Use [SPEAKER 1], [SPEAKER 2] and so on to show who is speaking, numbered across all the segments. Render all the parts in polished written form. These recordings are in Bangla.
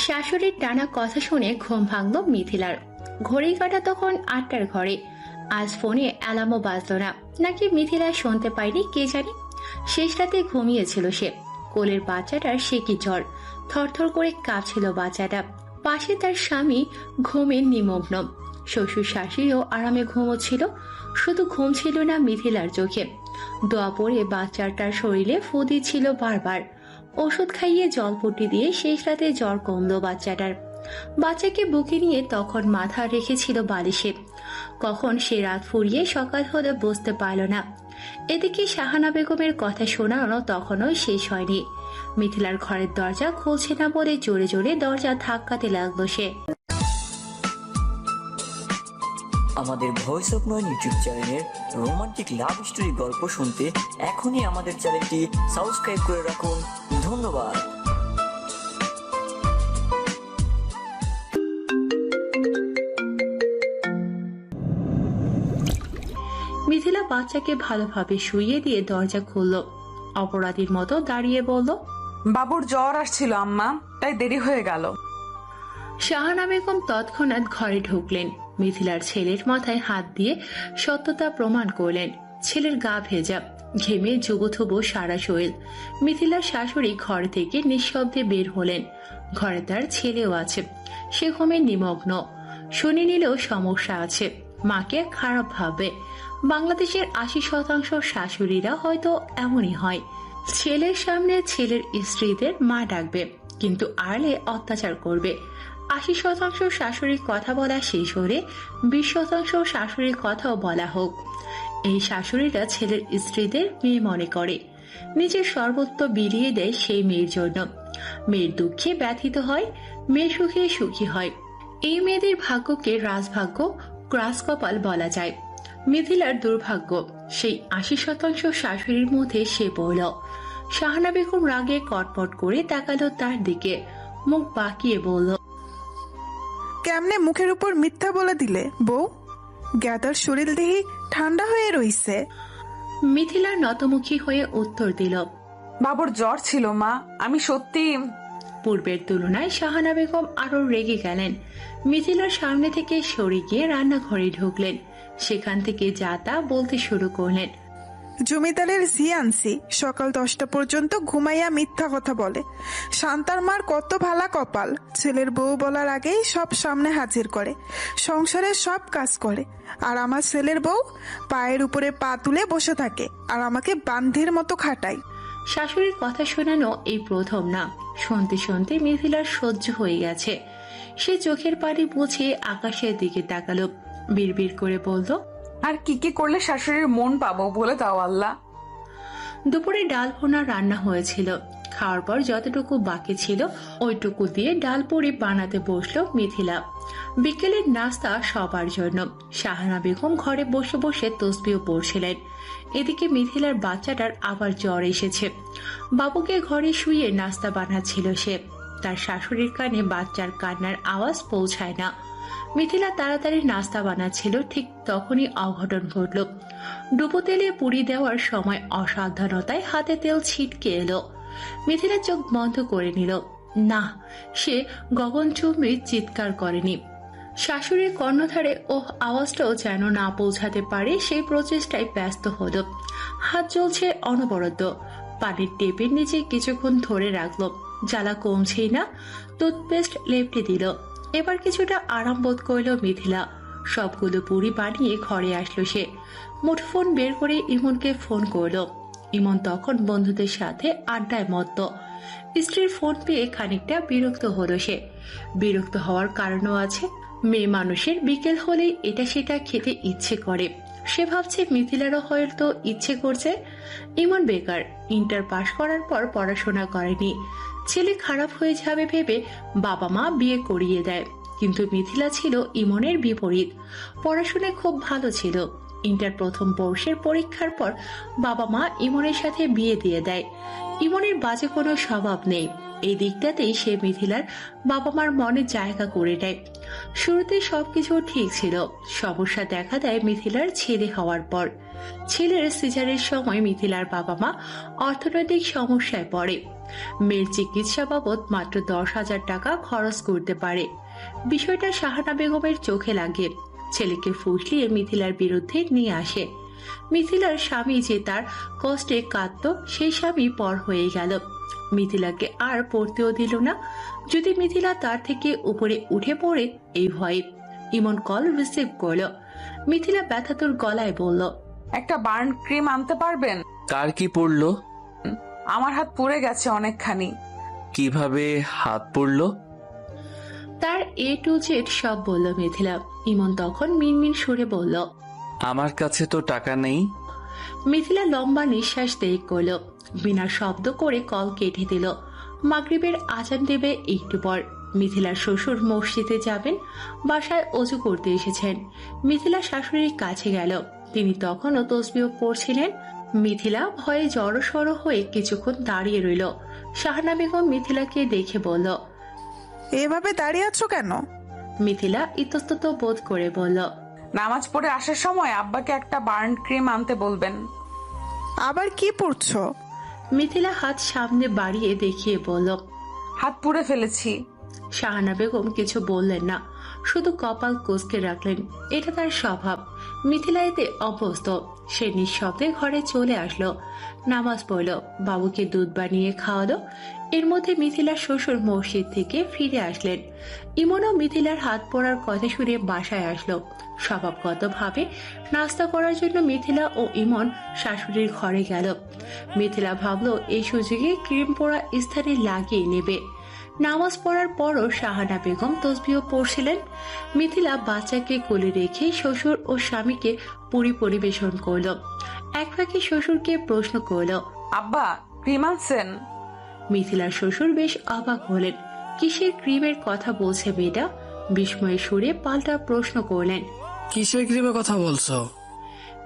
[SPEAKER 1] শাশুড়ির টানা কথা শুনে ঘুম ভাঙল মিথিলার। ঘড়ি কাটা তখন 8টার ঘরে। আজ ফোনে অ্যালার্মও বাজল না, নাকি মিথিলা শুনতে পায়নি কে জানে। শেষ রাতে ঘুমিয়েছিল সে। কোলের বাচ্চাটার সে কি জ্বর, থরথর করে কাঁপছিল বাচ্চাটা। পাশে তার স্বামী ঘুমে নিমগ্ন, শ্বশুর শাশুড়িও আরামে ঘুমোচ্ছিল। শুধু ঘুম ছিল না মিথিলার চোখে, দোয়া পড়ে বাচ্চাটার শরীরে ফু দিচ্ছিল বারবার। ওষুধ খাইয়ে জলপট্টি দিয়ে শেষ রাতে জ্বর কমলো বাচ্চাটার। বাচ্চাকে বুকে নিয়ে তখন মাথা রেখেছিল বালিশে। কখন সে রাত ফুরিয়ে সকাল হলে বুঝতে পারল না। এদিকে শাহানা বেগমের কথা শোনানো তখনও শেষ হয়নি। মিথিলার ঘরের দরজা খুলছে না বলে জোরে জোরে দরজা ধাক্কাতে লাগলো সে।
[SPEAKER 2] আমাদের ভয়েস অফ নয়ন ইউটিউব চ্যানেলের রোমান্টিক লাভ স্টোরি গল্প শুনতে এখনই আমাদের চ্যানেলটি সাবস্ক্রাইব করে রাখুন। ধন্যবাদ।
[SPEAKER 1] মিথিলা বাচ্চাকে ভালোভাবে শুইয়ে দিয়ে দরজা খুলল। অপরাধীর মতো দাঁড়িয়ে বলল,
[SPEAKER 3] বাবুর জ্বর আসছিল আম্মা, তাই দেরি হয়ে গেল।
[SPEAKER 1] শাহানা বেগম তৎক্ষণাৎ ঘরে ঢুকলেন। মিথিলার ছেলের মাথায় হাত দিয়ে সত্যতা প্রমাণ করলেন। ছেলের গা ভেজা, ঘেমে যুবথুবু সারা শরীর। মিথিলার শাশুড়ি ঘর থেকে নিঃশব্দে বের হলেন। ঘরে তার ছেলেও আছে, সে ঘুমে নিমগ্ন। শুনে নিলেও সমস্যা আছে, মাকে খারাপ ভাববে। বাংলাদেশের 80% শাশুড়িরা হয়তো এমনই হয়। ছেলের সামনে ছেলের স্ত্রীদের মা ডাকবে, কিন্তু আড়লে অত্যাচার করবে। 80% শাশুড়ির কথা বলা শেষ হলে 20% শাশুড়ির কথাও বলা হোক। এই শাশুড়িরা ছেলের স্ত্রীদের মেয়ে মনে করে, নিজের সর্বত্র বিলিয়ে দেয় সেই মেয়ের জন্য। মেয়ের দুঃখে ব্যথিত হয়, মেয়ে সুখে সুখী হয়। এই মেয়েদের ভাগ্যকে রাজভাগ্য, রাজকপাল বলা যায়। মিথিলার দুর্ভাগ্য, সেই 80% শাশুড়ির মধ্যে সে পড়ল। শাহানা বেগম রাগে কটমট করে তাকালো তার দিকে, মুখ বাঁকিয়ে বলল,
[SPEAKER 4] কেমনে মুখের উপর মিথ্যা বলে দিলে বউ? গ্যাদার শরীর দেহি ঠান্ডা হয়ে রইছে।
[SPEAKER 1] মিথিলা নতমুখী হয়ে উত্তর দিল,
[SPEAKER 3] বাবুর জ্বর ছিল মা, আমি সত্যি।
[SPEAKER 1] পূর্বের তুলনায় শাহানা বেগম আরো রেগে গেলেন। মিথিলার সামনে থেকে সরে গিয়ে রান্নাঘরে ঢুকলেন। সেখান থেকে যা তা বলতে শুরু করলেন।
[SPEAKER 4] জমিদারের ঝি আনছি, সকাল 10টা পর্যন্ত ঘুমাইয়া মিথ্যা কথা বলে। শান্তার মার কত ভালা কপাল, ছেলের বউ বলার আগেই সব সামনে হাজির করে, সংসারের সব কাজ করে। আর আমার ছেলের বউ পায়ের উপরে পা তুলে বসে থাকে আর আমাকে বান্ধির মতো খাটায়।
[SPEAKER 1] শাশুড়ির কথা শোনানো এই প্রথম না। শুনতে শুনতে মিথিলার সহ্য হয়ে গেছে। সে চোখের পানি মুছে আকাশের দিকে তাকালো, বিড়বিড় করে বলল,
[SPEAKER 3] আর কি কি করলে শাশুড়ির মন পাবো বলে দাও আল্লাহ।
[SPEAKER 1] দুপুরে ডাল ভুনা রান্না হয়েছিল। খাওয়ার পর যতটুকু বাকি ছিল ওইটুকু দিয়ে ডাল পুরি বানাতে বসলো মিথিলা। বিকেলের নাস্তা সবার জন্য। শাহানা বেগম ঘরে বসে বসে তসবিহ পড়ছিলেন। এদিকে মিথিলার বাচ্চাটার আবার জ্বর এসেছে। বাবুকে ঘরে শুয়ে নাস্তা বানাচ্ছিল সে। তার শাশুড়ির কানে বাচ্চার কান্নার আওয়াজ পৌঁছায় না। মিথিলা তাড়াতাড়ি নাস্তা বানাচ্ছিল, ঠিক তখনই অঘটন ঘটল। ডুবো তেলে পুরি দেওয়ার সময় অসাবধানতায় হাতে তেল ছিটকে এলো। মিথিলা চোখ বন্ধ করে নিল। না, সে গগনচুম্বী চিৎকার করেনি। শাশুড়ির কর্ণধারে ওহ আওয়াজটাও যেন না পৌঁছাতে পারে সেই প্রচেষ্টায় ব্যস্ত হলো। হাত চলছে অনবরত। পানির টেপের নিচে কিছুক্ষণ ধরে রাখলো, জ্বালা কমছেই না। টুথপেস্ট লেপটে দিল। এবার কিছুটা আরাম বোধ করল মিথিলা। সবগুলো পুরি বানিয়ে ঘরে আসলো সে। মুঠোফোন বের করে ইমনকে ফোন করলো। ইমন তখন বন্ধুদের সাথে আড্ডায় মত্ত। স্ত্রীর ফোন পেয়ে খানিকটা বিরক্ত হলো সে। বিরক্ত হওয়ার কারণও আছে। মেয়ে মানুষের বিকেল হলেই এটা সেটা খেতে ইচ্ছে করে। সে ভাবছে মিথিলারও হয়তো ইচ্ছে করছে। ইমন বেকার, ইন্টার পাশ করার পর পড়াশোনা করেনি। ছেলে খারাপ হয়ে যাবে ভেবে বাবা মা বিয়ে করিয়ে দেয়। কিন্তু মিথিলা ছিল ইমনের বিপরীত। পড়াশোনায় খুব ভালো ছিল। ইন্টার প্রথম বর্ষের পরীক্ষার পর বাবা মা ইমনের সাথে বিয়ে দিয়ে দেয়। ইমনের বাজে কোনো স্বভাব নেই, এই দিকটাতেই সে মিথিলার বাবা মার মনে জায়গা করে নেয়। শুরুতে সবকিছু ঠিক ছিল, সমস্যা দেখা দেয় মিথিলার ছেলে হওয়ার পর। ছেলের সিজারের সময় মিথিলার বাবা মা অর্থনৈতিক সমস্যায় পড়ে। মেয়ের চিকিৎসা বাবদ মাত্র 10,000 টাকা খরচ করতে পারে। বিষয়টা শাহানা বেগমের চোখে লাগে। ছেলেকে ফুসলিয়ে মিথিলার বিরুদ্ধে নিয়ে আসে। মিথিলার স্বামী যে তার কষ্টে কাঁদত, সেই স্বামী পর হয়ে গেল। মিথিলাকে আর পড়তেও দিল না, যদি মিথিলা তার থেকে উপরে উঠে পড়ে এই ভয়ে। ইমন কল রিসিভ করল। মিথিলা ব্যথাতুর গলায় বলল,
[SPEAKER 3] একটা বার্ন ক্রিম আনতে পারবেন?
[SPEAKER 5] কার কি পড়লো?
[SPEAKER 3] আমার হাত পুড়ে গেছে অনেকখানি।
[SPEAKER 5] কিভাবে হাত পড়লো?
[SPEAKER 1] তার A to Z সব বলল মিথিলা। ইমন তখন মিনমিন সুরে বলল,
[SPEAKER 5] আমার কাছে তো টাকা নেই।
[SPEAKER 1] মিথিলা লম্বা নিঃশ্বাস ত্যাগ করল, বিনা শব্দ করে কল কেটে দিল। মাগরিবের আজান দেবে একটু পর। মিথিলার শ্বশুর মসজিদে যাবেন, বাসায় অজু করতে এসেছেন। মিথিলা শাশুড়ির কাছে গেল, তিনি তখনও তসবিহ পড়ছিলেন। মিথিলা ভয়ে জড়সড় হয়ে কিছুক্ষণ দাঁড়িয়ে রইল। শাহানা বেগম মিথিলাকে দেখে বলল,
[SPEAKER 4] এভাবে দাঁড়িয়ে আছো কেন?
[SPEAKER 1] মিথিলা ইতস্তত বোধ করে বলল,
[SPEAKER 3] নামাজ পড়ে আসার সময় আব্বাকে একটা বার্ন ক্রিম আনতে বলবেন।
[SPEAKER 4] আবার কি পড়ছো?
[SPEAKER 1] মিথিলা হাত সামনে বাড়িয়ে দেখিয়ে বলল।
[SPEAKER 3] হাত পুড়ে ফেলেছি।
[SPEAKER 1] শাহানা বেগম কিছু বললেন না, শুধু কপাল কুঁচকে রাখলেন। এটা তার স্বভাব। মিথিলা এতে অভ্যস্ত। সে নিঃশব্দে ঘরে চলে আসলো, নামাজ পড়ল, বাবুকে দুধ বানিয়ে খাওয়ালো। এর মধ্যে মিথিলার শ্বশুর মসজিদ থেকে ফিরে আসলেন। ইমনও মিথিলার হাত পড়ার কথা শুনে বাসায় আসলো। স্বভাবগতভাবে নাস্তা করার জন্য মিথিলা ও ইমন শাশুড়ির ঘরে গেল। মিথিলা ভাবলো এই সুযোগে ক্রিম পরা স্থানে লাগিয়ে নেবে। নামাজ পড়ার পরও শাহানা বেগম তসবিহ পড়ছিলেন। মিথিলা বাচ্চাকে কোলে রেখে শ্বশুর ও স্বামীকে পুরি পরিবেশন করল। এক ফাঁকে শ্বশুরকে প্রশ্ন করল,
[SPEAKER 3] আব্বা ক্রিম আনছেন?
[SPEAKER 1] মিথিলার শ্বশুর বেশ অবাক হলেন। কিসের ক্রিমের কথা বলছে মেয়েটা? বিস্ময়ের সুরে পাল্টা প্রশ্ন করলেন।
[SPEAKER 6] কিসের ক্রিমের কথা বলছো?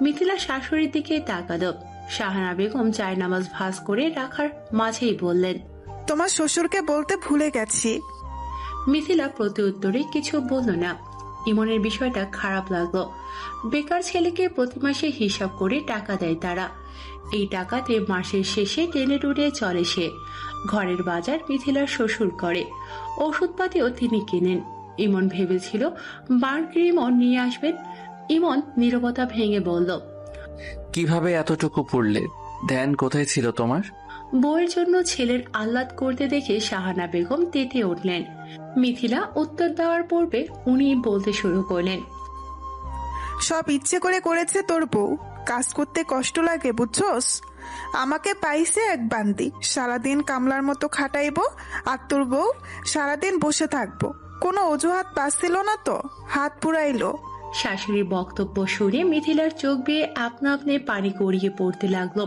[SPEAKER 1] মিথিলা শাশুড়ির দিকে তাকালো। শাহানা বেগম জায়নামাজ ভাঁজ করে রাখার মাঝেই বললেন,
[SPEAKER 4] তোমার শ্বশুরকে বলতে ভুলে গেছি।
[SPEAKER 1] মিথিলা প্রত্যুত্তরে কিছু বলল না। ইমনের বিষয়টা খারাপ লাগলো। বেকার ছেলেকে প্রতি মাসে হিসাব করে টাকা দেয় তারা। এই টাকাতে মাসের শেষে টেনে টুটে চলে সে। ঘরের বাজার মিথিলার শ্বশুর করে, ওষুধপাতিও তিনি কেনেন। ইমন ভেবেছিল বার্ন ক্রিমও নিয়ে আসবেন। ইমন নীরবতা ভেঙে বলল,
[SPEAKER 5] কিভাবে এতটুকু পড়লে? ধ্যান কোথায় ছিল তোমার?
[SPEAKER 1] বউয়ের জন্য ছেলের আহ্লাদ করতে দেখে শাহানা বেগম তেতে উঠলেন। মিথিলা উত্তর দেওয়ার পূর্বে উনি বলতে শুরু করলেন,
[SPEAKER 4] সব ইচ্ছে করে করেছে তোর বউ। কাজ করতে কষ্ট লাগে বুঝছস? আমাকে পাইছে এক বান্দি, সারাদিন কামলার মতো খাটাইবো, আর তোর বউ সারাদিন বসে থাকবো। কোনো অজুহাত পাচ্ছিল না তো, হাত পুরাইলো।
[SPEAKER 1] শাশুড়ির বক্তব্য শুনে মিথিলার চোখ বেয়ে আপনা আপনি পানি গড়িয়ে পড়তে লাগলো।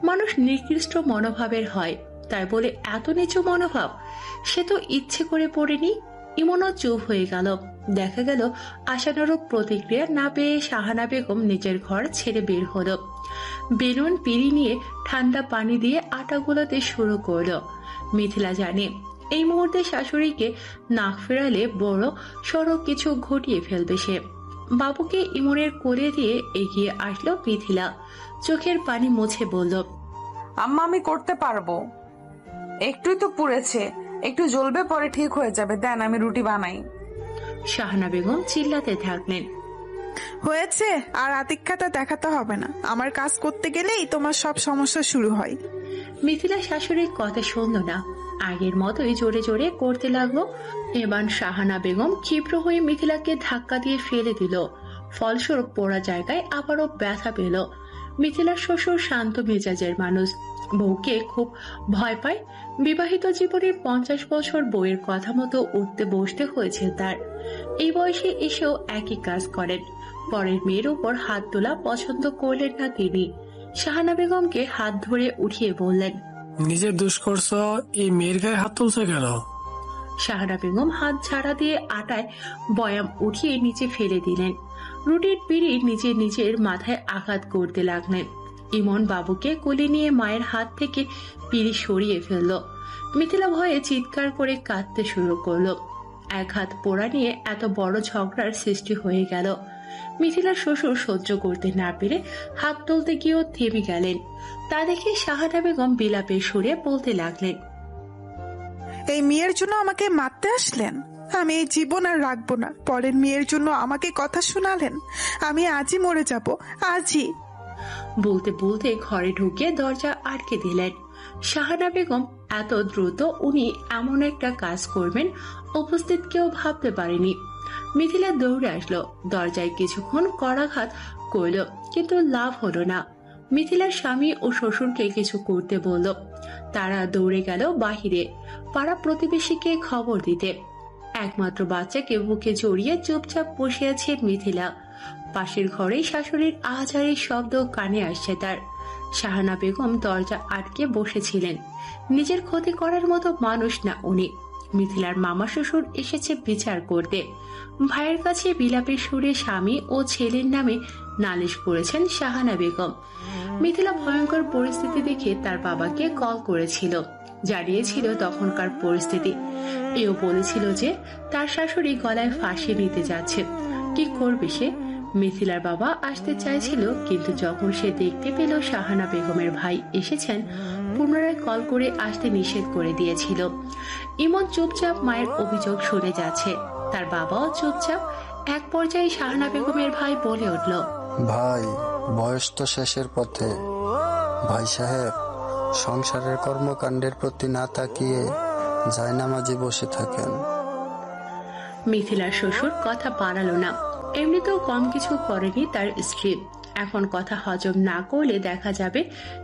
[SPEAKER 1] মানুষ নিকৃষ্ট মনোভাবের হয়, তাই বলে এত নিচু মনোভাব? সে তো ইচ্ছে করে পড়েনি। ইমনও চুপ হয়ে গেল। দেখা গেল আশানুরূপ প্রতিক্রিয়া না পেয়ে শাহানা বেগম নিজের ঘর ছেড়ে বের হলো। বেলুন পিড়ি নিয়ে ঠান্ডা পানি দিয়ে আটা গোলাতে শুরু করলো। মিথিলা জানে এই মুহূর্তে শাশুড়িকে নাক ফেরালে বড় সড়ক কিছু ঘটিয়ে ফেলবে সে। বাবুকে ইমনের কোলে দিয়ে এগিয়ে আসলো মিথিলা। চোখের পানি মুছে বলল,
[SPEAKER 3] আম্মা আমি করতে পারবো। একটুই তো পুড়েছে, একটু জ্বলবে, পরে ঠিক হয়ে যাবে। দেন আমি রুটি বানাই।
[SPEAKER 1] শাহানা বেগম চিল্লাতে থাকলেন,
[SPEAKER 4] হয়েছে, আর আতিক্ষাতা দেখাতে হবে না। আমার কাজ করতে গেলেই তোমার সব সমস্যা শুরু হয়।
[SPEAKER 1] মিথিলা শাশুড়ির কথা শুনল না, আগের মতোই জোরে জোরে করতে লাগলো। এবার শাহানা বেগম ক্ষিপ্র হয়ে মিথিলাকে ধাক্কা দিয়ে ফেলে দিল। ফলস্বরূপ পোড়া জায়গায় আবারও ব্যথা পেল। মিথিলার শ্বশুর শান্ত মেজাজের মানুষ, বউকে খুব ভয় পায়। বিবাহিত জীবনের 50 বছর বউয়ের কথা মতো উঠতে বসতে হয়েছে তার। এই বয়সে এসেও একই কাজ করেন। পরের মেয়ের উপর হাত তোলা পছন্দ করলেন না তিনি। শাহানা বেগমকে হাত ধরে উঠিয়ে বললেন,
[SPEAKER 6] নিজের দোষ করছো, এই মেয়ের গায়ে হাত তুলছে কেন?
[SPEAKER 1] শাহানা বেগম হাত ঝাড়া দিয়ে আটায় বয়াম উঠিয়ে নিচে ফেলে দিলেন। রুটির পিড়ি নিজের মাথায় আঘাত করতে লাগলেন। ইমন বাবুকে কোলে নিয়ে মায়ের হাত থেকে পিড়ি সরিয়ে ফেলল। মিথিলা ভয়ে চিৎকার করে কাঁদতে শুরু করলো। এক হাত পোড়া নিয়ে এত বড় ঝগড়ার সৃষ্টি হয়ে গেল। মিথিলার শ্বশুর সহ্য করতে না পেরে হাত তুলতে গিয়েও থেমে গেলেন। তা দেখে শাহানা বেগম বিলাপের সুরে বলতে লাগলেন,
[SPEAKER 4] এই মেয়ের জন্য আমাকে মারতে আসলেন? আমি এই জীবন আর রাখবো না। পরের মেয়ের জন্য আমাকে কথা শোনালেন? আমি আজই মরে যাব, আজই।
[SPEAKER 1] বলতে বলতে ঘরে ঢুকে দরজা আটকে দিলেন। শাহানা বেগম এত দ্রুত উনি এমন একটা কাজ করবেন উপস্থিত কেউ ভাবতে পারেনি। মিথিলা দৌড়ে আসলো, দরজায় কিছুক্ষণ করাঘাত করল, কিন্তু লাভ হলো না। মিথিলার স্বামী ও শ্বশুরকে কিছু করতে বলল। তারা দৌড়ে গেল বাহিরে পাড়া প্রতিবেশীকে খবর দিতে। একমাত্র বাচ্চাকে বুকে জড়িয়ে চুপচাপ বসে আছে মিথিলা। পাশের ঘরে শাশুড়ির আহাজারির শব্দ কানে আসছে তার। শাহানা বেগম দরজা আটকে বসেছিলেন। নিজের ক্ষতি করার মতো মানুষ না উনি। মিথিলার মামা শ্বশুর এসেছে বিচার করতে। ভাইয়ের কাছে বিলাপের সুরে স্বামী ও ছেলের নামে নালিশ করেছেন শাহানা বেগম। মিথিলা ভয়ঙ্কর পরিস্থিতি দেখে তার বাবাকে কল করেছিল, জানিয়েছিল তখনকার পরিস্থিতি। এও বলেছিল যে তার শাশুড়ি গলায় ফাঁসি নিতে যাচ্ছে। কি করবে সে? মিথিলার বাবা আসতে চাইছিল, কিন্তু যখন সে দেখতে পেল শাহানা বেগমের ভাই এসেছেন, পুনরায় কল করে আসতে নিষেধ করে দিয়েছিল। ইমন চুপচাপ মায়ের অভিযোগ শুনে যাচ্ছে, তার বাবাও চুপচাপ। এক পর্যায়ে শাহানা বেগমের ভাই বলে উঠল,
[SPEAKER 7] ভাই, বয়স তো শেষের পথে। ভাই সাহেব সংসারের কর্মকাণ্ডের প্রতি না তাকিয়ে জায়নামাজে বসে থাকেন।
[SPEAKER 1] মিথিলার শ্বশুর কথা বাড়ালো না। এমনিতেও কম কিছু করেনি তার স্ত্রী। এখন কথা হজম না করলে দেখা যাবে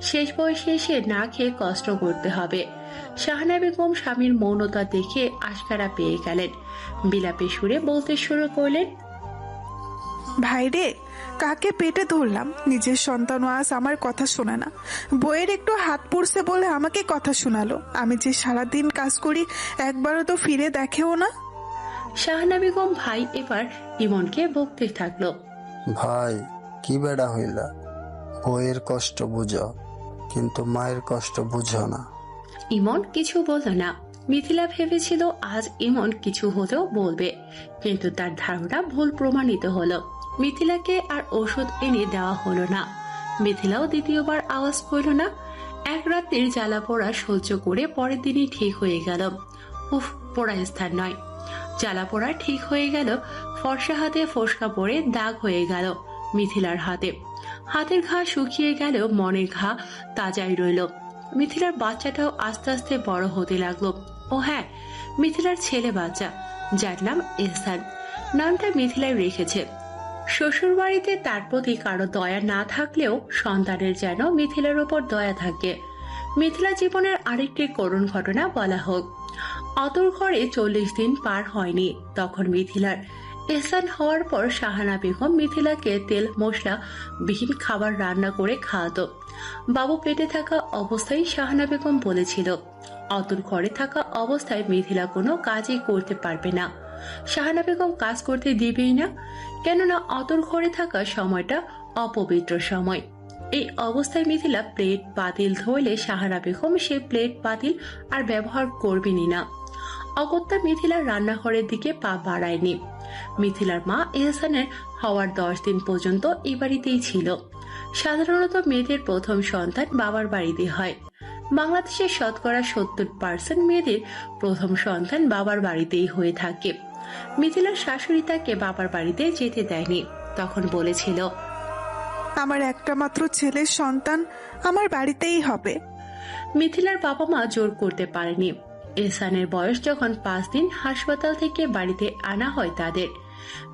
[SPEAKER 1] শেষ বয়সে এসে না খেয়ে কষ্ট করতে হবে। শাহানা বেগম স্বামীর মৌনতা দেখে আশকারা পেয়ে গেলেন। বিলাপে সুরে বলতে শুরু করলেন,
[SPEAKER 4] ভাইরে, কাকে পেটে ধরলাম? নিজের সন্তানও আজ আমার কথা শোনে না। বইয়ের একটু হাত পড়ছে বলে আমাকে কথা শোনালো। আমি যে সারাদিন কাজ করি, একবারও তো ফিরে দেখেও না।
[SPEAKER 1] শাহানা বেগম ভাই এবার ইমনকে বকতে থাকলো,
[SPEAKER 7] ভাই, কি বেড়া হইলা? বইয়ের কষ্ট বুঝো, কিন্তু মায়ের কষ্ট বুঝো না।
[SPEAKER 1] ইমন কিছু বলল না। মিথিলা ভেবেছিল আজ ইমন কিছু হলেও বলবে, কিন্তু তার ধারণা ভুল প্রমাণিত হলো। মিথিলাকে আর ওষুধ এনে দেওয়া হলো না। মিথিলাও দ্বিতীয়বার আওয়াজ করল না। এক রাত্রির জ্বালা পোড়া সহ্য করে পরের দিনই ঠিক হয়ে গেল। উফ, পোড়া স্থান নয়, জ্বালা পোড়া ঠিক হয়ে গেল। ফর্সা হাতে ফোসকা পড়ে দাগ হয়ে গেল মিথিলার হাতে। হাতের ঘা শুকিয়ে গেলেও মনের ঘা তাজাই রইল। মিথিলার বাচ্চাটাও আস্তে আস্তে বড় হতে লাগলো। ও হ্যাঁ, মিথিলার ছেলে বাচ্চা, যার নাম এহসান। নামটা মিথিলাই রেখেছে। শ্বশুর বাড়িতে তার প্রতি কারো দয়া না থাকলেও সন্তানের যেন মিথিলার উপর দয়া থাকে। মিথিলা জীবনের আরেকটি করুণ ঘটনা বলা হোক। অতর ঘরে 40 দিন পার হয়নি, তখন মিথিলার এহসান হওয়ার পর শাহানা বেগম মিথিলাকে তেল মশলা বিহীন খাবার রান্না করে খাওয়াতো। বাবু পেটে থাকা অবস্থায় শাহানা বেগম বলেছিল, অতর ঘরে থাকা অবস্থায় মিথিলা কোনো কাজই করতে পারবে না। শাহানা বেগম কাজ করতে দিবেই না, কেননা অতর ঘরে থাকা সময়টা অপবিত্র সময়। এই অবস্থায় মিথিলা প্লেট পাতিল ধরলে শাহানা বেগম সে প্লেট পাতিল আর ব্যবহার করবেনই না। অগত্যা মিথিলার রান্নাঘরের দিকে পা বাড়ায়নি। মিথিলার মা এহসানের হওয়ার 10 দিন পর্যন্ত এই বাড়িতেই ছিল। সাধারণত মেয়েদের প্রথম সন্তান বাবার বাড়িতে হয়। বাংলাদেশের শতকরা 70% মেয়েদের প্রথম সন্তান বাবার বাড়িতেই হয়ে থাকে। মিথিলার শাশুড়ি তাকে বাবার বাড়িতে যেতে দেয়নি। তখন বলেছিল,
[SPEAKER 4] আমার একটা মাত্র ছেলের সন্তান আমার বাড়িতেই হবে।
[SPEAKER 1] মিথিলার বাবা মা জোর করতে পারেনি। এহসানের বয়স যখন 5 দিন হাসপাতাল থেকে বাড়িতে আনা হয় তাদের।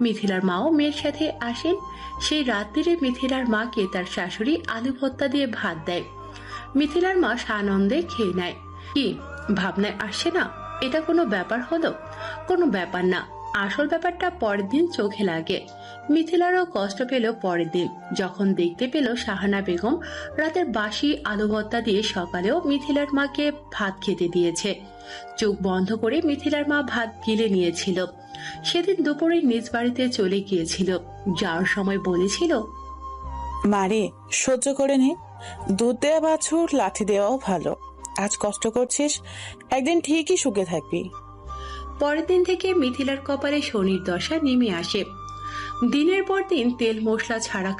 [SPEAKER 1] মিথিলার মাও মেয়ের সাথে আসেন। সেই রাত্রিরে মিথিলার মাকে তার শাশুড়ি আলু ভর্তা দিয়ে ভাত দেয়। মিথিলার মা সানন্দে খেয়ে নেয়। কি ভাবনায় আসছে না, এটা কোনো ব্যাপার হলো? কোনো ব্যাপার না। আসল ব্যাপারটা পরের দিন চোখে লাগে। মিথিলারও কষ্ট পেল পরের দিন, যখন দেখতে পেল শাহানা বেগম রাতের বাসি আলু ভর্তা দিয়ে সকালেও মিথিলার মাকে ভাত খেতে দিয়েছে। চোখ বন্ধ করে মিথিলার মা ভাত গিলে নিয়েছিল। সেদিন দুপুরে নিজ বাড়িতে চলে গিয়েছিল। যাওয়ার সময় বলেছিল,
[SPEAKER 8] মারে, সহ্য করে নে। দুধ দেওয়া বাছুর লাঠি দেওয়াও ভালো। আজ কষ্ট করছিস, একদিন ঠিকই সুখে থাকবি।
[SPEAKER 1] পরের দিন থেকে মিথিলার কপালে শনির দশা নেমে আসে। দিনের পর দিন তেল মশলা ছাড়া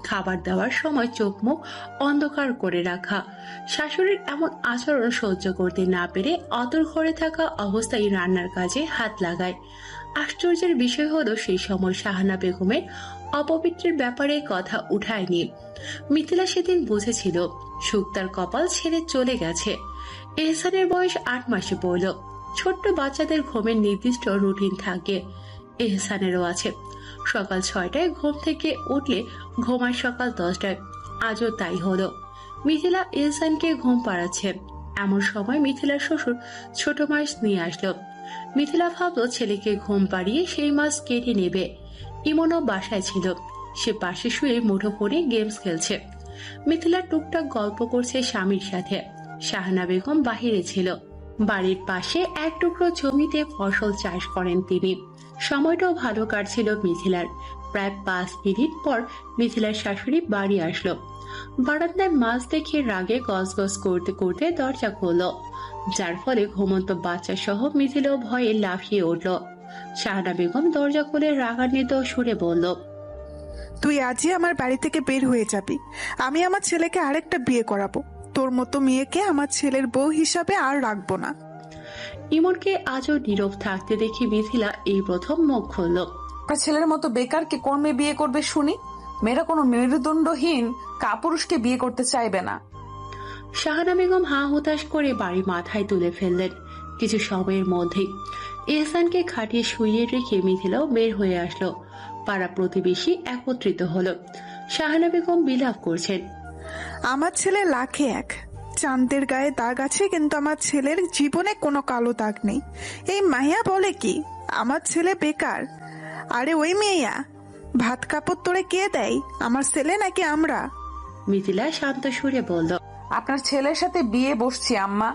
[SPEAKER 1] খাবার দেওয়ার সময় চোখ মুখ অন্ধকার করে রাখা, শাশুড়ির এমন আচরণ সহ্য করতে না পেরে অতর ঘরে থাকা অবস্থায় রান্নার কাজে হাত লাগায়। আশ্চর্যের বিষয় হলো সেই সময় শাহানা বেগমের অপবিত্রের ব্যাপারে কথা উঠায়নি। মিথিলা সেদিন বুঝেছিল সুখ তার কপাল ছেড়ে চলে গেছে। এহসানের বয়স 8 মাসে পড়ল। ছোট্ট বাচ্চাদের ঘুমের নির্দিষ্ট রুটিন থাকে, এহসানেরও আছে। সকাল 6টায় ঘুম থেকে উঠলে ঘুমায় সকাল 10টায়। আজও তাই হলো। মিথিলা এহসানকে ঘুম পাড়াচ্ছে, এমন সময় মিথিলার শ্বশুর ছোট মাছ নিয়ে আসলো। মিথিলা ভাবলো ছেলেকে ঘুম পাড়িয়ে সেই মাছ কেটে নেবে। ইমনও বাসায় ছিল, সে পাশে শুয়ে মুঠোফোনে গেমস খেলছে। মিথিলা টুকটাক গল্প করছে স্বামীর সাথে। শাহানা বেগম বাহিরে ছিল। বাড়ির পাশে এক টুকরো জমিতে ফসল চাষ করেন তিনি। সময়টাও ভালো কাটছিল মিথিলার। প্রায় 5 মিনিট পর মিথিলার শাশুড়ি বাড়ি আসলো। বারান্দায় মাছ দেখে রাগে গজগজ করতে করতে দরজা খুলল, যার ফলে ঘুমন্ত বাচ্চা সহ মিথিলাও ভয়ে লাফিয়ে উঠল। শাহানা বেগম দরজা খুলে রাগান্বিত সুরে বলল,
[SPEAKER 4] তুই আজই আমার বাড়ি থেকে বের হয়ে যাবি। আমি আমার ছেলেকে আরেকটা বিয়ে করাবো। তোর মতো মেয়েকে আমার ছেলের বউ হিসাবে আর রাখবো না।
[SPEAKER 1] ইমনকে আজও নীরব থাকতে দেখি মিথিলা এই প্রথম মুখ খুলল।
[SPEAKER 3] আপনার ছেলের মতো বেকারকে কোন মেয়ে বিয়ে করবে শুনি? মেয়েরা কোনো মেরুদণ্ডহীন কাপুরুষকে বিয়ে করতে চাইবে না।
[SPEAKER 1] শাহানা বেগম হা হুতাশ করে বাড়ি মাথায় তুলে ফেললেন। কিছু সময়ের মধ্যেই এহসানকে খাটিয়ে শুইয়ে রেখে মিথিলাও বের হয়ে আসলো। পাড়া প্রতিবেশী একত্রিত হলো। শাহানা বেগম বিলাপ করছেন,
[SPEAKER 4] আমার ছেলে লাখে এক। চাঁদের গায়ে দাগ আছে, কিন্তু আমার ছেলের জীবনে কোনো কালো দাগ নেই। এই মাইয়া বলে কি আমার ছেলে বেকার? আরে ওই মেয়া, ভাত কাপড় তোরে কে দেয়, আমার ছেলে নাকি আমরা?
[SPEAKER 1] মিথিলা শান্ত সুরে বলল,
[SPEAKER 3] আপনার ছেলের সাথে বিয়ে বসছি আম্মা,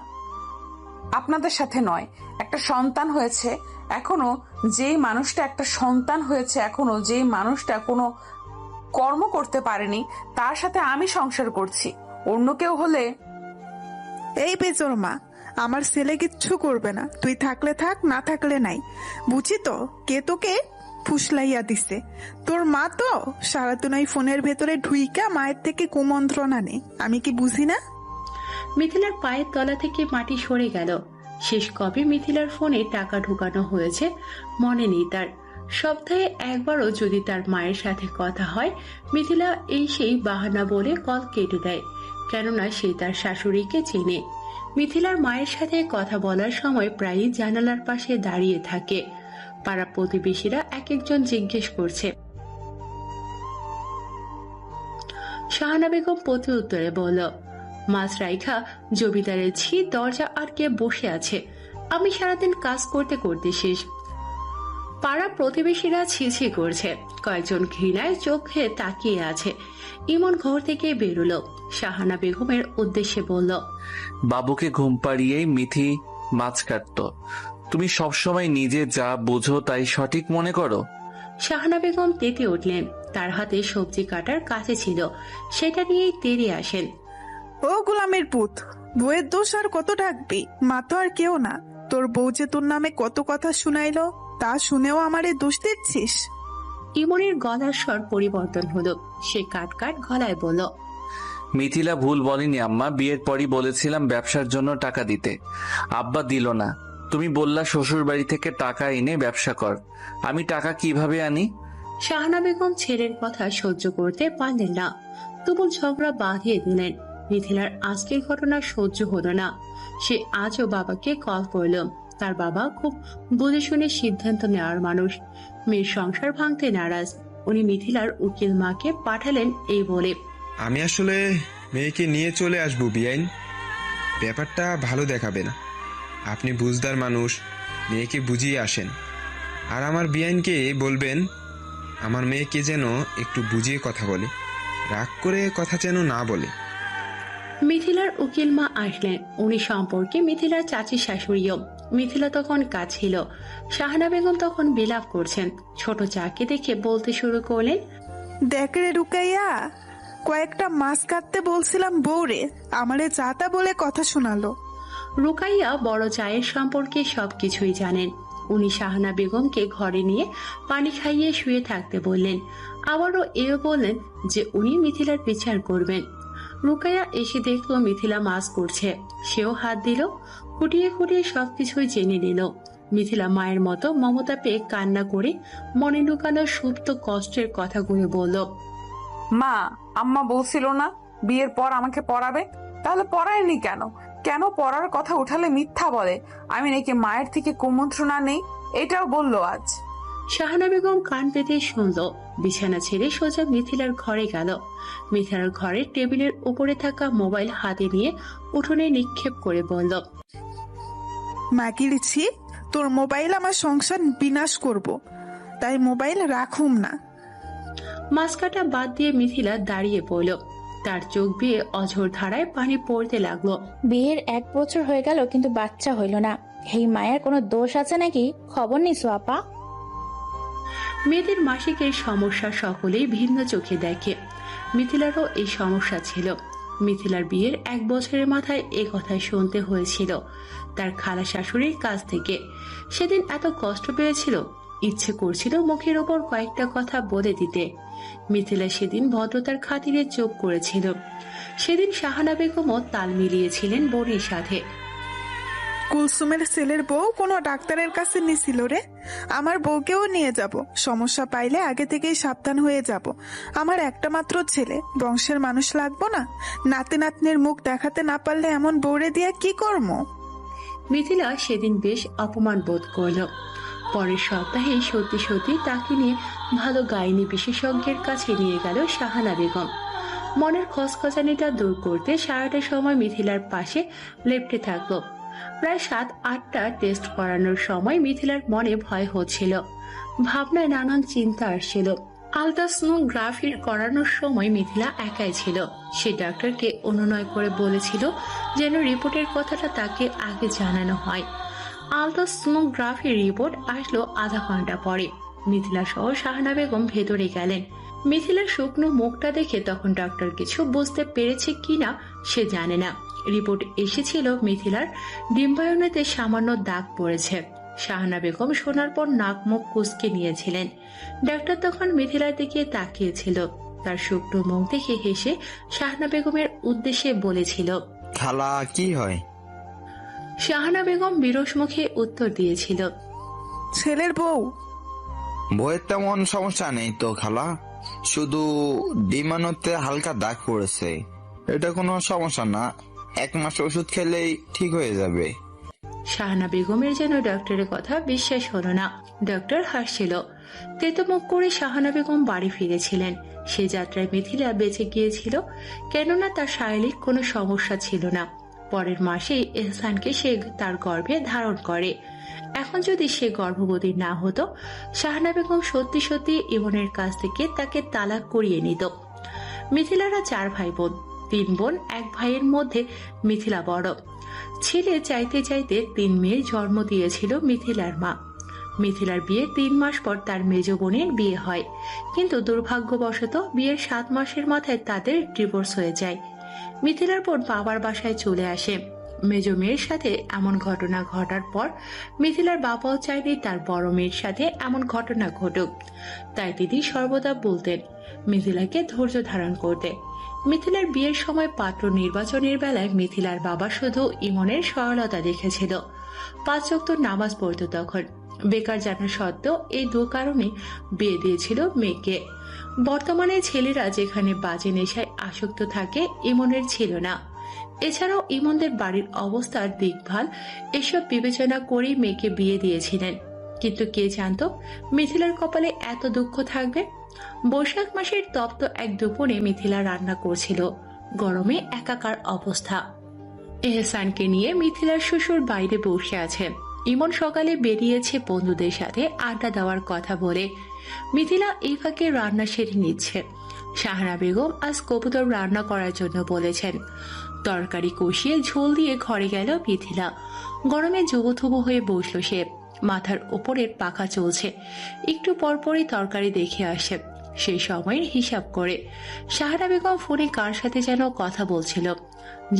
[SPEAKER 3] আপনাদের সাথে নয়। একটা সন্তান হয়েছে, এখনো যেই মানুষটা একটা সন্তান হয়েছে, এখনো যেই মানুষটা কোনো কর্ম করতে পারেনি, তার সাথে আমি সংসার করছি। অন্য কেউ হলে।
[SPEAKER 4] এই বেজোর মা, আমার ছেলে কিচ্ছু করবে না। তুই থাকলে থাক, না থাকলে নাই। বুঝি তো কে তোকে ফুসলাইয়া দিছে। তোর মা তো সারাদিন ওই ফোনের ভেতরে ঢুইকা মায়ের থেকে কুমন্ত্রণা নেই। আমি কি বুঝি না?
[SPEAKER 1] মিথিলার পায়ের তলা থেকে মাটি সরে গেল। শেষ কবে মিথিলার ফোনে টাকা ঢুকানো হয়েছে মনে নেই তার। সপ্তাহে একবারও যদি তার মায়ের সাথে কথা হয়, মিথিলা এই সেই বাহানা বলে কল কেটে দেয়, কেননা সে তার শাশুড়িকে চেনে। মিথিলার মায়ের সাথে কথা বলার সময় প্রায়ই জানালার পাশে দাঁড়িয়ে থাকে। পাড়া প্রতিবেশীরা এক একজন জিজ্ঞেস করছে। শাহানা বেগম প্রতি উত্তরে বলল, মাছ রাইখা জমিদারের ঝি দরজা আটকে বসে আছে। আমি সারাদিন কাজ করতে করতে শেষ। পাড়া প্রতিবেশীরা ছিছি করছে, কয়েকজন ঘৃণায় চোখে তাকিয়ে আছে। ইমন ঘর থেকে বেরোলো, শাহানা বেগমের উদ্দেশ্যে বলল,
[SPEAKER 5] বাবুকে ঘুম পাড়িয়েই মিথি মাছ কাটতো। তুমি সবসময় নিজে যা বুঝো তাই সঠিক মনে করো।
[SPEAKER 1] শাহানা বেগম তেতে উঠলেন। তার হাতে সবজি কাটার কাছে ছিল, সেটা নিয়েই তেড়ে আসেন।
[SPEAKER 4] ও গোলামের পুত, বউয়ের দোষ আর কত ডাকবি? মা তো আর কেউ না। তোর বউ যে তোর নামে কত কথা শুনাইলো, তা শুনেও আমারে দোষ দিচ্ছিস?
[SPEAKER 1] ইমনের গলার স্বর পরিবর্তন হলো। সে কাট কাট গলায় বলল,
[SPEAKER 5] মিথিলা ভুল বলেনি আম্মা। বিয়ের পরই বলেছিলাম ব্যবসার জন্য টাকা দিতে, আব্বা দিল না। তুমি বললা শ্বশুর বাড়ি থেকে টাকা এনে ব্যবসা কর। আমি টাকা কিভাবে আনি?
[SPEAKER 1] শাহানা বেগম ছেলের কথা সহ্য করতে পারলেন না, তুমুল ঝগড়া বাঁধিয়ে দিলেন। মিথিলার আজকের ঘটনা সহ্য হলো না। সে আজও বাবাকে কল করল। তার বাবা খুব বুঝে শুনে সিদ্ধান্ত নেওয়ার মানুষ। মেয়ের সংসার ভাঙতে নারাজ। উনি মিথিলার উকিল মাকে পাঠালেন এই বলে,
[SPEAKER 9] আমি আসলে মেয়েকে নিয়ে চলে আসবো বিয়াইন। ব্যাপারটা ভালো দেখাবে না। আপনি বুঝদার মানুষ, মেয়েকে বুঝিয়ে আসেন। আর আমার বিয়াইনকে বলবেন আমার মেয়েকে যেন একটু বুঝিয়ে কথা বলে, রাগ করে কথা যেন না বলে।
[SPEAKER 1] মিথিলার উকিল মা আসলেন। উনি সম্পর্কে মিথিলার চাচি শাশুড়িও। মিথিলা তখন কাছিল। শাহানা বেগম তখন বিলাপ করছেন। ছোট চাকে দেখে বলতে শুরু করলেন,
[SPEAKER 4] দেখ রে রুকাইয়া, কয়েকটা মাছ কাটতে বলছিলাম বউরে, আমারে যাতা বলে কথা শোনালো।
[SPEAKER 1] রুকাইয়া বড় চায়ের সম্পর্কে সবকিছুই জানেন। উনি শাহানা বেগমকে ঘরে নিয়ে পানি খাইয়ে শুয়ে থাকতে বললেন। আবারও এও বললেন যে উনি মিথিলার বিচার করবেন। রুকাইয়া এসে দেখলো মিথিলা মাছ করছে, সেও হাত দিল। খুঁটিয়ে খুঁটিয়ে সবকিছুই জেনে নিল। মিথিলা মায়ের মতো মমতা পেয়ে কান্না করে মনে লুকানো সুপ্ত কষ্টের কথাগুলো বলল।
[SPEAKER 3] মা, আম্মা বলছিল না বিয়ের পর আমাকে পড়াবে, তাহলে পড়ায়নি কেন? কেন পড়ার কথা উঠালে মিথ্যা বলে? আমি নাকি মায়ের থেকে কুমন্ত্রণা নেই, এটাও বললো আজ।
[SPEAKER 1] শাহানা বেগম কান পেতে শুনল। বিছানা ছেড়ে সোজা মিথিলার ঘরে গেল। মিথিলার ঘরের টেবিলের উপরে থাকা মোবাইল হাতে নিয়ে উঠোনে নিক্ষেপ করে বলল,
[SPEAKER 4] মাগিলিছি, তোর মোবাইল আমার সংসার বিনাশ করব, তাই মোবাইল রাখুম না।
[SPEAKER 1] মাস্কাটা বাদ দিয়ে মিথিলা দাঁড়িয়ে পড়ল। তার চোখ বেয়ে অঝোর ধারায় পানি পড়তে লাগলো।
[SPEAKER 10] বিয়ের 1 বছর হয়ে গেল কিন্তু বাচ্চা হইল না, এই মায়ের কোনো দোষ আছে নাকি? খবর নিছো আপা?
[SPEAKER 1] মেয়েদের মাসিকের সমস্যা সকলেই ভিন্ন চোখে দেখে। মিথিলারও এই সমস্যা ছিল। মিথিলার বিয়ের 1 বছরের মাথায় এ কথা শুনতে হয়েছিল তার খালা শাশুড়ির কাছ থেকে। সেদিন এত কষ্ট পেয়েছিল, ইচ্ছে করছিল মুখের ওপর কয়েকটা কথা বলে দিতে। মিথিলা সেদিন ভদ্রতার খাতিরে চুপ করেছিল। সেদিন শাহানা বেগমও তাল মিলিয়েছিলেন বোনের সাথে।
[SPEAKER 4] কুলসুমের ছেলের বউ কোনো ডাক্তারের কাছে নিছিল রে, আমার বউকেও নিয়ে যাব, সমস্যা পাইলে আগে থেকেই সাবধান হয়ে যাব। আমার একটা মাত্র ছেলে, বংশের মানুষ লাগবো না? নাতি নাতনির মুখ দেখাতে না পারলে এমন বউরে দিয়া কি করব?
[SPEAKER 1] মিথিলা সেদিন বেশ অপমান বোধ করল। পরের সপ্তাহে সত্যি সত্যি তাকে নিয়ে ভালো গাইনি বিশেষজ্ঞের কাছে নিয়ে গেল শাহানা বেগম। মনের খসখসানিটা দূর করতে সারাটা সময় মিথিলার পাশে লেপ্টে থাকলো। প্রায় 7-8টা টেস্ট করানোর সময় মিথিলার মনে ভয় হচ্ছিল, ভাবনায় নানান চিন্তা আসছিল। আলট্রাসোনোগ্রাফি করানোর সময় মিথিলা একাই ছিল। সে ডাক্তারকে অনুনয় করে বলেছিল যেন রিপোর্টের কথাটা তাকে আগে জানানো হয়। আলট্রাসোনোগ্রাফির রিপোর্ট আসলো আধা ঘন্টা পরে। মিথিলা সহ শাহানা বেগম ভেতরে গেলেন। মিথিলার শুকনো মুখটা দেখে তখন ডক্টর কিছু বুঝতে পেরেছে কিনা সে জানে না। রিপোর্ট এসেছিল মিথিলার ডিম্বায়নেতে সামান্য দাগ পড়েছে। শাহানা বেগম শোনার পর নাক মুখ কুঁচকে নিয়েছিলেন। ডাক্তার তখন মিথিলার দিকে তাকিয়েছিল। তার শুকনো মুখ দেখে হেসে শাহানা বেগমের উদ্দেশ্যে বলেছিল,
[SPEAKER 11] খালা কি হয়?
[SPEAKER 1] শাহানা বেগম বিরস মুখে উত্তর দিয়েছিল,
[SPEAKER 4] ছেলের বউ।
[SPEAKER 11] বইয়ের তেমন সমস্যা নেই তো খালা, শুধু ডিমানোতে হালকা দাগ পড়েছে, এটা কোনো সমস্যা না, 1 মাস ওষুধ খেলেই ঠিক হয়ে যাবে।
[SPEAKER 1] শাহানা বেগমের যেন ডক্টরের কথা বিশ্বাস হলো না। ডক্টর হাসছিল। তেতো মুখ করে শাহানা বেগম বাড়ি ফিরেছিলেন। সে যাত্রায় মিথিলা বেঁচে গিয়েছিল, কেননা তার শারীরিক কোনো সমস্যা ছিল না। পরের মাসেই এহসানকে সে তার গর্ভে ধারণ করে। এখন যদি সে গর্ভবতী না হতো, শাহানা বেগম সত্যি সত্যি ইমনের কাছ থেকে তাকে তালাক করিয়ে নিত। মিথিলারা 4 ভাই বোন, 3 বোন, 1 ভাইয়ের মধ্যে মিথিলা বড়। ছেলে চাইতে চাইতে 3 মেয়ের জন্ম দিয়েছিল মিথিলার মা। মিথিলার বিয়ে 3 মাস পর তার মেজ বোনের বিয়ে হয়, কিন্তু দুর্ভাগ্যবশত বিয়ের 7 মাসের মাথায় তাদের ডিভোর্স হয়ে যায়। মিথিলার বোন বাবার বাসায় চলে আসে। মেজ মেয়ের সাথে এমন ঘটনা ঘটার পর মিথিলার বাবাও চাইনি তার বড় মেয়ের সাথে এমন ঘটনা ঘটুক। তাই দিদি সর্বদা বলতেন মিথিলাকে ধৈর্য ধারণ করতে। মিথিলার বিয়ের সময় পাত্র নির্বাচনের বেলায় মিথিলার বাবা শুধু ইমনের সরলতা দেখেছিল। 5 ওয়াক্ত নামাজ পড়তো তখন। বেকার জানা সত্ত্বেও এই 2 কারণে বিয়ে দিয়েছিল মেয়েকে। বর্তমানে ছেলেরা যেখানে বাজে নেশায় আসক্ত থাকে, ইমনের ছিল না। এছাড়াও ইমনদের বাড়ির অবস্থার দেখভাল এসব বিবেচনা করেই মেয়েকে বিয়ে দিয়েছিলেন। কিন্তু কে জানতো মিথিলার কপালে এত দুঃখ থাকবে। বৈশাখ মাসের তপ্ত এক দুপুরে মিথিলা রান্না করছিল। গরমে একাকার অবস্থা। এহসানকে নিয়ে মিথিলার শ্বশুর বাইরে বসে আছে। ইমন সকালে বেরিয়েছে বন্ধুদের সাথে আড্ডা দেওয়ার কথা বলে। মিথিলা এই ফাঁকে রান্না সেরে নিচ্ছে। শাহানা বেগম আজ কবুতর রান্না করার জন্য বলেছেন। তরকারি কষিয়ে ঝোল দিয়ে ঘরে গেল মিথিলা। গরমে জুবুথুবু হয়ে বসলো সে। মাথার উপরের পাখা চলছে। একটু পরপরই তরকারি দেখে আসে। সেই সময়ের হিসাব করে। সাহারা বেগম ফোনে কার সাথে যেন কথা বলছিল।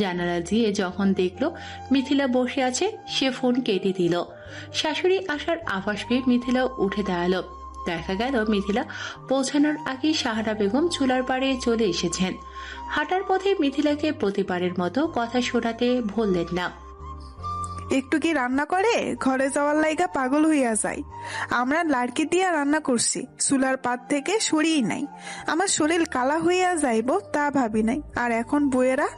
[SPEAKER 1] জানালা দিয়ে যখন দেখলো মিথিলা বসে আছে, সে ফোন কেটে দিল। শাশুড়ি আসার আভাস পেয়ে মিথিলা উঠে দাঁড়ালো। দেখা গেল মিথিলা পৌঁছানোর আগে সাহারা বেগম চুলার পাড়ে চলে এসেছেন। হাঁটার পথে মিথিলাকে প্রতিবারের মতো কথা শোনাতে ভুললেন না।
[SPEAKER 4] একটু কি রান্না করে ঘরে যাওয়ার লাইগা পাগল হইয়া যায়। আমরা লাড়কি দিয়া রান্না করছি, চুলার পাত থেকে সরিয়ে নাই। আমার শরীর কালা হইয়া যাইব তা ভাবি নাই, আর এখন বউয়েরা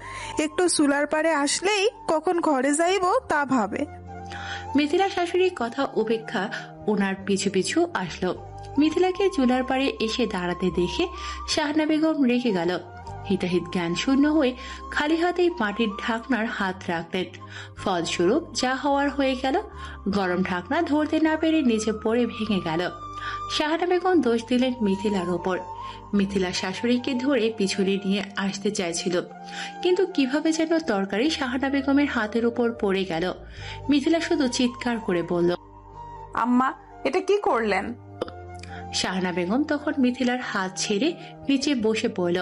[SPEAKER 4] একটু চুলার পাড়ে আসলেই কখন ঘরে যাইব তা ভাবে।
[SPEAKER 1] মিথিলা শাশুড়ির কথা উপেক্ষা ওনার পিছু পিছু আসলো। মিথিলাকে চুলার পাড়ে এসে দাঁড়াতে দেখে শাহানা বেগম রেগে গেল। হিতাহিত জ্ঞান শূন্য হয়ে খালি হাতেই মাটির ঢাকনার হাত রাখলেন। ফলস্বরূপ যা হওয়ার হয়ে গেল। গরম ঢাকনা ধরতে না পেরে নিচে পড়ে ভেঙে গেল। শাহানা বেগম দোষ দিলেন মিথিলার ওপর। মিথিলা শাশুড়িকে ধরে পিছনে নিয়ে আসতে চাইছিল, কিন্তু কিভাবে যেন তরকারি শাহানা বেগমের হাতের উপর পড়ে গেল। মিথিলা শুধু চিৎকার করে বলল,
[SPEAKER 3] আম্মা এটা কি করলেন?
[SPEAKER 1] শাহানা বেগম তখন মিথিলার হাত ছেড়ে নিচে বসে পড়ল।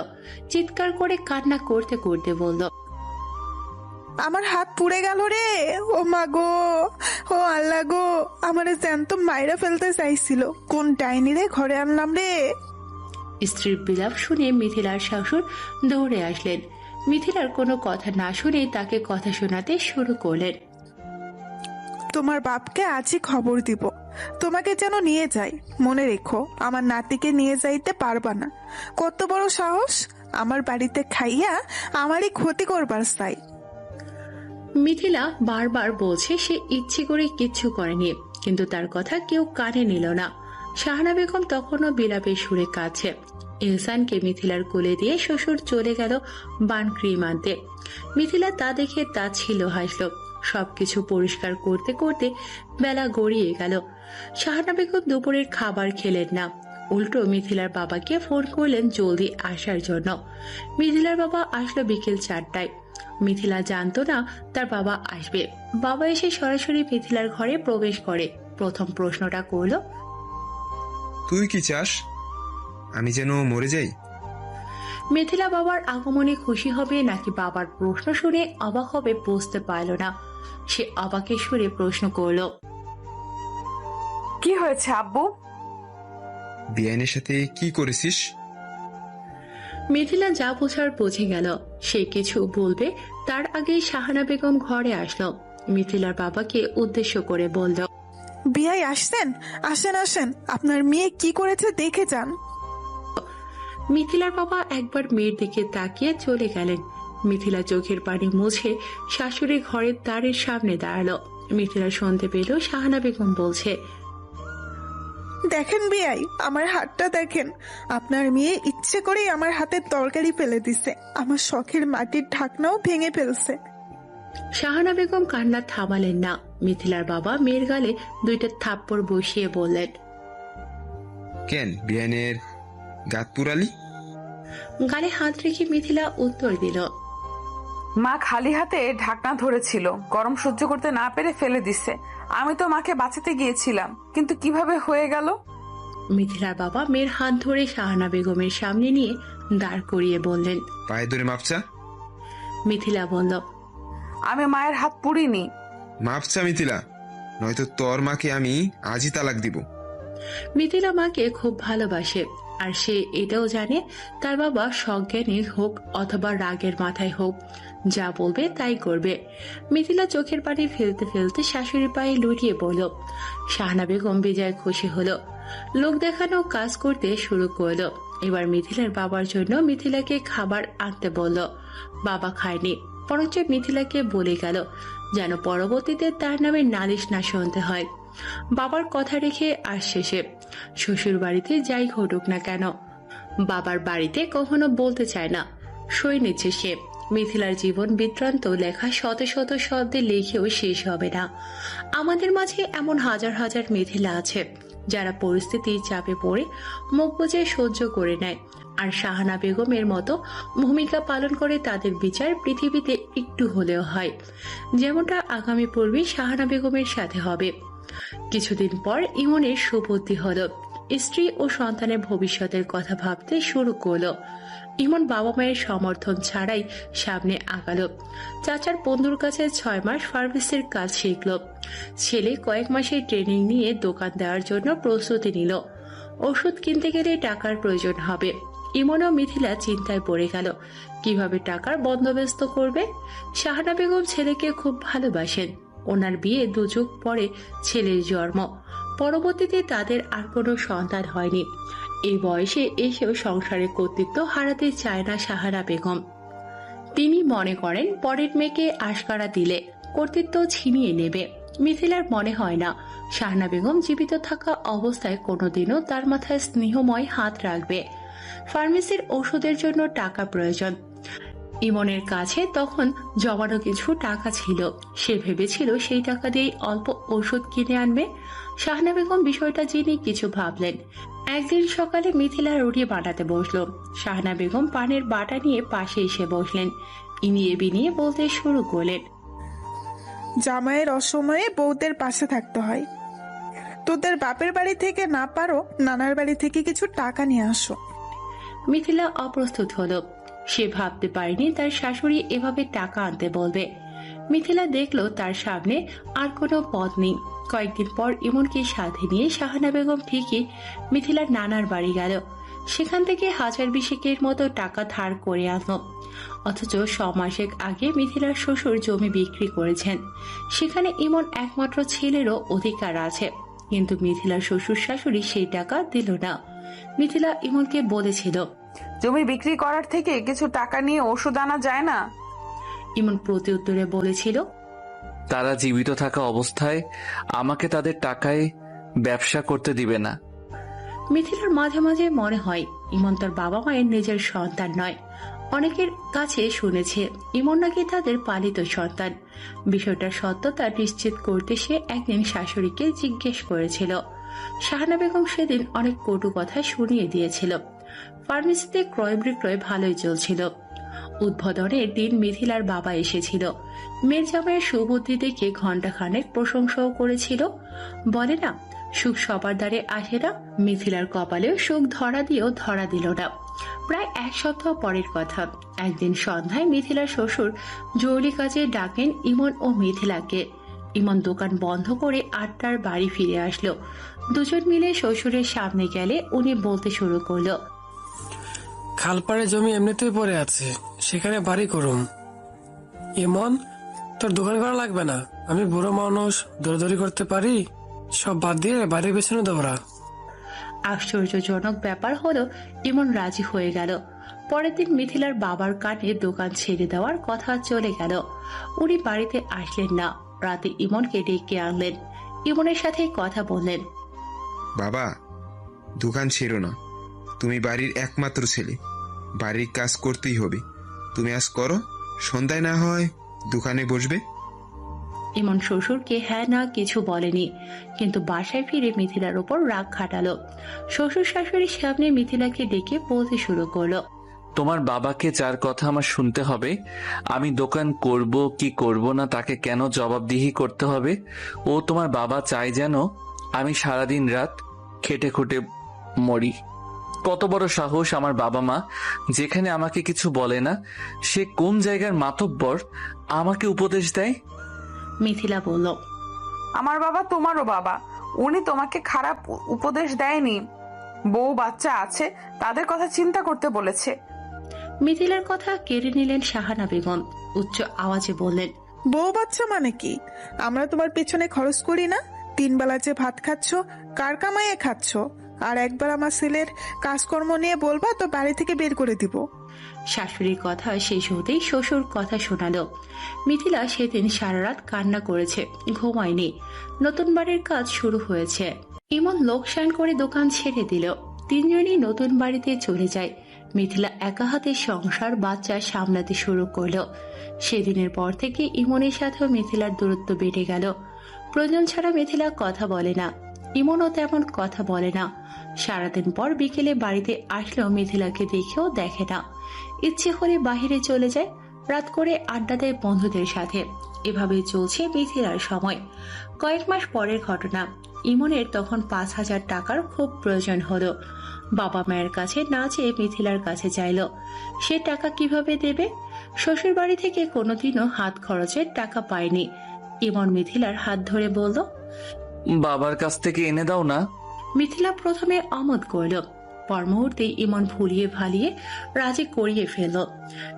[SPEAKER 1] চিৎকার করে কান্না করতে করতে বলল,
[SPEAKER 4] আমার হাত পুড়ে গেল রে, ও মা গো, ও আল্লাহ গো, আমার জ্যান্ত মাইরা ফেলতে চাইছিল, কোন ডাইনি রে ঘরে আনলাম রে।
[SPEAKER 1] স্ত্রীর বিলাপ শুনে মিথিলার শাশুড় দৌড়ে আসলেন। মিথিলার কোনো কথা না শুনে তাকে কথা শোনাতে শুরু করলেন।
[SPEAKER 4] তোমার বাপকে আজই খবর দিব, তোমাকে যেন নিয়ে যাই। মনে রেখো, আমার নাতিকে নিয়ে যাইতে পারবা না। কত বড় সাহস, আমার বাড়িতে খাইয়া আমারই ক্ষতি করবার চাই।
[SPEAKER 1] মিথিলা বারবার বলছে সে ইচ্ছে করে কিচ্ছু করেনি, কিন্তু তার কথা কেউ কানে নিল না। শাহানা বেগম তখনও বিলাপের সুরে কাঁদছে। ইহসানকে মিথিলার কোলে দিয়ে শ্বশুর চলে গেল বান ক্রিম আনতে। মিথিলা তা দেখে তা ছিল হাসল। সবকিছু পরিষ্কার করতে করতে বেলা গড়িয়ে গেল। শাহানা বেগম দুপুরের খাবার খেলেন না, উল্টো মিথিলার বাবাকে ফোন করলেন জলদি আসার জন্য। মিথিলার বাবা আসলো বিকেল 4টায়। মিথিলা জানতো না তার বাবা আসবে। বাবা এসে সরাসরি মিথিলার ঘরে প্রবেশ করে। প্রথম প্রশ্নটা করলো,
[SPEAKER 9] তুই কি চাস? আমি যেন মরে যাই?
[SPEAKER 1] মিথিলা বাবার আগমনে খুশি হবে নাকি বাবার প্রশ্ন শুনে অবাক হবে বুঝতে পারল না। সে অবাকের সুরে প্রশ্ন করলো,
[SPEAKER 3] কি হয়েছে আব্বু?
[SPEAKER 9] বিয়ানের সাথে কি করেছিস?
[SPEAKER 1] মিথিলা যা বোঝার বুঝে গেল। সে কিছু বলবে তার আগেই শাহানা বেগম ঘরে আসলো। মিথিলার বাবাকে উদ্দেশ্য করে বলল,
[SPEAKER 4] বিয়াই আসছেন, আসেন আসেন, আপনার মেয়ে কি করেছে দেখে যান।
[SPEAKER 1] মিথিলার বাবা একবার মেয়ের দিকে তাকিয়ে চলে গেলেন। মিথিলা চোখের পানি মুছে শাশুড়ি ঘরের দ্বারের সামনে দাঁড়ালো। মিথিলা শুনতে পেল শাহানা বেগম বলছে,
[SPEAKER 4] দেখেন বিয়াই, আমার হাতটা দেখেন, আপনার মেয়ে ইচ্ছে করেই আমার হাতে তরকারি ফেলে দিছে, আমার শখের মাটির ঢাকনাও ভেঙে ফেলছে।
[SPEAKER 1] শাহানা বেগম কান্না থামালেন না। মিথিলার বাবা মেয়ের গালে 2টা থাপ্পড় বসিয়ে বললেন,
[SPEAKER 9] কেন বিয়ানের গাত পুরালি?
[SPEAKER 1] গালে হাত রেখে মিথিলা উত্তর দিল,
[SPEAKER 3] মা খালি হাতে ঢাকনা ধরেছিল, গরম সহ্য করতে না পেরে ফেলে দিছে। আমি তো মাকে বাঁচাতে গিয়েছিলাম, কিন্তু কিভাবে হয়ে গেল?
[SPEAKER 1] মিথিলার বাবা মেয়ের হাত ধরে শাহানা বেগমের সামনে নিয়ে দাঁড় করিয়ে বললেন,
[SPEAKER 9] পায়ে ধরে মাপচা।
[SPEAKER 1] মিথিলা বলল,
[SPEAKER 3] আমি মায়ের হাত পুড়িনি।
[SPEAKER 9] মাপচা মিথিলা, নয়তো তোর মাকে আমি আজই তালাক দিব।
[SPEAKER 1] মিথিলা মাকে খুব ভালোবাসে, আর সে এটাও জানে তার বাবা সজ্ঞানী হোক অথবা রাগের মাথায় হোক, যা বলবে তাই করবে। মিথিলা চোখের পানি ফেলতে ফেলতে শাশুড়ির পায়ে লুটিয়ে পড়ল। শাহানা বেগম বিজয় খুশি হলো, লোক দেখানো কাজ করতে শুরু করলো। এবার মিথিলার বাবার জন্য মিথিলাকে খাবার আনতে বলল। বাবা খায়নি, বরঞ্চ মিথিলাকে বলে গেল যেন পরবর্তীতে তার নামে নালিশ না শুনতে হয়। বাবার কথা রেখে আসছে সে। শ্বশুর বাড়িতে যাই ঘটুক না কেন, বাবার বাড়িতে কখনো বলতে চায় না, সই নিচ্ছে সে। মিথিলার জীবন বৃত্তান্ত লেখা শত শত শব্দে লিখেও শেষ হবে না। আমাদের মাঝে এমন হাজার হাজার মিথিলা আছে যারা পরিস্থিতির চাপে পড়ে মুখ বুজে সহ্য করে নেয়, আর শাহানা বেগমের মতো ভূমিকা পালন করে তাদের বিচার পৃথিবীতে একটু হলেও হয়, যেমনটা আগামী পর্বে শাহানা বেগমের সাথে হবে। কিছুদিন পর ইমনের সুবুদ্ধি হলো। স্ত্রী ও সন্তানের ভবিষ্যতের কথা ভাবতে শুরু করলো। ইমন বাবা মায়ের সমর্থন ছাড়াই সামনে আগালো। চাচার বন্ধুর কাছে 6 মাস ফার্মেসির কাজ শিখলো। ছেলে কয়েক মাসের ট্রেনিং নিয়ে দোকান দেওয়ার জন্য প্রস্তুতি নিল। ওষুধ কিনতে গেলে টাকার প্রয়োজন হবে। ইমন ও মিথিলা চিন্তায় পড়ে গেল, কিভাবে টাকার বন্দোবস্ত করবে। শাহানা বেগম ছেলেকে খুব ভালোবাসেন। ওনার বিয়ে 2 যুগ পরে ছেলের জন্ম। পরবর্তীতে তাদের আর কোনো সন্তান হয়নি। এই বয়সে এসেও সংসারের কর্তৃত্ব হারাতে চায় না শাহানা বেগম। তিনি মনে করেন পরের মেয়েকে আশকারা দিলে কর্তৃত্ব ছিনিয়ে নেবে। মিথিলার মনে হয় না শাহানা বেগম জীবিত থাকা অবস্থায় কোনোদিনও তার মাথায় স্নেহময় হাত রাখবে। ফার্মেসির ওষুধের জন্য টাকা প্রয়োজন। ইমনের কাছে তখন জমানো কিছু টাকা ছিল। সে ভেবেছিল সেই টাকা দিয়ে অল্প ওষুধ কিনে আনবে। শাহানা বেগম বিষয়টা জেনে কিছু ভাবলেন। একদিন সকালে মিথিলা রুটি বানাতে বসলো। শাহানা বেগম পানের বাটা নিয়ে পাশে এসে বসলেন। ইনিয়ে বিনিয়ে বলতে শুরু করলেন,
[SPEAKER 4] জামাইয়ের অসময়ে বউদের পাশে থাকতে হয়। তোদের বাপের বাড়ি থেকে না পারো, নানার বাড়ি থেকে কিছু টাকা নিয়ে আসো।
[SPEAKER 1] মিথিলা অপ্রস্তুত হলো। সে ভাবতে পারেনি তার শাশুড়ি এভাবে টাকা আনতে বলবে। মিথিলা দেখলো তার সামনে আর কোনো পথ নেই। কয়েকদিন পর ইমনকে সাথে নিয়ে শাহানা বেগম ঠিকই মিথিলার নানার বাড়ি গেল। সেখান থেকে 1000-20 মতো টাকা ধার করে আনলো। অথচ 6 মাসের আগে মিথিলার শ্বশুর জমি বিক্রি করেছেন। সেখানে ইমন একমাত্র ছেলেরও অধিকার আছে, কিন্তু মিথিলার শ্বশুর শাশুড়ি সেই টাকা দিল না। মিথিলা ইমনকে বলেছিল,
[SPEAKER 3] জমি বিক্রি করার থেকে কিছু টাকা নিয়ে ওষুধ আনা যায় না?
[SPEAKER 1] ইমন প্রত্যুত্তরে বলেছিল,
[SPEAKER 5] তারা জীবিত থাকা অবস্থায় আমাকে তাদের টাকায় ব্যবসা করতে দিবে না।
[SPEAKER 1] মিথিলার মাঝে মাঝে মনে হয় ইমন তার বাবা মায়ের নিজের সন্তান নয়। অনেকের কাছে শুনেছে ইমন নাকি তাদের পালিত সন্তান। বিষয়টার সত্যতা নিশ্চিত করতে সে একদিন শাশুড়িকে জিজ্ঞেস করেছিল। শাহানা বেগম সেদিন অনেক কটু কথা শুনিয়ে দিয়েছিল। ফার্মেসিতে ক্রয় বিক্রয় ভালোই চলছিল। উদ্বোধনের দিন মিথিলার বাবা এসেছিল। মেয়ের জামাইয়ের সুবুদ্ধি দেখে ঘণ্টাখানেক প্রশংসাও করেছিল। বলে না, সুখ সবার দ্বারে আসে না। মিথিলার কপালেও সুখ ধরা দিয়েও ধরা দিল না। প্রায় 1 সপ্তাহ পরের কথা। একদিন সন্ধ্যায় মিথিলার শ্বশুর জরুরি কাজে ডাকেন ইমন ও মিথিলাকে। ইমন দোকান বন্ধ করে 8টার বাড়ি ফিরে আসলো। দুজন মিলে শ্বশুরের সামনে গেলে উনি বলতে শুরু করলো,
[SPEAKER 6] খালপাড়ে জমি এমনিতেই পড়ে আছে, সেখানে বাড়ি করুম। এমন তোর দোকান করা লাগবে না, আমি বুড়ো মানুষ, দৌড়াদৌড়ি করতে পারি। সব বাদ দিয়ে বাড়ির পেছনে দৌড়া।
[SPEAKER 1] আশ্চর্যজনক ব্যাপার হলো ইমন রাজি হয়ে গেল। পরের দিন মিথিলার বাবার কানে দোকান ছেড়ে দেওয়ার কথা চলে গেল। উনি বাড়িতে আসলেন না। রাতে ইমনকে ডেকে আনলেন। ইমনের সাথে কথা বললেন,
[SPEAKER 9] বাবা, দোকান ছেড়ো না। তুমি বাড়ির একমাত্র ছেলে, বাড়ির কাজ করতেই হবে। তুমি আজ করো, সন্ধ্যায় না হয় দোকানে বসবে।
[SPEAKER 1] ইমন শ্বশুরকে হ্যাঁ না কিছু বলেনি, কিন্তু বাসায় ফিরে মিথিলার ওপর রাগ খাটালো। শ্বশুর শাশুড়ির সামনে মিথিলাকে ডেকে বলতে শুরু করলো,
[SPEAKER 5] তোমার বাবাকে যার কথা আমার শুনতে হবে, আমি দোকান করব কি করব না তাকে কেন জবাবদিহি করতে হবে? ও তোমার বাবা চায় যেন আমি সারাদিন রাত খেটে খুটে মরি। কত বড় সাহস আমার বাবা মা, যেখানে আমাকে কিছু বলে না, সে কোন জায়গার মাতব্বর আমাকে উপদেশ দেয়?
[SPEAKER 1] মিথিলা বলল,
[SPEAKER 3] আমার বাবা তোমারও বাবা, উনি তোমাকে খারাপ উপদেশ দেয়নি। বউ বাচ্চা আছে, তাদের কথা চিন্তা করতে বলেছে।
[SPEAKER 1] মিথিলার কথা কেড়ে নিলেন শাহানা বেগম। উচ্চ আওয়াজে বললেন,
[SPEAKER 4] বউ বাচ্চা মানে কি? আমরা তোমার পেছনে খরচ করি না? 3 বেলা যে ভাত খাচ্ছ, কার কামাইয়ে খাচ্ছ? আর একবার আমার ছেলের কাজকর্ম নিয়ে বলবা তো বাড়ি থেকে বের করে দিব।
[SPEAKER 1] শাশুড়ির কথা শেষ হতেই শ্বশুর কথা শোনালো। মিথিলা সেদিন সারা রাত কান্না করেছে, ঘুমায়নি। নতুন বাড়ির কাজ শুরু হয়েছে। ইমন লোকসান করে দোকান ছেড়ে দিল। 3 জনই নতুন বাড়িতে চলে যায়। মিথিলা একা হাতে সংসার বাচ্চা সামলাতে শুরু করলো। সেদিনের পর থেকে ইমনের সাথেও মিথিলার দূরত্ব বেড়ে গেল। প্রয়োজন ছাড়া মিথিলা কথা বলে না, ইমনও তেমন কথা বলে না। সারাদিন পর বিকেলে বাড়িতে আসলেও মিথিলাকে দেখেও দেখে না। ইচ্ছে হলে বাহিরে চলে যায়, রাত করে আড্ডা দেয় বন্ধুদের সাথে। এভাবে চলছে মিথিলার সময়। কয়েক মাস পরের ঘটনা। ইমনের তখন 5,000 টাকার খুব প্রয়োজন হলো। বাবা মায়ের কাছে না চেয়ে মিথিলার কাছে চাইলো। সে টাকা কিভাবে দেবে? শ্বশুর বাড়ি থেকে কোনোদিনও হাত খরচের টাকা পায়নি। ইমন মিথিলার হাত ধরে বলল,
[SPEAKER 5] বাবার কাছ থেকে এনে দাও না।
[SPEAKER 1] মিথিলা প্রথমে অমত করল, পর মুহূর্তে ইমন ভুলিয়ে ভালিয়ে রাজি করিয়ে ফেলল।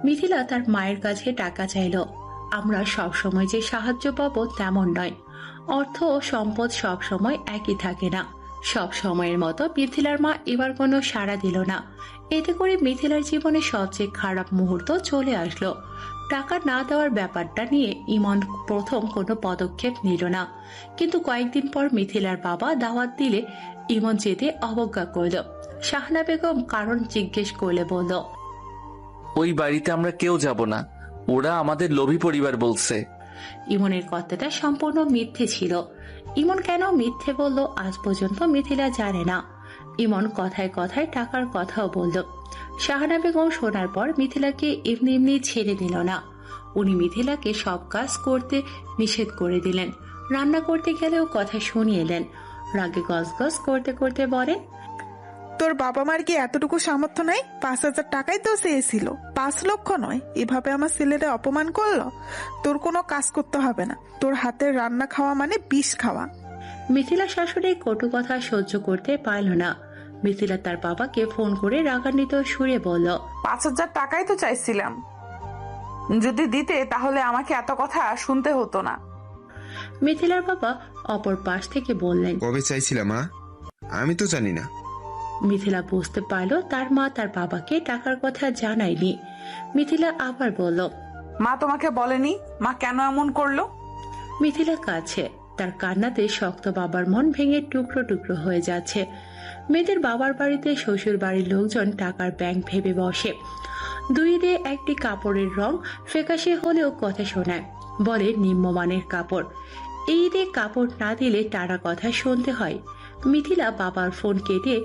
[SPEAKER 1] মিথিলা তার মায়ের কাছে টাকা চাইল। আমরা সব সময় যে সাহায্য পাবো তেমন নয়। অর্থ ও সম্পদ সব সময় একই থাকে না। সব সময়ের মতো মিথিলার মা এবার কোনো সাড়া দিল না। এতে করে মিথিলার জীবনে সবচেয়ে খারাপ মুহূর্ত চলে আসলো। টাকা না দেওয়ার ব্যাপারটা নিয়ে ইমন প্রথম কোনো পদক্ষেপ নিল না, কিন্তু কয়েকদিন পর মিথিলার বাবা দাওয়াত দিলে ইমন যেতে অবজ্ঞা করল। শাহনা বেগম কারণ জিজ্ঞেস করলে বলল,
[SPEAKER 5] ওই বাড়িতে আমরা কেউ যাব না, ওরা আমাদের লোভী পরিবার বলছে।
[SPEAKER 1] ইমনের কথাটা সম্পূর্ণ মিথ্যে ছিল। ইমন কেন মিথ্যে বলল আজ পর্যন্ত মিথিলা জানে না। ইমন কথায় কথায় টাকার কথাও বলল। শাহানা বেগম শোনার পর মিথিলাকে এমনি এমনি ছেড়ে দিল না। উনি মিথিলাকে সব কাজ করতে নিষেধ করে দিলেন। রান্না করতে গেলেও কথা শুনিয়ে দেন। রাগে গজগজ করতে করতে বলেন,
[SPEAKER 4] তোর বাবা মার কি এতটুকু সামর্থ্য নাই? 5,000 টাকাই তো চেয়েছিল, 5 লক্ষ নয়। এভাবে আমার ছেলেরা অপমান করলো। তোর কোনো কাজ করতে হবে না, তোর হাতের রান্না খাওয়া মানে বিষ খাওয়া।
[SPEAKER 1] মিথিলা শাশুড়ির কটু কথা সহ্য করতে পারল না। মিথিলা তার বাবাকে ফোন করে রাগান্বিত সুরে বলল,
[SPEAKER 3] 5,000 টাকাই তো চাইছিলাম, যদি দিতে তাহলে আমাকে এত কথা শুনতে হতো না।
[SPEAKER 1] মিথিলার বাবা অপর পাশ থেকে বললেন,
[SPEAKER 9] কবে চাইছিলাম মা? আমি তো জানি না।
[SPEAKER 1] মিথিলা বুঝতে পারল তার মা তার বাবাকে টাকার কথা জানায়নি। মিথিলা আবার বলল,
[SPEAKER 3] মা তোমাকে বলেনি? মা কেন এমন করলো?
[SPEAKER 1] মিথিলা কাছে তার কান্নাতে শক্ত বাবার মন ভেঙে টুকরো টুকরো হয়ে যাচ্ছে। মেয়েদের বাবার বাড়িতে শ্বশুর বাড়ির লোকজন টাকার ব্যাংক ভেবে বসে। দুই ঈদে একটি কাপড়ের রং ফ্যাকাশে হলেও কথা শোনায়, বলে নিম্নমানের কাপড়। এই ঈদে কাপড় না দিলে টানা কথা শুনতে হয়। মিথিলা বাবার ফোন কেটে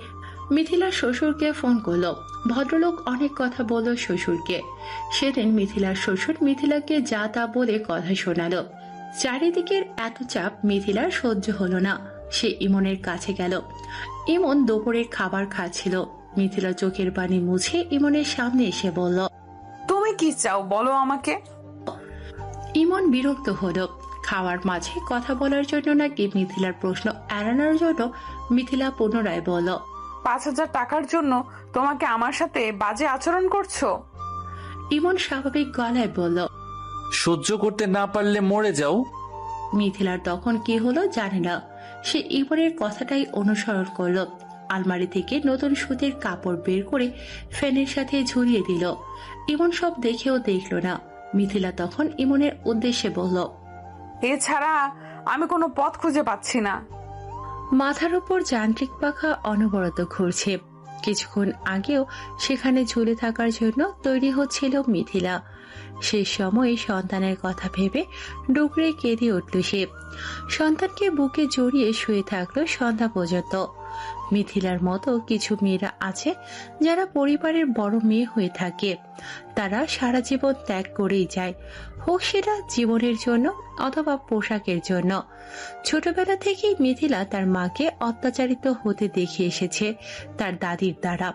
[SPEAKER 1] মিথিলার শ্বশুরকে ফোন করলো। ভদ্রলোক অনেক কথা বলল শ্বশুরকে। সেদিন মিথিলার শ্বশুর মিথিলাকে যা তা বলে কথা শোনালো। চারিদিকের এত চাপ মিথিলার সহ্য হলো না। সে ইমনের কাছে গেল। ইমন দুপুরের খাবার খাচ্ছিল। মিথিলা চোখের পানি মুছে ইমনের সামনে এসে বলল,
[SPEAKER 3] তুমি কি চাও বলো আমাকে?
[SPEAKER 1] ইমন বিরক্ত হলো। খাওয়ার মাঝে কথা বলার জন্য নাকি মিথিলার প্রশ্ন এড়ানোর জন্য মিথিলা পুনরায় বলল,
[SPEAKER 3] 5,000 টাকার জন্য তোমাকে আমার সাথে বাজে আচরণ করছো?
[SPEAKER 1] ইমন স্বাভাবিক গলায় বলল,
[SPEAKER 5] সহ্য করতে না পারলে মরে যাও।
[SPEAKER 1] মিথিলার তখন কি হলো জানে না। সে ইমনের কথাটাই অনুসরণ করলো। আলমারি থেকে নতুন সুতির কাপড় বের করে ফ্যানের সাথে ঝুলিয়ে দিল। ইমন সব দেখেও দেখল না। মিথিলা তখন ইমনের উদ্দেশ্যে বলল,
[SPEAKER 3] এছাড়া আমি কোনো পথ খুঁজে পাচ্ছি না।
[SPEAKER 1] মাথার উপর যান্ত্রিক পাখা অনবরত ঘুরছে। কিছুক্ষণ আগেও সেখানে ঝুলে থাকার জন্য তৈরি হচ্ছিল মিথিলা। শেষ সময়ে সন্তানের কথা ভেবে ডুকরে কেঁদে উঠল সে। সন্তানকে বুকে জড়িয়ে শুয়ে থাকলো সন্ধ্যা পর্যন্ত। মিথিলার মতো কিছু মেয়েরা আছে যারা পরিবারের বড় মেয়ে হয়ে থাকে। তারা সারা জীবন ত্যাগ করেই যায়, হোক সেটা জীবনের জন্য অথবা পোশাকের জন্য। ছোটবেলা থেকেই মিথিলা তার মাকে অত্যাচারিত হতে দেখে এসেছে তার দাদির দ্বারা।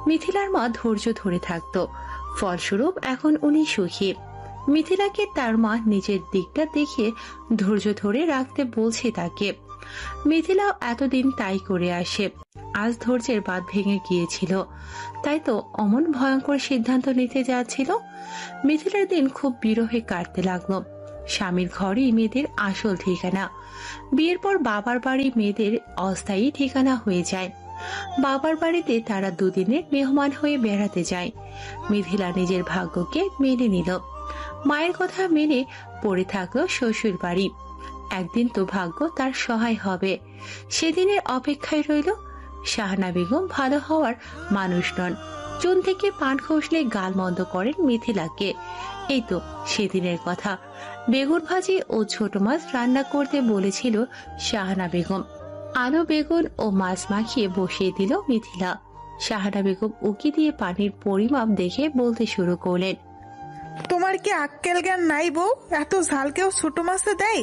[SPEAKER 1] মিথিলার মা ধৈর্য ধরে থাকতো, ফলস্বরূপ এখন উনি সুখী। মিথিলাকে তার মা নিজের দিকটা দেখে ধৈর্য ধরে রাখতে বলছে তাকে। মিথিলাও এতদিন তাই করে আসে। আজ ধৈর্যের বাঁধ ভেঙে গিয়েছিল, তাই তো অমন ভয়ঙ্কর সিদ্ধান্ত নিতে যাচ্ছিল। মিথিলার দিন খুব বিরহে কাটতে লাগলো। স্বামীর ঘরই মেয়েদের আসল ঠিকানা। বিয়ের পর বাবার বাড়ি মেয়েদের অস্থায়ী ঠিকানা হয়ে যায়। বাবার বাড়িতে তারা দুদিনের মেহমান হয়ে বেড়াতে যায়। মিথিলা নিজের ভাগ্যকে মেনে নিল। মায়ের কথা মেনে পড়ে থাকলো শ্বশুর বাড়ি। একদিন তো ভাগ্য তার সহায় হবে, সেদিনের অপেক্ষায় রইল। শাহানা বেগম ভালো হওয়ার মানুষ নন। চুন থেকে পান খসলে গাল মন্দ করেন মিথিলাকে। এই তো সেদিনের কথা। বেগুন ভাজি ও ছোট মাছ রান্না করতে বলেছিল শাহানা বেগম। আলু বেগুন ও মাছ মাখিয়ে বসিয়ে দিল মিথিলা। শাহানা বেগম উকি দিয়ে পানির পরিমাপ দেখে বলতে শুরু করলেন,
[SPEAKER 4] তোমার তোমার কি আক্কেল জ্ঞান নাই বউ? এত ঝাল কেউ ছোট মাছে দেয়?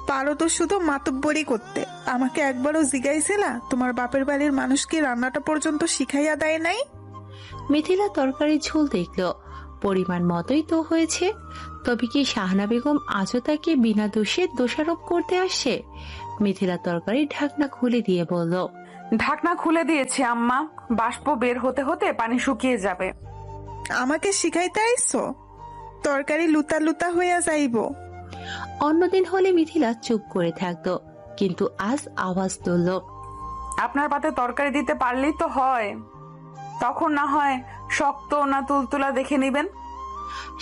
[SPEAKER 4] পারো তো শুধু মাতব্বরি করতে। আমাকে একবারও জিগাইছিলা তোমার বাপের বাড়ির মানুষ কি রান্নাটা পর্যন্ত শিখাইয়া দেয় নাই?
[SPEAKER 1] মিথিলা তরকারি ঝোল দেখলো, পরিমাণ মতোই তো হয়েছে। তবে কি শাহানা বেগম আজও তাকে বিনা দোষে দোষারোপ করতে আসছে? মিথিলা তরকারির ঢাকনা খুলে দিয়ে বলল,
[SPEAKER 3] ঢাকনা খুলে দিয়েছি আম্মা, বাষ্প বের হতে হতে পানি শুকিয়ে যাবে।
[SPEAKER 4] আমাকে শিখাইতে আইছো? তরকারি লুতা লুতা হইয়া যাইব।
[SPEAKER 1] অন্যদিন হলে মিথিলা চুপ করে থাকতো, কিন্তু আজ আওয়াজ তুলল,
[SPEAKER 3] আপনার পাতে তরকারি দিতে পারলেই তো হয়, তখন না হয় শক্ত না তুলতুলা দেখে নিবেন।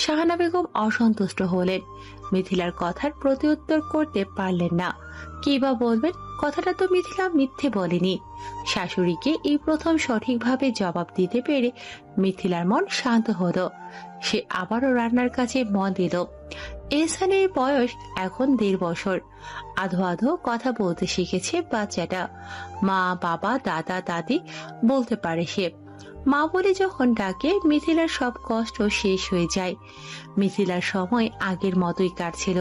[SPEAKER 1] শাহানা বেগম অসন্তুষ্ট হলেন। মিথিলার কথার প্রতিউত্তর করতে পারলেন না। কি বা বলবেন? কথাটা তো মিথিলা মিথ্যে বলেনি। শাশুড়িকে এই প্রথম সঠিকভাবে জবাব দিতে পেরে মিথিলার মন শান্ত হলো। সে আবারও রান্নার কাছে মন দিল। এহসানের বয়স এখন 1.5 বছর। আধো আধো কথা বলতে শিখেছে বাচ্চাটা। মা, বাবা, দাদা, দাদি বলতে পারে সে। মা বলে যখন ডাকে মিথিলার সব কষ্ট শেষ হয়ে যায়। মিথিলার সময় আগের মতোই কাটছিল।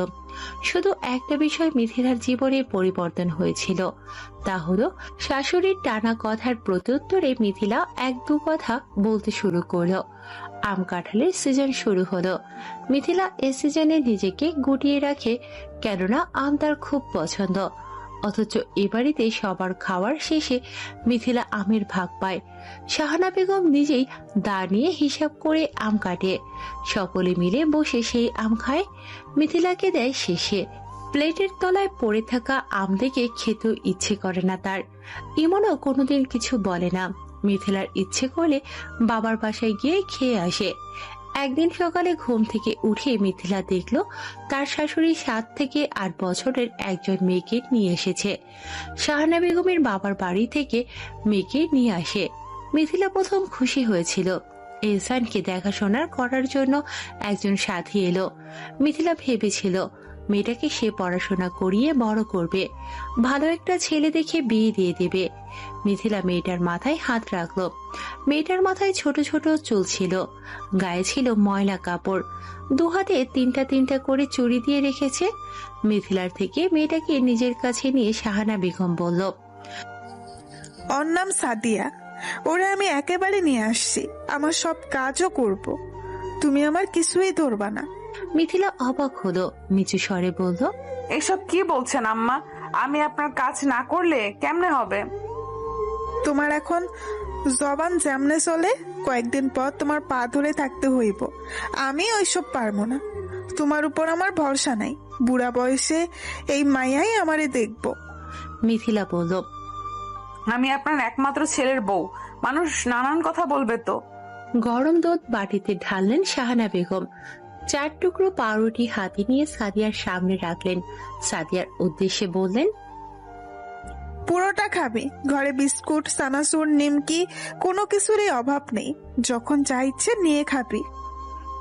[SPEAKER 1] শুধু একটা বিষয় মিথিলার জীবনে পরিবর্তন হয়েছিল, তা হলো শাশুড়ির টানা কথার প্রত্যুত্তরে মিথিলা 1-2 কথা বলতে শুরু করলো। আম কাঁঠালের সিজন শুরু হলো। মিথিলা এ সিজনে নিজেকে গুটিয়ে রাখে, কেননা আম তার খুব পছন্দ। অথচ এ বাড়িতে সবার খাওয়ার শেষে মিথিলা আমের ভাগ পায়। শাহানা বেগম নিজেই দাঁড়িয়ে হিসাব করে আম কাটে। সকলে মিলে বসে সেই আম খায়। মিথিলাকে দেয় শেষে। প্লেটের তলায় পড়ে থাকা আম দেখে খেতেও ইচ্ছে করে না তার। ইমনও কোনোদিন কিছু বলে না। মিথিলার ইচ্ছে করলে বাবার বাসায় গিয়ে খেয়ে আসে। একদিন সকালে ঘুম থেকে উঠে মিথিলা দেখলো তার শাশুড়ি 7 থেকে 8 বছরের একজন মেয়েকে নিয়ে এসেছে। শাহানা বেগমের বাবার বাড়ি থেকে মেয়েকে নিয়ে আসে। মিথিলা প্রথম খুশি হয়েছিল। এহসানকে দেখাশোনা করার জন্য একজন সাথী এলো। মিথিলা ভেবেছিল মেয়েটাকে সে পড়াশোনা করিয়ে বড় করবে, ভালো একটা ছেলে দেখে বিয়ে দিয়ে দেবে। মিথিলা মেয়েটার মাথায় হাত রাখলো। মেয়েটার মাথায় ছোট ছোট চুল ছিল, গায়ে ছিল ময়লা কাপড়, 2 হাতে 3টা করে চুড়ি দিয়ে রেখেছে। মিথিলার থেকে মেয়েটাকে নিজের কাছে নিয়ে শাহানা বেগম বলল,
[SPEAKER 4] ওর নাম সাদিয়া। ওরা আমি একেবারে নিয়ে আসছি, আমার সব কাজও করব। তুমি আমার কিছুই ধরবা না।
[SPEAKER 1] মিথিলা অবাক হলো, নিচু স্বরে বলল,
[SPEAKER 3] এসব কি বলছেন আম্মা? আমি আপনার কাজ না করলে কেমনে হবে?
[SPEAKER 4] তোমার এখন জবান যেমনে চলে, কয়েকদিন পর তোমার পা ধরে থাকতে হইব। আমি ওইসব পারবো না। তোমার উপর আমার ভরসা নাই। বুড়া বয়সে এই মাইয়াই আমারে দেখব।
[SPEAKER 1] মিথিলা বলল,
[SPEAKER 3] আমি আপনার একমাত্র ছেলের বউ, মানুষ নানান কথা বলবে তো।
[SPEAKER 1] গরম দুধ বাটিতে ঢাললেন শাহানা বেগম। 4 টুকরো পাউরুটি হাতে নিয়ে সাদিয়ার সামনে রাখলেন। সাদিয়ার উদ্দেশ্যে বললেন,
[SPEAKER 4] পুরোটা খাবি। ঘরে বিস্কুট, চানাচুর, নিমকি কোনো কিছুরই অভাব নেই। যখন যা ইচ্ছে নিয়ে খাবি।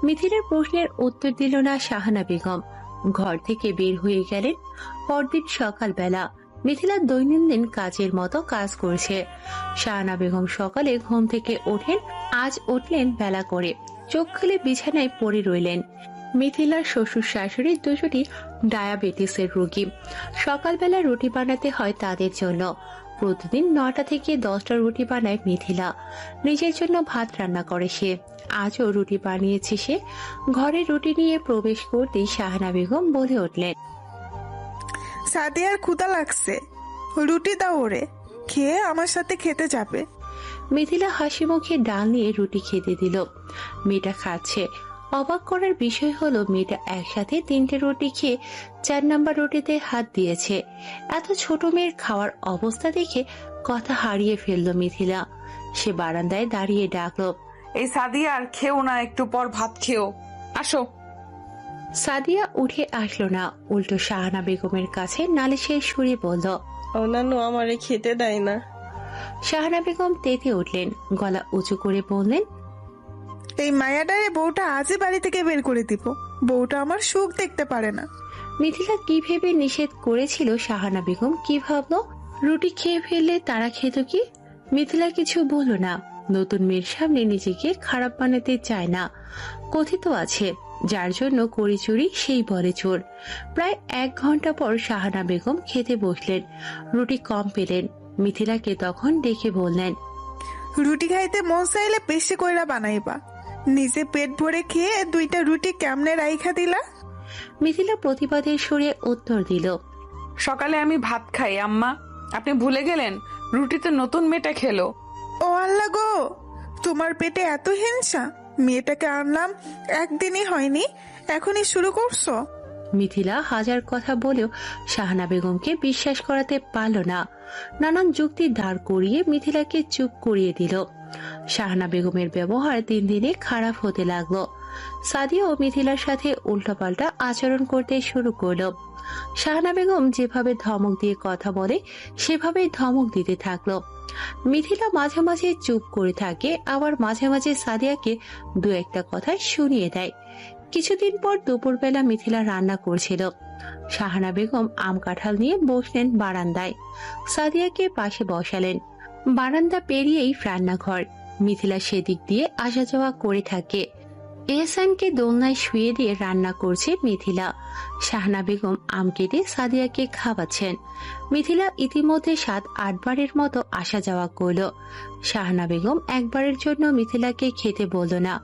[SPEAKER 1] মিথিলার প্রশ্নের উত্তর দিল না শাহানা বেগম। ঘর থেকে বের হয়ে গেলেন। পরদিন সকালবেলা মিথিলা দৈনন্দিন কাজের মতো কাজ করছে। শাহানা বেগম সকালে ঘুম থেকে ওঠেন। আজ উঠলেন বেলা করে। চোখ খুলে বিছানায় পড়ে রইলেন। মিথিলার শ্বশুর শাশুড়ি দুজনই ডায়াবেটিসের রোগী। সকালবেলা রুটি বানাতে হয় তাদের জন্য। প্রতিদিন 9টা থেকে 10টা রুটি বানায় মিথিলা। নিজের জন্য ভাত রান্না করে সে। আজও রুটি বানিয়েছে সে। ঘরে রুটি নিয়ে প্রবেশ করতেই শাহানা বেগম বলে উঠলেন,
[SPEAKER 4] সাদিয়ার ক্ষুধা লাগছে, রুটি দাও ওরে, খেয়ে আমার সাথে খেতে যাবে।
[SPEAKER 1] মিথিলা হাসি মুখে ডাল নিয়ে রুটি খেতে দিল। মেয়েটা খাচ্ছে। অবাক করার বিষয় হলো মেয়েটা একসাথে 3টে রুটি খেয়ে 4 নাম্বার রুটিতে হাত দিয়েছে। এত ছোট মেয়ের খাওয়ার অবস্থা দেখে কথা হারিয়ে ফেললো মিথিলা। সে বারান্দায় দাঁড়িয়ে ডাকলো,
[SPEAKER 3] এই সাদিয়া, আর খেও না, একটু পর ভাত খেও, আসো।
[SPEAKER 1] সাদিয়া উঠে আসলো না, উল্টো শাহানা বেগমের কাছে নালিশের সুরে বলল,
[SPEAKER 8] অন্যান্য আমারে খেতে দেয় না।
[SPEAKER 1] শাহানা বেগম তেতে উঠলেন, গলা উঁচু করে বললেন,
[SPEAKER 4] এই মায়াডারে বউটা আজই বাড়ি থেকে বের করে দিব। বউটা আমার সুখ দেখতে পারে না।
[SPEAKER 1] মিথিলা কি ভেবে নিষেধ করেছিল শাহানা বেগম কি ভাবলো? রুটি খেয়ে ফেললে তারা খেত কি? মিথিলা কিছু বলল না। নতুন মেয়ের সামনে নিজেকে খারাপ বানাতে চায় না। কথিত আছে যার জন্য কড়িচুরি সেই বলে চোর। প্রায় 1 ঘন্টা পর শাহানা বেগম খেতে বসলেন। রুটি কম পেলেন। মিথিলাকে তখন ডেকে বললেন,
[SPEAKER 4] রুটি খাইতে মন চাইলে বেশি কইরা বানাইবা। নিজে পেট ভরে খেয়ে 2টা রুটি কেমনে রাইখা দিলা?
[SPEAKER 1] মিথিলা প্রতিবাদের সুরে উত্তর দিল,
[SPEAKER 3] সকালে আমি ভাত খাই আম্মা, আপনি ভুলে গেলেন? রুটিতে নতুন মেয়েটা খেলো।
[SPEAKER 4] ও আল্লাহ গো, তোমার পেটে এত হিংসা! মেয়েটাকে আনলাম একদিনই হয়নি, এখনই শুরু করছো?
[SPEAKER 1] মিথিলা হাজার কথা বলেও শাহানা বেগমকে বিশ্বাস করাতে পারল না। নানান যুক্তি দাঁড় করিয়ে মিথিলাকে চুপ করিয়ে দিল। শাহানা বেগমের ব্যবহার দিন দিনে খারাপ হতে লাগলো। সাদিয়া ও মিথিলার সাথে উল্টোপাল্টা আচরণ করতে শুরু করলো। শাহানা বেগম যেভাবে ধমক দিয়ে কথা বলে সেভাবেই ধমক দিতে থাকলো। মিথিলা মাঝে মাঝে চুপ করে থাকে, আবার মাঝে মাঝে সাদিয়াকে 2-1টা কথা শুনিয়ে দেয়। কিছুদিন পর দুপুরবেলা মিথিলা রান্না করছিল। শাহানা বেগম আম কাঁঠাল নিয়ে বসলেন বারান্দায়। সাদিয়াকে পাশে বসালেন। বারান্দা পেরিয়েই রান্নাঘর। মিথিলা সেদিক দিয়ে আসা যাওয়া করে থাকে। এহসানকে দোলনায় শুয়ে দিয়ে রান্না করছে মিথিলা। শাহানা বেগম আম কেটে সাদিয়াকে খাওয়াচ্ছেন। মিথিলা ইতিমধ্যে 7-8 বারের মতো আসা যাওয়া করল। শাহানা বেগম একবারের জন্য মিথিলাকে খেতে বলল না,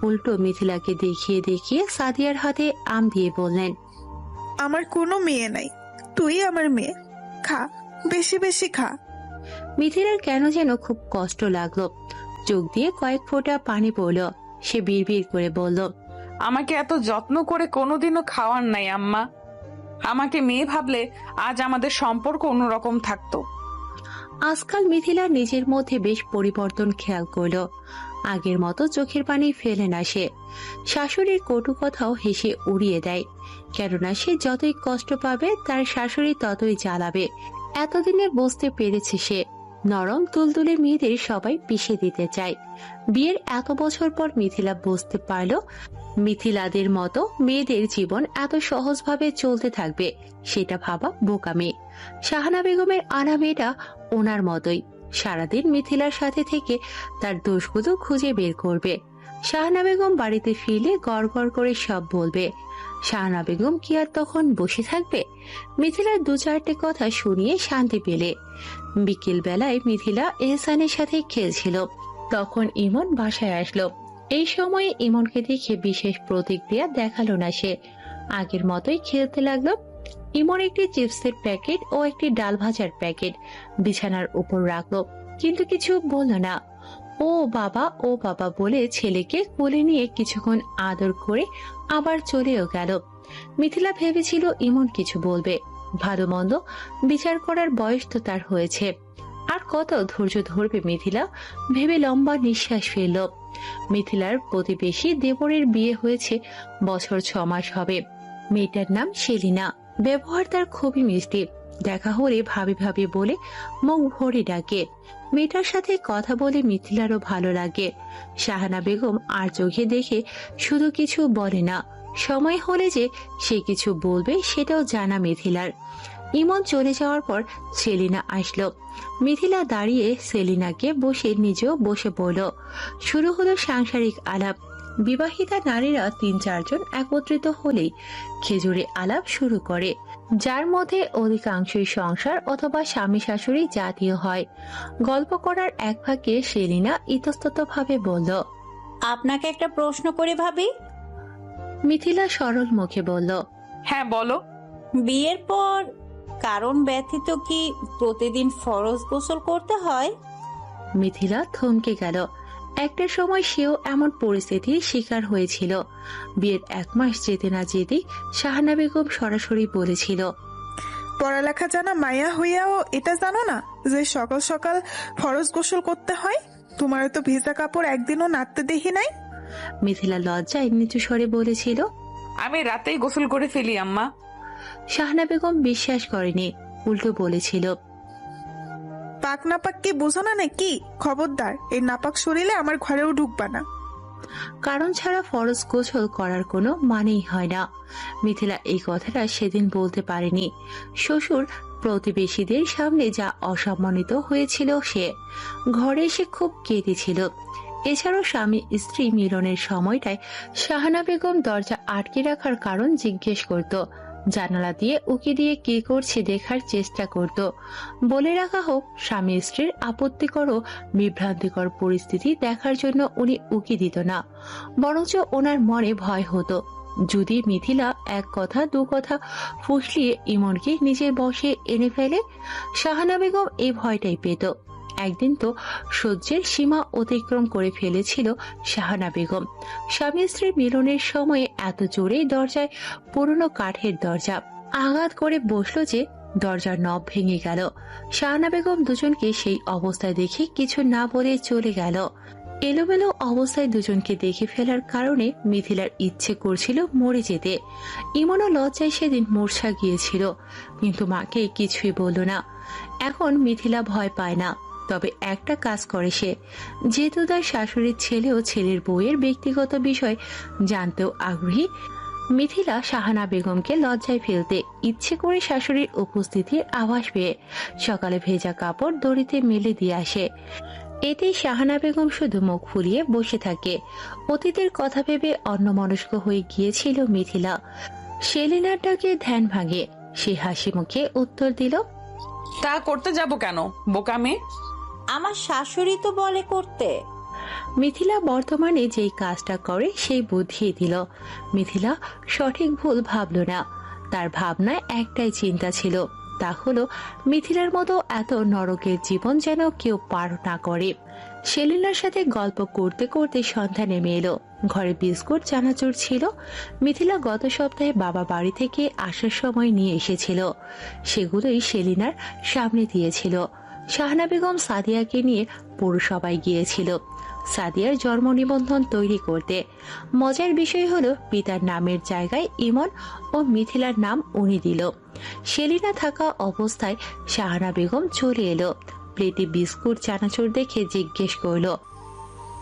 [SPEAKER 1] উল্টো মিথিলাকে দেখিয়ে দেখিয়ে সাদিয়ার হাতে আম দিয়ে বললেন,
[SPEAKER 4] আমার কোনো মেয়ে নাই, তুই আমার মেয়ে, খা, বেশি বেশি খা।
[SPEAKER 1] মিথিলার কেন যেন খুব কষ্ট লাগলো। চোখ দিয়ে কয়েক ফোঁটা পানি পড়ল। সে বিড়বিড় করে বলল,
[SPEAKER 3] আমাকে এত যত্ন করে কোনোদিনও খাওয়ার নাই আম্মা। আমাকে মেয়ে ভাবলে আজ আমাদের সম্পর্ক অন্যরকম থাকতো।
[SPEAKER 1] আজকাল মিথিলা নিজের মধ্যে বেশ পরিবর্তন খেয়াল করল। আগের মতো চোখের পানি ফেলে না সে। শাশুড়ির কটু কথাও হেসে উড়িয়ে দেয়, কেননা সে যতই কষ্ট পাবে তার শাশুড়ি ততই জ্বালাবে। এতদিনে বুঝতে পেরেছে সে, নরম তুলতুলে মেয়েদের সবাই পিষে দিতে চায়। বিয়ের এত বছর পর মিথিলা বুঝতে পারল মিথিলাদের মতো মেয়েদের জীবন এত সহজভাবে চলতে থাকবে, সেটা ভাবা বোকামি। শাহানা বেগমের আনা মেয়েটা ওনার মতোই সারাদিন মিথিলার সাথে থেকে তার দোষগুলো খুঁজে বের করবে। শাহানা বেগম বাড়িতে ফিরলে গড় গড় করে সব বলবে। শাহানা বেগম কি আর তখন বসে থাকবে? মিথিলার 2-4টে কথা শুনিয়ে শান্তি পেলে। বিকেল বেলায় মিথিলা এহসানের সাথে খেলছিল। তখন ইমন বাসায় আসলো। এই সময়ে ইমনকে দেখে বিশেষ প্রতিক্রিয়া দেখালো না সে। আগের মতোই খেলতে লাগলো। ইমন একটি চিপসের প্যাকেট ও একটি ডাল ভাজার প্যাকেট বিছানার উপর রাখলো, কিন্তু কিছু বলল না। ও বাবা বলে ছেলেকে কোলে নিয়ে কিছুক্ষণ আদর করে আবার চলেও গেল। মিথিলা ভেবেছিল ইমন কিছু বলবে, ভালো মন্দ বিচার করার বয়স তো তার হয়েছে। আর কত ধৈর্য ধরবে মিথিলা ভেবে লম্বা নিঃশ্বাস ফেলল। মিথিলার প্রতিবেশী দেবরের বিয়ে হয়েছে, বছর 6 মাস হবে। মেয়েটার নাম সেলিনা। ব্যবহার তার খুবই মিষ্টি। দেখা হলে ভাবি ভাবি বলে মুখ ভরে ডাকে। মেয়েটার সাথে কথা বলে মিথিলারও ভালো লাগে। শাহানা বেগম আর চোখে দেখে শুধু কিছু বলে না, সময় হলে যে সে কিছু বলবে সেটাও জানা মিথিলার। ইমন চলে যাওয়ার পর সেলিনা আসলো। মিথিলা দাঁড়িয়ে সেলিনাকে বসে নিজেও বসে পড়ল। শুরু হলো সাংসারিক আলাপ। বিবাহিতা নারীরা 3-4 জন একত্রিত হলেই খেজুরে আলাপ শুরু করে, যার মধ্যে অধিকাংশই সংসার অথবা স্বামী শাশুড়ি জাতীয় হয়। গল্প করার এক ফাঁকে সেলিনা ইতস্তত ভাবে বলল,
[SPEAKER 12] আপনাকে একটা প্রশ্ন করে ভাবি।
[SPEAKER 1] মিথিলা সরল মুখে বলল,
[SPEAKER 3] হ্যাঁ বলো।
[SPEAKER 12] বিয়ের পর কারণ ব্যতীত কি প্রতিদিন ফরজ গোসল করতে হয়?
[SPEAKER 1] মিথিলা থমকে গেল। একটা সময় সেও এমন পরিস্থিতির শিকার হয়েছিল। বিয়ের 1 মাস যেতে না যেতেই শাহানা বেগম সরাসরি বলেছিল,
[SPEAKER 4] পড়ালেখা জানা মায়া হইয়াও এটা জানো না যে সকাল সকাল ফরজ গোসল করতে হয়? তোমার তো ভেজা কাপড় একদিনও নাড়তে দেখি নাই।
[SPEAKER 1] মিথিলা লজ্জায় নিচু স্বরে বলেছিল,
[SPEAKER 3] আমি রাতেই গোসল করে ফেলি আম্মা।
[SPEAKER 1] শাহানা বেগম বিশ্বাস করেনি, উল্টো বলেছিল,
[SPEAKER 4] পাক নাপাক কি বোঝো না নাকি? খবরদার, এই নাপাক শরীরে আমার ঘরেও ঢুকবা না।
[SPEAKER 1] কারণ ছাড়া ফরজ গোসল করার কোনো মানেই হয় না। মিথিলা এই কথাটা সেদিন বলতে পারেনি। শ্বশুর প্রতিবেশীদের সামনে যা অসম্মানিত হয়েছিল সে। ঘরে এসে খুব কেঁদেছিল। এছাড়াও স্বামী স্ত্রী মিলনের সময়টায় শাহানা বেগম দরজা আটকে রাখার কারণ জিজ্ঞেস করত, জানালা দিয়ে উকি দিয়ে কি করছে দেখার চেষ্টা করত। বলে রাখা হোক, স্বামী স্ত্রীর আপত্তিকর ও বিভ্রান্তিকর পরিস্থিতি দেখার জন্য উনি উকি দিত না, বরঞ্চ ওনার মনে ভয় হতো যদি মিথিলা এক কথা দু কথা ফুসলিয়ে ইমনকে নিজের বশে এনে ফেলে। শাহানা বেগম এই ভয়টাই পেত। একদিন তো সহ্যের সীমা অতিক্রম করে ফেলেছিল শাহানা বেগম। স্বামী স্ত্রীর মিলনের সময়ে এত জোরেই দরজায় পুরনো কাঠের দরজা আঘাত করে বসলো যে দরজার নব ভেঙে গেল। শাহানা বেগম দুজনকে সেই অবস্থায় দেখে কিছু না বলে চলে গেল। এলোমেলো অবস্থায় দুজনকে দেখে ফেলার কারণে মিথিলার ইচ্ছে করছিল মরে যেতে। ইমনও লজ্জায় সেদিন মূর্ছা গিয়েছিল, কিন্তু মাকে কিছুই বলল না। এখন মিথিলা ভয় পায় না, তবে একটা কাজ করে সে, যেহেতু তার শাশুড়ির ছেলেও ছেলের বউয়ের ব্যক্তিগত বিষয় জানতেও আগ্রহী। মিথিলা শাহানা বেগমকে লজ্জায় ফেলতে ইচ্ছে করে শাশুড়ির উপস্থিতির আভাস পেয়ে সকালে ভেজা কাপড় দড়িতে মেলে দিয়ে আসে। এতেই শাহানা বেগম শুধু মুখ ফুলিয়ে বসে থাকে। অতীতের কথা ভেবে অন্যমনস্ক হয়ে গিয়েছিল মিথিলা। সেলিনার ডাকে ধ্যান ভাঙে। সে হাসি মুখে উত্তর দিল,
[SPEAKER 3] তা করতে যাব কেন বোকামে?
[SPEAKER 12] আমার শাশুড়ি তো বলে করতে।
[SPEAKER 1] মিথিলা বর্তমানে যেই কাজটা করে সেই বুদ্ধি দিল। মিথিলা সঠিক ভুল ভাবল না। তার ভাবনায় একটাই চিন্তা ছিল, তা হলো মিথিলার মতো এত নরকের জীবন যেন কেউ পার না করে। সেলিনার সাথে গল্প করতে করতে সন্ধ্যা নেমে এলো। ঘরে বিস্কুট চানাচুর ছিল। মিথিলা গত সপ্তাহে বাবা বাড়ি থেকে আসার সময় নিয়ে এসেছিল, সেগুলোই সেলিনার সামনে দিয়েছিল। শাহানা বেগম সাদিয়াকে নিয়ে পৌরসভায় গিয়েছিল সাদিয়ার জন্ম নিবন্ধন তৈরি করতে। মজার বিষয় হলো পিতার নামের জায়গায় ইমন ও মিথিলার নাম উনি দিল। সেলিনা থাকা অবস্থায় শাহানা বেগম চলে এলো। প্লেটে বিস্কুট চানাচুর দেখে জিজ্ঞেস করলো,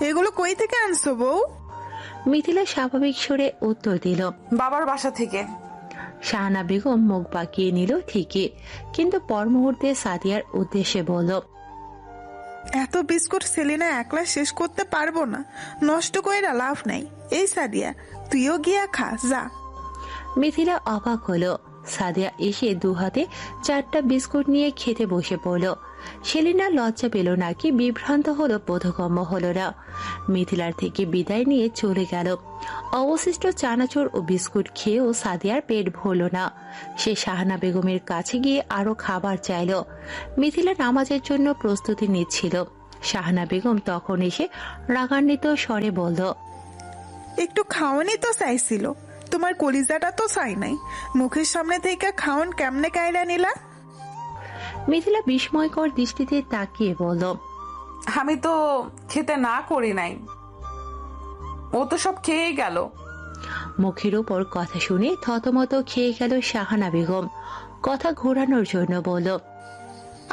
[SPEAKER 4] এগুলো কই থেকে আনছো বউ?
[SPEAKER 1] মিথিলা স্বাভাবিক সুরে উত্তর দিল,
[SPEAKER 3] বাবার বাসা থেকে।
[SPEAKER 1] শাহানা বেগম মুখ বাঁকিয়ে নিল ঠিকই, কিন্তু পর মুহূর্তে সাদিয়ার উদ্দেশ্যে বলল,
[SPEAKER 4] এত বিস্কুট সেলিনা একলা শেষ করতে পারবো না, নষ্ট কইরা লাভ নাই। এই সাদিয়া, তুইও গিয়া খা যা।
[SPEAKER 1] মিথিলা অবাক হলো। সাদিয়া এসে দু হাতে 4টা বিস্কুট নিয়ে খেতে বসে পড়ল। সেলিনা লজ্জা পেল নাকি বিভ্রান্ত হলো বোধগম্য হলো না। মিথিলার থেকে বিদায় নিয়ে চলে গেল। অবশিষ্ট চানাচুর ও বিস্কুট খেয়েও সাদিয়ার পেট ভরল না। সে শাহানা বেগমের কাছে গিয়ে আরো খাবার চাইল। মিথিলা নামাজের জন্য প্রস্তুতি নিচ্ছিল। শাহানা বেগম তখন এসে রাগান্বিত স্বরে বলল,
[SPEAKER 4] একটু খাওয়ানি তো চাইছিল, তোমার কলিজাটা তো চাই নাই। মুখের সামনে থেকে খাওন কেমনে কায়রা নিলা?
[SPEAKER 1] মিথিলা বিস্ময়কর দৃষ্টিতে তাকিয়ে বলল,
[SPEAKER 3] আমি তো খেতে না করি নাই, ও তো সব খেয়ে গেল।
[SPEAKER 1] মুখের উপর কথা শুনে থতমত খেয়ে গেল শাহানা বেগম। কথা ঘোরানোর জন্য বলল,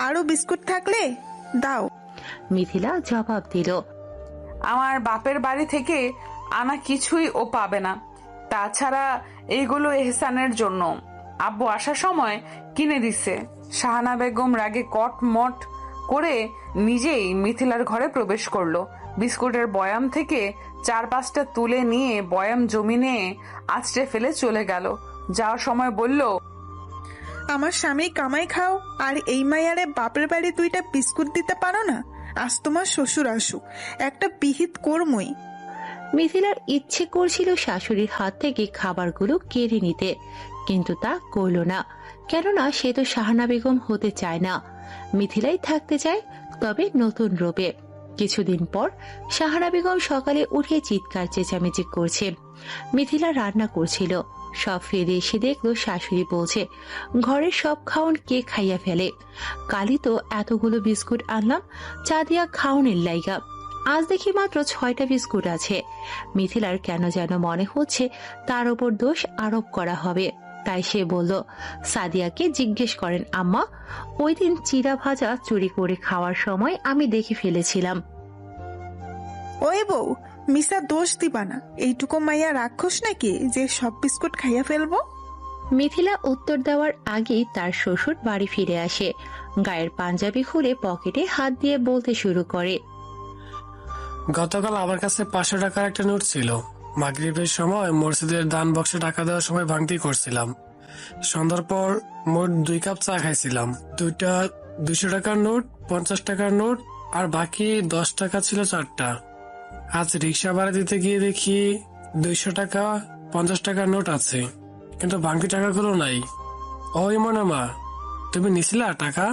[SPEAKER 4] আরো বিস্কুট থাকলে দাও।
[SPEAKER 1] মিথিলা জবাব দিল,
[SPEAKER 3] আমার বাপের বাড়ি থেকে আনা কিছুই ও পাবে না। তাছাড়া এইগুলো এহসানের জন্য, আব্বু আসার সময় কিনে দিছে। শাহানা বেগম রাগে কটমট করে নিজেই মিথিলার ঘরে প্রবেশ করলো। বিস্কুটের বয়াম থেকে 4-5টা তুলে নিয়ে বয়াম জমিনে আছড়ে ফেলে চলে গেল। যাওয়ার সময় বলল,
[SPEAKER 4] আমার স্বামী কামাই খাও, আর এই মাইয়ারে বাপের বাড়ি 2টা বিস্কুট দিতে পারো না? আজ তোমার শ্বশুর আসুক, একটা বিহিত কর্মই।
[SPEAKER 1] মিথিলার ইচ্ছে করছিল শাশুড়ির হাত থেকে খাবারগুলো কেড়ে নিতে, কিন্তু তা করল না। কেননা সে তো শাহানা বেগম হতে চায় না, মিথিলাই থাকতে চায়, তবে নতুন রূপে। কিছুদিন পর শাহানা বেগম সকালে উঠে চিৎকার চেঁচামেচি করছে। মিথিলা রান্না করছিল। সব ফিরে এসে দেখলো শাশুড়ি বলছে, ঘরের সব খাওন কে খাইয়া ফেলে? কালই তো এতগুলো বিস্কুট আনলাম চা দিয়া খাওনের লাইগা, আজ দেখি মাত্র 6টা বিস্কুট আছে। মিথিলার কেন যেন মনে হচ্ছে তার ওপর দোষ আরোপ করা হবে। তাই সে বলল, সাদিয়াকে জিজ্ঞেস করেন আম্মা, ওই দিন চিড়া ভাজা চুরি করে খাওয়ার সময় আমি দেখে ফেলেছিলাম।
[SPEAKER 4] ওই বউ, মিসা দোষ দিবা না। এইটুকু মাইয়া রাক্ষস নাকি যে সব বিস্কুট খাইয়া ফেলবো?
[SPEAKER 1] মিথিলা উত্তর দেওয়ার আগেই তার শ্বশুর বাড়ি ফিরে আসে। গায়ের পাঞ্জাবি খুলে পকেটে হাত দিয়ে বলতে শুরু করে,
[SPEAKER 6] গতকাল আমার কাছে 500 টাকার একটা নোট ছিল। মাগরিবের সময় মসজিদের দান বক্সে টাকা দেওয়ার সময় ভাঙতি করছিলাম। সন্ধ্যার পর মোট 2 কাপ চা খাইছিলাম। 2টা 200 টাকার নোট, 50 টাকার নোট আর বাকি 10 টাকা ছিল 4টা। আজ রিক্সা ভাড়া দিতে গিয়ে দেখি 200 টাকা 50 টাকার নোট আছে, কিন্তু ভাঙতি টাকাগুলো নাই। ওই মনে মা, তুমি নিছিলা টাকা?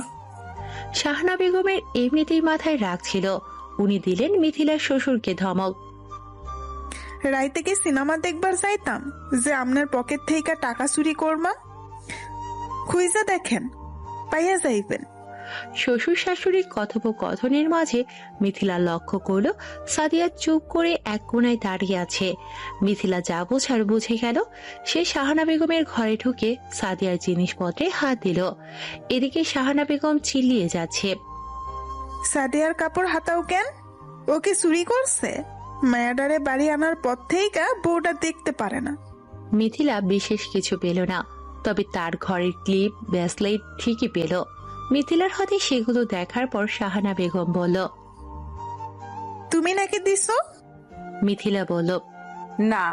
[SPEAKER 1] শাহানা বেগমের এমনিতেই মাথায় রাগ ছিল, উনি দিলেন মিথিলার শ্বশুরকে ধমক।
[SPEAKER 4] রাইতে কি সিনেমা দেখবার যাইতাম যে আপনার পকেট থেকে টাকা চুরি করমা? খুঁজে দেখেন, পাইয়া যাইবেন।
[SPEAKER 1] শ্বশুর শাশুড়ির কথোপকথনের মাঝে মিথিলা লক্ষ্য করলো সাদিয়া চুপ করে এক কোণায় দাঁড়িয়ে আছে। মিথিলা যা বোঝার বুঝে গেল। সে শাহানা বেগমের ঘরে ঢুকে সাদিয়ার জিনিসপত্রে হাত দিল। এদিকে শাহানা বেগম চিল্লিয়ে যাচ্ছে,
[SPEAKER 4] সাদিয়ার কাপড় হাতাও কেন? ও কি চুরি করছে? মায়াডারে বাড়ি আনার পর থেকে বউটা দেখতে পারে না।
[SPEAKER 1] মিথিলা বিশেষ কিছু পেল না, তবে তার ঘরের ক্লিপ ব্রেসলেট ঠিকই পেল। মিথিলার হাতে সেগুলো দেখার পর শাহানা বেগম বলল,
[SPEAKER 4] তুমি নাকি দিছো?
[SPEAKER 1] মিথিলা বলল,
[SPEAKER 3] না।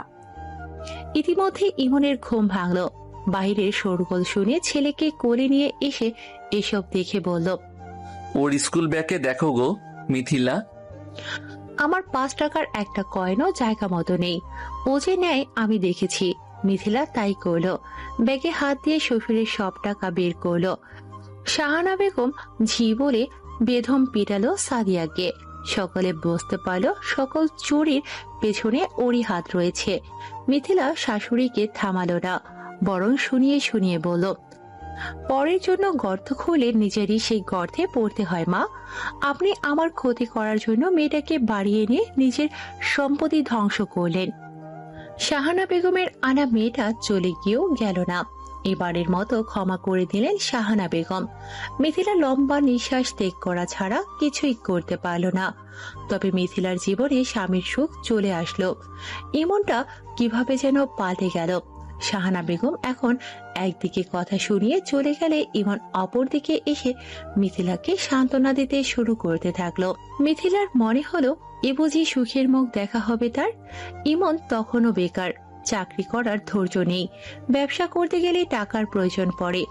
[SPEAKER 1] ইতিমধ্যে ইমনের ঘুম ভাঙল। বাইরের শোরগোল শুনে ছেলেকে কোলে নিয়ে এসে এসব দেখে বলল,
[SPEAKER 5] ওর স্কুল ব্যাগে দেখো গো মিথিলা।
[SPEAKER 1] আমার 5 টাকার একটা কয়েনও জায়গা মতো নেই। ও যে নেয় আমি দেখেছি। মিথিলা তাই করলো। ব্যাগে হাত দিয়ে শ্বশুরের সব টাকা বের করলো। শাহানা বেগম ঝি বলে বেধম পিটালো সাদিয়াকে। সকলে বুঝতে পারল সকল চুরির পেছনে ওরই হাত রয়েছে। মিথিলা শাশুড়িকে থামালো না, বরং শুনিয়ে শুনিয়ে বলল, পরের জন্য গর্ত খুলে নিজেরই সেই গর্তে পড়তে হয় মা। আপনি আমার ক্ষতি করার জন্য মেয়েটাকে বাড়িয়ে নিয়ে নিজের সম্পত্তি ধ্বংস করলেন। শাহানা বেগমের আনা মেয়েটা চলে গিয়েও গেল না। এবারের মতো ক্ষমা করে দিলেন শাহানা বেগম। মিথিলা লম্বা নিঃশ্বাস ত্যাগ করা ছাড়া কিছুই করতে পারল না। তবে মিথিলার জীবনে স্বামীর সুখ চলে আসলো। এমনটা কিভাবে যেন পাল্টে গেল। শাহানা বেগম এখন একদিকে কথা শুনিয়ে চলে গেলে ইমন অপরদিকে এসে মিথিলাকে সান্ত্বনা দিতে শুরু করতে থাকলো। মিথিলার মনে হলো এ বুঝি সুখের মুখ দেখা হবে তার। ইমন তখনও বেকার, চাকরি করার ধৈর্য নেই। ব্যবসা করতে গেলে টাকার প্রয়োজন পড়ে।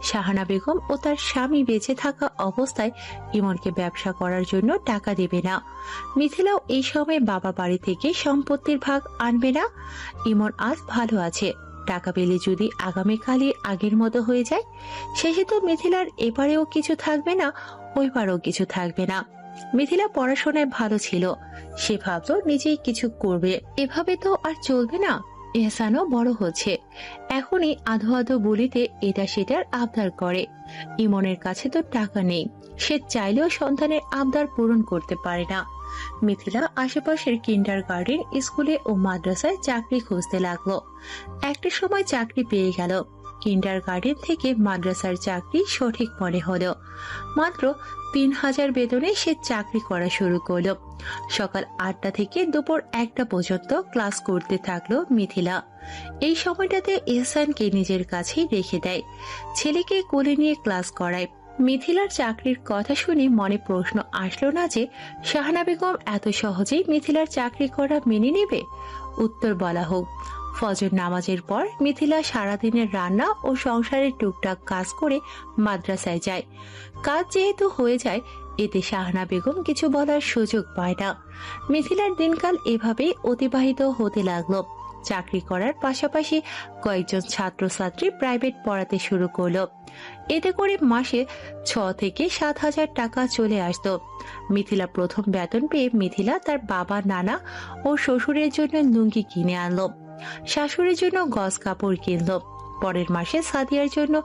[SPEAKER 1] শাহানা বেগম ও তার স্বামী বেঁচে থাকা অবস্থায় ইমনকে ব্যবসা করার জন্য টাকা দেবে না। মিথিলাও এই সময় বাবা বাড়ি থেকে সম্পত্তির ভাগ আনবে না। ইমন আজ ভালো আছে, টাকা পেলে যদি আগামীকালই আগের মতো হয়ে যায়, শেষে তো মিথিলার এবারেও কিছু থাকবে না, ওইবারও কিছু থাকবে না। মিথিলা পড়াশোনায় ভালো ছিল, সে ভাবতো নিজেই কিছু করবে। এভাবে তো আর চলবে না। এহসানও বড় হচ্ছে, এখনই আধো আধো বলিতে এটা সেটার আবদার করে। ইমনের কাছে তো টাকা নেই, সে চাইলেও সন্তানের আবদার পূরণ করতে পারে না। মিথিলা আশেপাশের কিন্ডারগার্টেন স্কুলে ও মাদ্রাসায় চাকরি খুঁজতে লাগলো। একটা সময় চাকরি পেয়ে গেল। কিন্ডারগার্টেন থেকে মাদ্রাসার চাকরি সঠিক মনে হলো। মাত্র 3000 বেতনে সে চাকরি করা শুরু করলো। সকাল 8টা থেকে দুপুর 1টা পর্যন্ত ক্লাস করতে থাকলো মিথিলা। এই সময়টাতে এহসানকে নিজের কাছেই রেখে দেয়, ছেলেকে কোলে নিয়ে ক্লাস করায়। মিথিলার চাকরির কথা শুনে মনে প্রশ্ন আসলো না যে শাহানা বেগম এত সহজেই মিথিলার চাকরি করা মেনে নেবে। উত্তর বলা হোক। ফজর নামাজের পর মিথিলা সারাদিনের রান্না ও সংসারের টুকটাক কাজ করে মাদ্রাসায় যায়। কাজ যেহেতু হয়ে যায়, এতে শাহানা বেগম কিছু বলার সুযোগ পায় না। মিথিলার দিনকাল এভাবেই অতিবাহিত হতে লাগলো। চাকরি করার পাশাপাশি কয়েকজন ছাত্রছাত্রী প্রাইভেট পড়াতে শুরু করলো। এতে করে মাসে 6 থেকে 7,000 টাকা চলে আসতো। মিথিলা প্রথম বেতন পেয়ে মিথিলা তার বাবা, নানা ও শ্বশুরের জন্য লুঙ্গি কিনে আনলো। শাশুড়ির জন্য গজ কাপড় কিনলো। পরের মাসে সাদিয়ার জন্য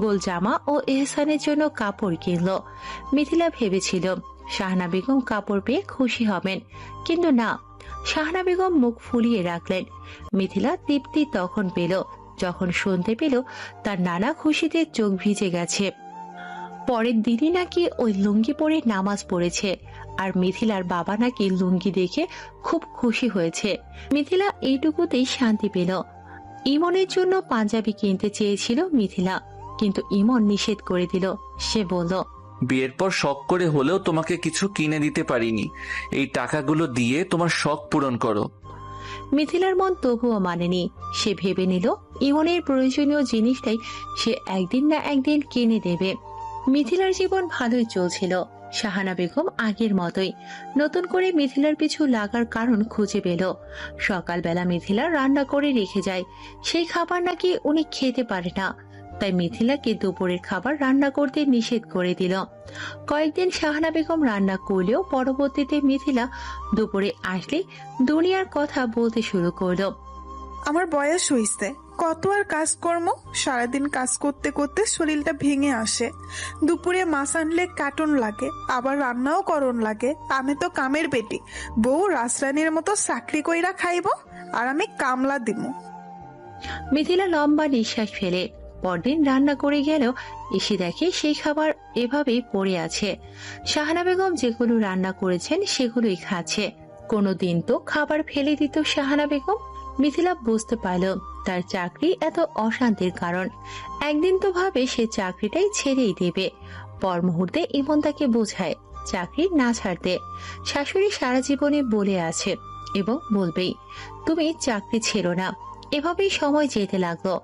[SPEAKER 1] গোল জামা ও এহসানের জন্য কাপড় কিনলো। মিথিলা ভেবেছিল শাহানা বেগম কাপড় পেয়ে খুশি হবেন, কিন্তু না, শাহানা বেগম মুখ ফুলিয়ে রাখলেন। মিথিলা তৃপ্তি তখন পেল যখন শুনতে পেল তার নানা খুশিতে চোখ ভিজে গেছে। পরের দিনই নাকি ওই লুঙ্গি পরে নামাজ পড়েছে, আর মিথিলার বাবা নাকি লুঙ্গি দেখে খুব খুশি হয়েছে। মিথিলা এইটুকুতেই শান্তি পেল। ইমনের জন্য পাঞ্জাবি কিনতে চেয়েছিল মিথিলা, কিন্তু ইমন নিষেধ করে দিল। সে বলল,
[SPEAKER 5] বিয়ের পর শখ করে হলেও তোমাকে কিছু কিনে দিতে পারিনি। এই টাকাগুলো দিয়ে তোমার শখ পূরণ করো।
[SPEAKER 1] মিথিলার মন তবুও মানেনি। সে ভেবে নিল ইমনের প্রয়োজনীয় জিনিসটাই সে একদিন না একদিন কিনে দেবে। মিথিলার জীবন ভালোই চলছিল। শাহানা বেগম আগের মতোই নতুন করে মিথিলার পিছু লাগার কারণ খুঁজে পেল। সকালবেলা মিথিলা রান্না করে রেখে যায়, সেই খাবার নাকি উনি খেতে পারে না, তাই মিথিলাকে দুপুরের খাবার রান্না করতে নিষেধ করে দিল। কয়েকদিন শাহানা বেগম রান্না করলেও পরবর্তীতে মিথিলা দুপুরে আসলে দুনিয়ার কথা বলতে শুরু করলো।
[SPEAKER 4] আমার বয়স হইছে, কত আর কাজকর্ম, সারাদিন কাজ করতে করতে শরীরটা ভেঙে আসে। দুপুরে মাছ আনলে কাটন লাগে, আবার রান্নাও করণ লাগে। আমি তো কামের বেটি, বউ রাজরানীর মতো চাকরি কইরা খাইব আর আমি কামলা দিমু।
[SPEAKER 1] মিথিলা লম্বা নিঃশ্বাস ফেলে পরদিন রান্না করে গেল, এসে দেখে সেই খাবার এভাবেই পড়ে আছে। শাহানা বেগম যেগুলো রান্না করেছেন সেগুলোই খাচ্ছে। কোনোদিন তো খাবার ফেলে দিত শাহানা বেগম। মিথিলা বুঝতে পারল তার চাকরি এত অশান্তির কারণ। একদিন তো ভাবে সে চাকরিটাই ছেড়েই দেবে, পর মুহূর্তে ইমন তাকে বোঝায় চাকরি না ছাড়তে। শাশুড়ি সারা জীবনে বলে আছে এবং বলবেই, তুমি চাকরি ছেড়ো না। এভাবেই সময় যেতে লাগলো।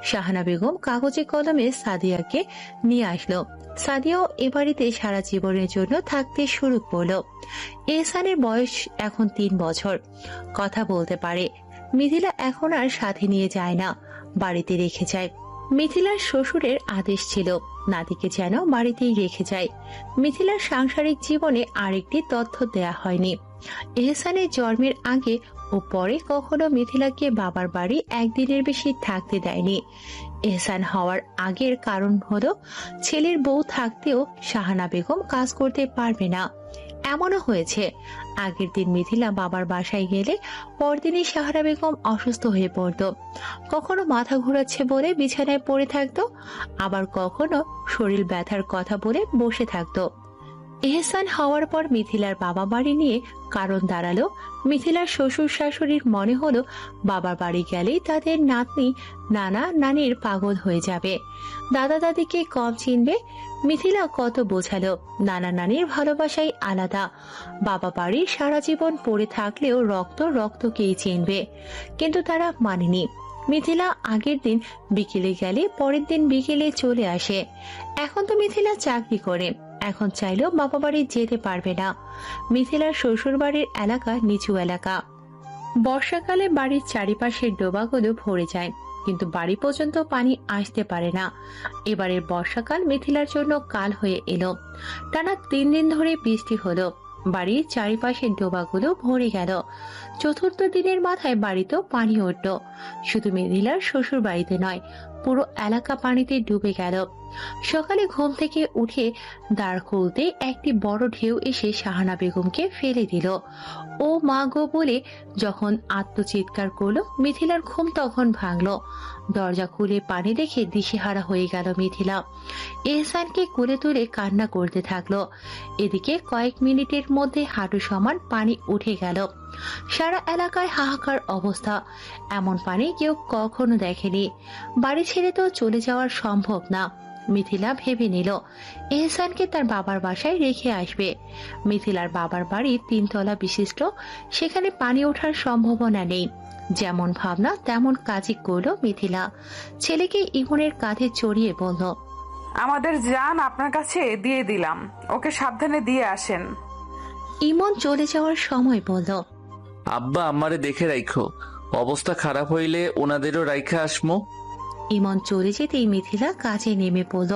[SPEAKER 1] শাহানা বেগম কাগজে কলমে সাদিয়াকে নিয়ে আসলো। সাদিয়াও এ বাড়িতে সারা জীবনের জন্য থাকতে শুরু করলো। এহসানের বয়স এখন 3 বছর, কথা বলতে পারে। মিথিলা এখন আর সাথে নিয়ে যায় না, বাড়িতে রেখে যায়। মিথিলার শ্বশুরের আদেশ ছিল নাতিকে যেন বাড়িতেই রেখে যায়। মিথিলার সাংসারিক জীবনে আরেকটি তথ্য দেয়া হয়নি। এহসানের জন্মের আগে ও পরে কখনো মিথিলাকে বাবার বাড়ি একদিনের বেশি থাকতে দেয়নি। এহসান হওয়ার আগের কারণ হলো ছেলের বউ থাকতেও শাহানা বেগম কাজ করতে পারবে না। এমনও হয়েছে আগের দিন মিথিলা বাবার বাসায় গেলে পরদিনই শাহানা বেগম অসুস্থ হয়ে পড়তো। কখনো মাথা ঘোরাচ্ছে বলে বিছানায় পড়ে থাকতো, আবার কখনো শরীর ব্যথার কথা বলে বসে থাকতো। এহসান হওয়ার পর মিথিলার বাবা বাড়ি নিয়ে কারণ দাঁড়ালো মিথিলার শ্বশুর শাশুড়ির মনে হলো বাবার বাড়ি গেলেই তাদের নাতনি নানা নানির পাগল হয়ে যাবে, দাদা দাদিকে কম চিনবে। মিথিলা কত বোঝালো নানা নানির ভালোবাসাই আলাদা, বাবা বাড়ি সারা জীবন পড়ে থাকলেও রক্ত রক্তকেই চিনবে, কিন্তু তারা মানেনি। মিথিলা আগের দিন বিকেলে গেলে পরের দিন বিকেলে চলে আসে। এখন তো মিথিলা চাকরি করে, এখন চাইলেও বাবা বাড়ি যেতে পারবে না। মিথিলার শ্বশুর বাড়ির এলাকা নিচু এলাকা। বর্ষাকালে বাড়ির চারিপাশের ডোবাগুলো ভরে যায়, কিন্তু বাড়ি পর্যন্ত পানি আসতে পারে না। এবারের বর্ষাকাল মিথিলার জন্য কাল হয়ে এলো। টানা 3 দিন ধরে বৃষ্টি হলো, বাড়ির চারিপাশের ডোবাগুলো ভরে গেল। চতুর্থ দিনের মাথায় বাড়িতেও পানি উঠল। শুধু মিথিলার শ্বশুর বাড়িতে নয়, পুরো এলাকা পানিতে ডুবে গেল। সকালে ঘুম থেকে উঠে দ্বার খুলতে একটি বড় ঢেউ এসে শাহানা বেগমকে ফেলে দিল। ও মা গো বলে যখন আত্মচিৎকার করলো, মিথিলার ঘুম তখন ভাঙলো। দরজা খুলে পানি দেখে দিশেহারা হয়ে গেল মিথিলা। এহসানকে কোলে তুলে কান্না করতে থাকলো। এদিকে কয়েক মিনিটের মধ্যে হাঁটু সমান পানি উঠে গেল। সারা এলাকায় হাহাকার অবস্থা, এমন পানি কেউ কখনো দেখেনি। বাড়ি ছেড়ে তো চলে যাওয়া সম্ভব না। মিথিলা ভেবে নিল এহসানকে তার বাবার বাসায় রেখে আসবে। মিথিলার বাবার বাড়ি 3 তলা বিশিষ্ট, সেখানে পানি ওঠার সম্ভাবনা নেই। যেমন ভাবনা তেমন কাজই করলো মিথিলা। ছেলেকে ইমনের কাঁধে চড়িয়ে বলল,
[SPEAKER 3] আমাদের জান আপনার কাছে দিয়ে দিলাম, ওকে সাবধানে দিয়ে আসেন।
[SPEAKER 1] ইমন চলে যাওয়ার সময় বলল,
[SPEAKER 5] আব্বা আমারে দেখে রাখো, অবস্থা খারাপ হইলে ওনাদেরও রাইখা আসমো।
[SPEAKER 1] ইমন চলে যেতেই মিথিলা কাজে নেমে পড়ল।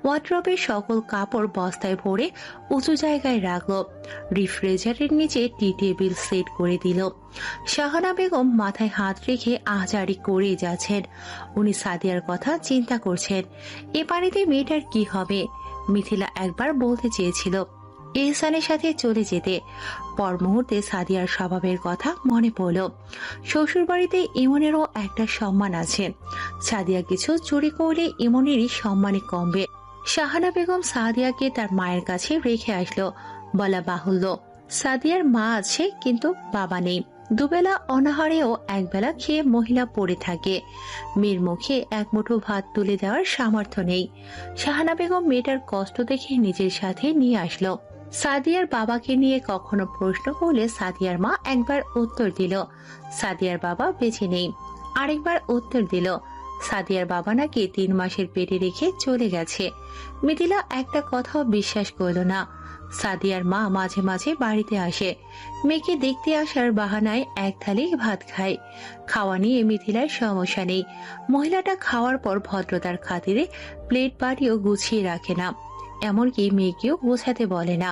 [SPEAKER 1] ওয়ার্ড্রবের সকল কাপড় বস্তায় ভরে উঁচু জায়গায় রাখলো। রিফ্রিজারের নিচে টি টেবিল সেট করে দিল। শাহানা বেগম মাথায় হাত রেখে আহজারি করে যাচ্ছেন। উনি সাদিয়ার কথা চিন্তা করছেন, এ পানিতে মেয়েটার কি হবে। মিথিলা একবার বলতে চেয়েছিল এহসানের সাথে চলে যেতে, পর মুহূর্তে সাদিয়ার স্বভাবের কথা মনে পড়ল। শ্বশুর বাড়িতে ইমনেরও একটা সম্মান আছে, সাদিয়া কিছু চুরি করলে ইমনেরই সম্মানে কমবে। শাহানা বেগম সাদিয়াকে তার মায়ের কাছে রেখে আসলো। বলা বাহুল্য সাদিয়ার মা আছে কিন্তু বাবা নেই। দুবেলা অনাহারেও একবেলা খেয়ে মহিলা পড়ে থাকে। মেয়ের মুখে এক মুঠো ভাত তুলে দেওয়ার সামর্থ্য নেই। শাহানা বেগম মেয়েটার কষ্ট দেখে নিজের সাথে নিয়ে আসলো। সাদিয়ার বাবাকে নিয়ে কখনো প্রশ্ন করলে সাদিয়ার মা একবার উত্তর দিল সাদিয়ার বাবা বেঁচে নেই, আরেকবার উত্তর দিল সাদিয়ার বাবা নাকি 3 মাসের পেটে রেখে চলে গেছে। মিথিলা একটা কথাও বিশ্বাস করল না। সাদিয়ার মা মাঝে মাঝে বাড়িতে আসে, মেয়েকে দেখতে আসার বাহানায় এক থালি ভাত খায়। খাওয়া নিয়ে মিথিলার সমস্যা নেই। মহিলাটা খাওয়ার পর ভদ্রতার খাতিরে প্লেট বাটিও গুছিয়ে রাখে না, এমনকি মেয়েকেও গোছাতে বলে না।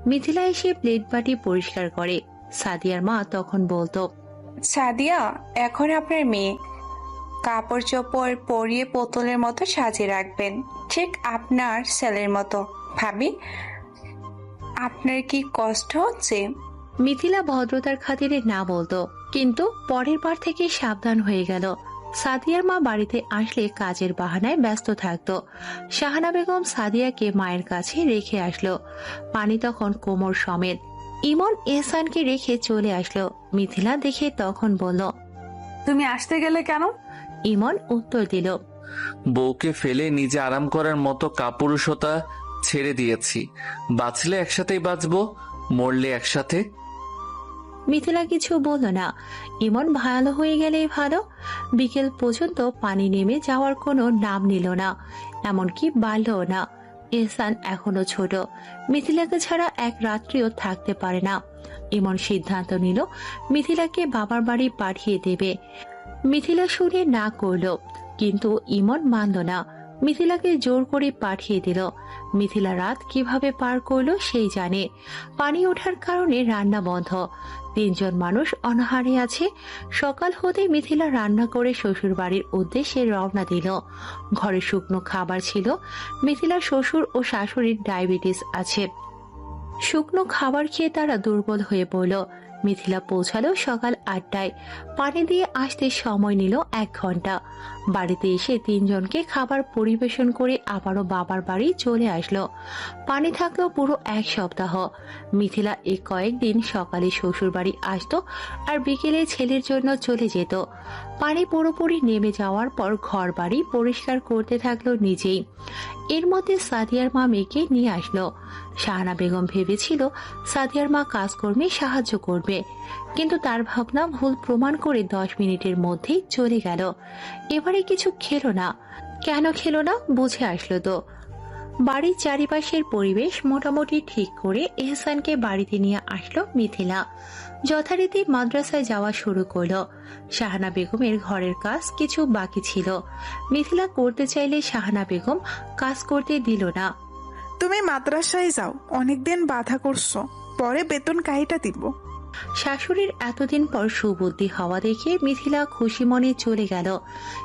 [SPEAKER 1] মিথিলা এসে প্লেট বাটি পরিষ্কার করে। সাদিয়ার মা তখন বলতো,
[SPEAKER 13] সাদিয়া এখন আপনার মেয়ে, কাপড় চোপড় পরিয়ে পুতুলের মতো সাজিয়ে রাখবেন, ঠিক আপনার ছেলের মতো। ভাবি, আপনার কি কষ্ট হচ্ছে?
[SPEAKER 1] মিথিলা ভদ্রতার খাতিরে না বলতো, কিন্তু পরের বার থেকে সাবধান হয়ে গেল। সাদিয়ার মা বাড়িতে আসলে কাজের বাহানায় ব্যস্ত থাকতো। শাহানা বেগম সাদিয়াকে মায়ের কাছে রেখে আসলো। পানি তখন কোমর সমেত। ইমন এহসানকে রেখে চলে আসলো। মিথিলা দেখে তখন বলল,
[SPEAKER 3] তুমি আসতে গেলে কেন?
[SPEAKER 1] ইমন উত্তর দিল,
[SPEAKER 5] বউকে ফেলে নিজে আরাম করার মতো কাপুরুষতা ছেড়ে দিয়েছি। বাঁচলে একসাথেই বাঁচবো, মরলে একসাথে।
[SPEAKER 1] মিথিলা কিছু বলল না। ইমন ভালো হয়ে গেলেই ভালো। বিকেল পর্যন্ত পানি নেমে যাওয়ার কোনো নাম নিল না, এমনকি বাড়লও না। এহসান এখনো ছোট, মিথিলাকে ছাড়া এক রাত্রিও থাকতে পারে না। ইমন সিদ্ধান্ত নিল মিথিলাকে বাবার বাড়ি পাঠিয়ে দেবে। মিথিলা শুনে না করলো, কিন্তু ইমন মানল না। মিথিলাকে জোর করে পাঠিয়ে দিল। মিথিলা রাত কিভাবে পার করলো সেই জানে। পানি ওঠার কারণে রান্না বন্ধ। 3 জন মানুষ অনাহারে আছে। সকাল হতে মিথিলা রান্না করে শ্বশুর বাড়ির উদ্দেশ্যে রওনা দিল। ঘরে শুকনো খাবার ছিল। মিথিলার শ্বশুর ও শাশুড়ির ডায়াবেটিস আছে। শুকনো খাবার খেয়ে তারা দুর্বল হয়ে পড়ল। মিথিলা পৌঁছালো সকাল 8টায়। পানি দিয়ে আসতে সময় নিল 1 ঘন্টা। বাড়িতে এসে 3 জনকে খাবার পরিবেশন করে আবারও বাবার বাড়ি চলে আসলো। পানি থাকলো পুরো 1 সপ্তাহ। মিথিলা এই কয়েকদিন সকালে শ্বশুর বাড়ি আসতো আর বিকেলে ছেলের জন্য চলে যেত। পানি পুরোপুরি নেমে যাওয়ার পর ঘর বাড়ি পরিষ্কার করতে থাকলো নিজেই। এর মধ্যে সাদিয়ার মা মেয়েকে নিয়ে আসলো। শাহানা বেগম ভেবেছিল সাদিয়ার মা কাজকর্মে সাহায্য করবে, কিন্তু তার ভাবনা ভুল প্রমাণ করে 10 মিনিটের মধ্যেই চলে গেল। এবারে কিছু খেলো না। কেন খেলো না বুঝে আসলো তো। বাড়ির চারিপাশের পরিবেশ মোটামুটি ঠিক করে এহসানকে বাড়িতে নিয়ে আসলো মিথিলা। যথারীতি মাদ্রাসায় যাওয়া শুরু করলো। শাহানা বেগমের ঘরের কাজ কিছু বাকি ছিল। মিথিলা করতে চাইলে শাহানা বেগম কাজ করতে দিল না।
[SPEAKER 4] তুমি মাদ্রাসায় যাও, অনেকদিন বাধা করছো, পরে বেতন কাহিটা দিব।
[SPEAKER 1] শাশুড়ির এতদিন পর সুবুদ্ধি হওয়া দেখে মিথিলা খুশি মনে চলে গেল।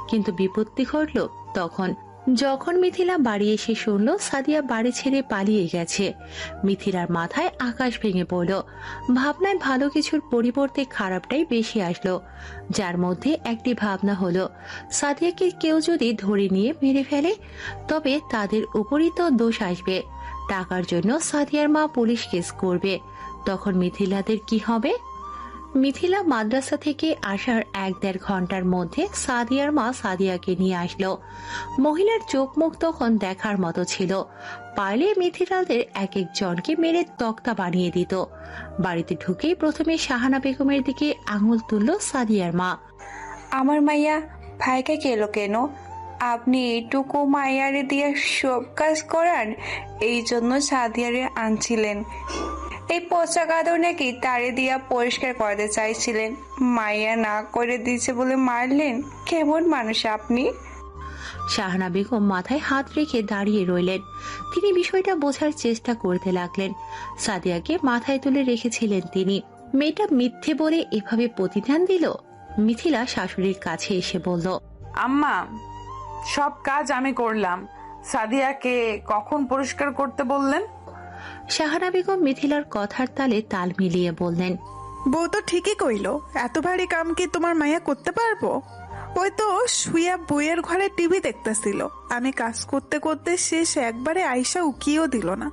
[SPEAKER 1] কিন্তু বিপত্তি ঘটল যখন মিথিলা বাড়ি এসে শুনল সাদিয়া বাড়ি ছেড়ে পালিয়ে গেছে। মিথিলার মাথায় আকাশ ভেঙে পড়ল। ভাবনায় ভালো কিছুর পরিবর্তে খারাপটাই বেশি আসলো। যার মধ্যে একটি ভাবনা হলো, সাদিয়াকে কেউ যদি ধরে নিয়ে মেরে ফেলে তবে তাদের উপরই তো দোষ আসবে। টাকার জন্য সাদিয়ার মা পুলিশ কেস করবে, তখন মিথিলাদের কি হবে? মিথিলা মাদ্রাসা থেকে আসার 1-1.5 ঘন্টার মধ্যে সাদিয়ার মা সাদিয়াকে নিয়ে আসলো। মহিলার চোখ মুখ তখন দেখার মতো ছিল। পারলে মিথিলাদের 1-1 জনকে মেরে তক্তা বানিয়ে দিত। বাড়িতে ঢুকেই প্রথমে শাহানা বেগমের দিকে আঙুল তুলল সাদিয়ার মা।
[SPEAKER 13] আমার মাইয়া ভাইকে কেলো কেন? আপনি এইটুকু মাইয়ারে দিয়ে সব কাজ করান, এই জন্য সাদিয়ারে আনছিলেন। এই পচা কাদর নাকি তারে দিয়া পরিষ্কার করতে চাইছিলেন, মাইয়া না করে দিয়েছে বলে মারলেন। কেমন মানুষ আপনি?
[SPEAKER 1] শাহানা বেগম মাথায় হাত রেখে দাঁড়িয়ে রইলেন। তিনি বিষয়টা বোঝার চেষ্টা করতে লাগলেন। সাদিয়াকে মাথায় তুলে রেখেছিলেন তিনি। মেয়েটা মিথ্যে বলে এভাবে প্রতিদান দিল। মিথিলা শাশুড়ির কাছে এসে বলল,
[SPEAKER 3] আম্মা, সব কাজ আমি করলাম, সাদিয়াকে কখন পরিষ্কার করতে বললেন?
[SPEAKER 1] শাহানা বেগম মিথিলার কথার তালে তাল মিলিয়ে বললেন,
[SPEAKER 4] বউ তো ঠিকই কইলো, এত ভারী কাম কি তোমার মাইয়া করতে পারবো? ওই তো শুয়া বইয়ের ঘরে টিভি দেখতেছিল। আমি কাজ করতে করতে শেষ একবারে আইসা উকিয়েও দিল না।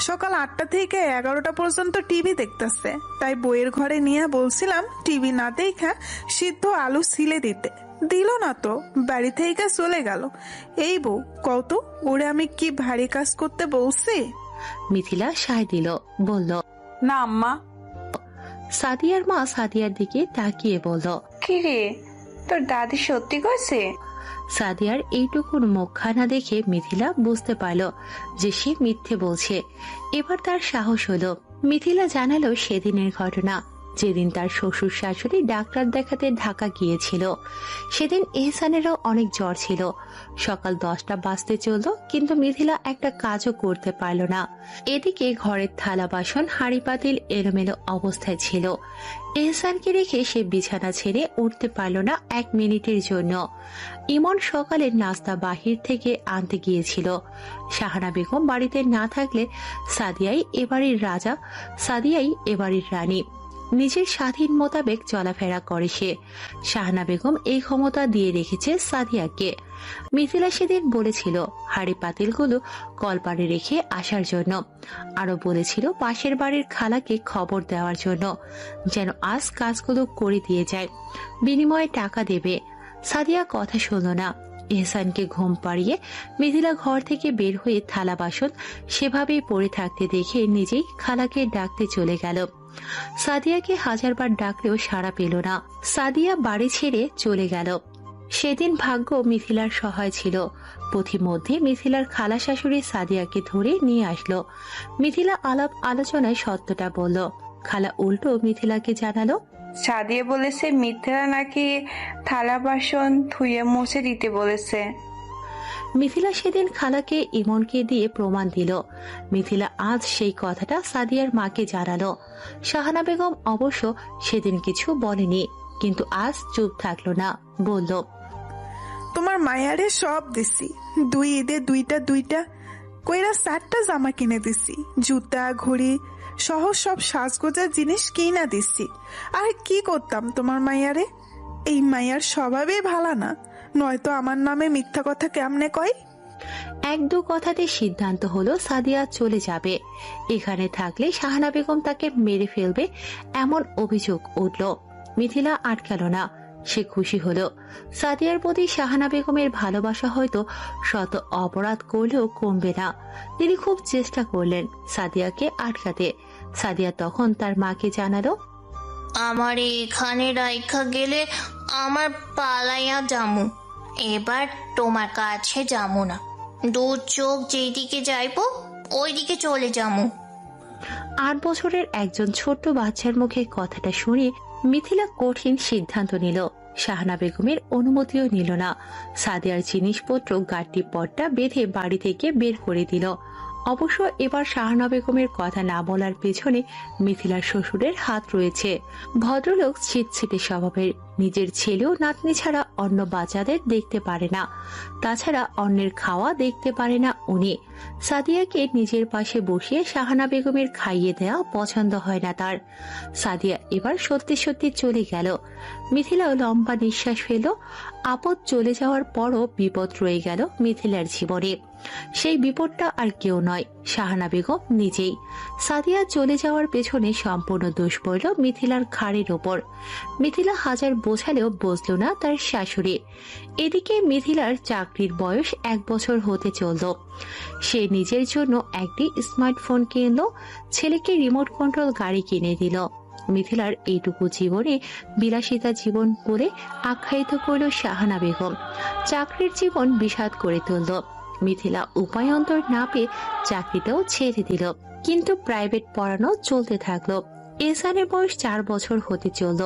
[SPEAKER 4] সকাল 8টা থেকে 11টা পর্যন্ত টিভি দেখতেছে। তাই বইয়ের ঘরে নিয়ে বলছিলাম টিভি না দেখা সিদ্ধ আলু ছিলে দিতে, দিল না তো, বাড়ি থেকে চলে গেল। এই বউ কত, ওরে আমি কি ভারী কাজ করতে বলছি?
[SPEAKER 1] মিথিলা সায় দিল, বলল,
[SPEAKER 3] না আম্মা।
[SPEAKER 1] সাদিয়ার মা সাদিয়ার দিকে তাকিয়ে বলল,
[SPEAKER 13] কি রে, তোর দাদি সত্যি কইছে?
[SPEAKER 1] সাদিয়ার এইটুকুন মুখখানা দেখে মিথিলা বুঝতে পারল যে সে মিথ্যে বলছে। এবার তার সাহস হলো। মিথিলা জানালো সেদিনের ঘটনা, যেদিন তার শ্বশুর শাশুড়ি ডাক্তার দেখাতে ঢাকা গিয়েছিল। সেদিন এহসানেরও অনেক জ্বর ছিল। সকাল 10টা বাজতে চলল, কিন্তু মিথিলা একটা কাজও করতে পারল না। এদিকে ঘরের থালা বাসন হাঁড়ি পাতিল এলোমেলো অবস্থায় ছিল। এহসানকে রেখে সে বিছানা ছেড়ে উঠতে পারল না 1 মিনিটের জন্য। ইমন সকালের নাস্তা বাহির থেকে আনতে গিয়েছিল। শাহানা বেগম বাড়িতে না থাকলে সাদিয়াই এবাড়ির রাজা, সাদিয়াই এবাড়ির রানী। নিজের স্বাধীন মোতাবেক চলাফেরা করে সে। শাহানা বেগম এই ক্ষমতা দিয়ে রেখেছে সাদিয়াকে। মিথিলা সেদিন বলেছিল হাড়ি পাতিলগুলো কলপারে রেখে আসার জন্য, আরো বলেছিল পাশের বাড়ির খালাকে খবর দেওয়ার জন্য, যেন আজ কাজগুলো করে দিয়ে যায়, বিনিময়ে টাকা দেবে। সাদিয়া কথা শুনল না। এহসানকে ঘুম পাড়িয়ে মিথিলা ঘর থেকে বের হয়ে থালা বাসন সেভাবেই পড়ে থাকতে দেখে নিজেই খালাকে ডাকতে চলে গেল। সাদিয়াকে 1000বার ডাকলেও সাড়া পেল না। সাদিয়া বাড়ি ছেড়ে চলে গেল। সেদিন ভাগ্য মিথিলার সহায় ছিল। পথিমধ্যে মিথিলার খালা শাশুড়ি সাদিয়াকে ধরে নিয়ে আসলো। মিথিলা আলাপ আলোচনায় সত্যটা বলল। খালা উল্টো মিথিলাকে জানালো,
[SPEAKER 13] সাদিয়া বলেছে মিথিলা নাকি থালা বাসন ধুয়ে মুছে দিতে বলেছে।
[SPEAKER 1] মিথিলা সেদিন খালাকে ইমনকে দিয়ে প্রমাণ দিল। মিথিলা আজ সেই কথাটা সাদিয়ার মাকে জানালো। শাহানা বেগম অবশ্য সেদিন কিছু বলেনি, কিন্তু আজ চুপ থাকলো না, বলল,
[SPEAKER 4] তোমার মায়ারে সব দিছি, 2 ঈদে দুইটা কইরা 4টা জামা কিনে দিছি, জুতা ঘড়ি সহ সব সাজগোজার জিনিস কিনা দিছি। আর কি করতাম তোমার মায়ারে? এই মায়ার স্বভাবই ভালো না, নয়তো আমার নামে মিথ্যা কথা কেমনে কয়?
[SPEAKER 1] 1-2 কথাতে সিদ্ধান্ত হলো সাদিয়া চলে যাবে। এখানে থাকলে শাহানা বেগম তাকে মেরে ফেলবে, এমন অভিযোগ উঠল। মিথিলা আটকাল না, সে খুশি হলো। সাদিয়ার প্রতি শাহানা বেগমের ভালোবাসা হয়তো শত অপরাধ করলেও কমবে না। তিনি খুব চেষ্টা করলেন সাদিয়াকে আটকাতে। সাদিয়া তখন তার মাকে জানালো,
[SPEAKER 14] আমার এখানে রাইখা গেলে আমার পালাইয়া যামু, এবার তোমার কাছে যামু না, 2 চোখ যেদিকে যাইব ওইদিকে চলে যামু।
[SPEAKER 1] 8 বছরের একজন ছোট্ট বাচ্চার মুখে কথাটা শুনে মিথিলা কঠিন সিদ্ধান্ত নিল। শাহানা বেগমের অনুমতিও নিল না। সাদিয়ার জিনিসপত্র গাড়ি পট্টা বেঁধে বাড়ি থেকে বের করে দিল। অবশ্য এবার শাহানা বেগমের কথা না বলার পেছনে মিথিলার শ্বশুরের হাত রয়েছে। ভদ্রলোক ছিটছিটে স্বভাবের, নিজের ছেলেও নাতনি ছাড়া অন্য বাচ্চাদের দেখতে পারে না। তাছাড়া অন্যের খাওয়া দেখতে পারে না উনি। সাদিয়াকে নিজের পাশে বসিয়ে শাহানা বেগমের খাইয়ে দেওয়া পছন্দ হয় না তার। সাদিয়া এবার সত্যি সত্যি চলে গেল। মিথিলাও লম্বা নিঃশ্বাস ফেল। আপদ চলে যাওয়ার পরও বিপদ রয়ে গেল মিথিলার জীবনে। সেই বিপদটা আর কেউ নয়, শাহানা বেগম নিজেই। সাদিয়া চলে যাওয়ার পেছনে সম্পূর্ণ দোষ পড়ল মিথিলার ঘাড়ের ওপর। মিথিলা হাজার বোঝালেও বুঝল না তার শাশুড়ি। এদিকে মিথিলার চাকরির বয়স 1 বছর হতে চলল। সে নিজের জন্য একটি স্মার্টফোন কিনল, ছেলেকে রিমোট কন্ট্রোল গাড়ি কিনে দিল। মিথিলার এইটুকু জীবনে বিলাসিতা জীবন বলে আখ্যায়িত করল শাহানা বেগম। চাকরির জীবন বিষাদ করে তুলল। মিথিলা উপায়ন্তর না পেয়ে চাকরিটাও ছেড়ে দিল, কিন্তু প্রাইভেট পড়ানো চলতে থাকলো। এহসানের বয়স 4 বছর হতে চলল।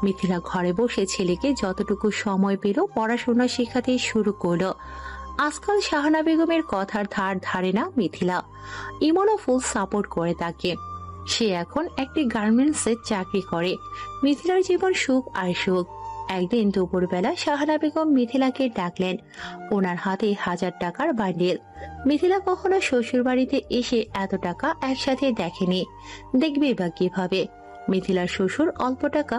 [SPEAKER 1] মিথিলা ঘরে বসে ছেলেকে যতটুকু সময় পেল পড়াশোনা শেখাতে শুরু করলো। আজকাল শাহানা বেগমের কথার ধার ধারে না মিথিলা। ইমনও ফুল সাপোর্ট করে তাকে। সে এখন একটি গার্মেন্টসে চাকরি করে। মিথিলার জীবন সুখ আর সুখ। একদিন দুপুরবেলা শাহানা বেগম মিথিলাকে ডাকলেন। ওনার হাতে 1000 টাকার বান্ডিল। মিথিলা কখনো শ্বশুর বাড়িতে এসে এত টাকা একসাথে দেখেনি, দেখবে বা কিভাবে। মিথিলার শ্বশুর অল্প টাকা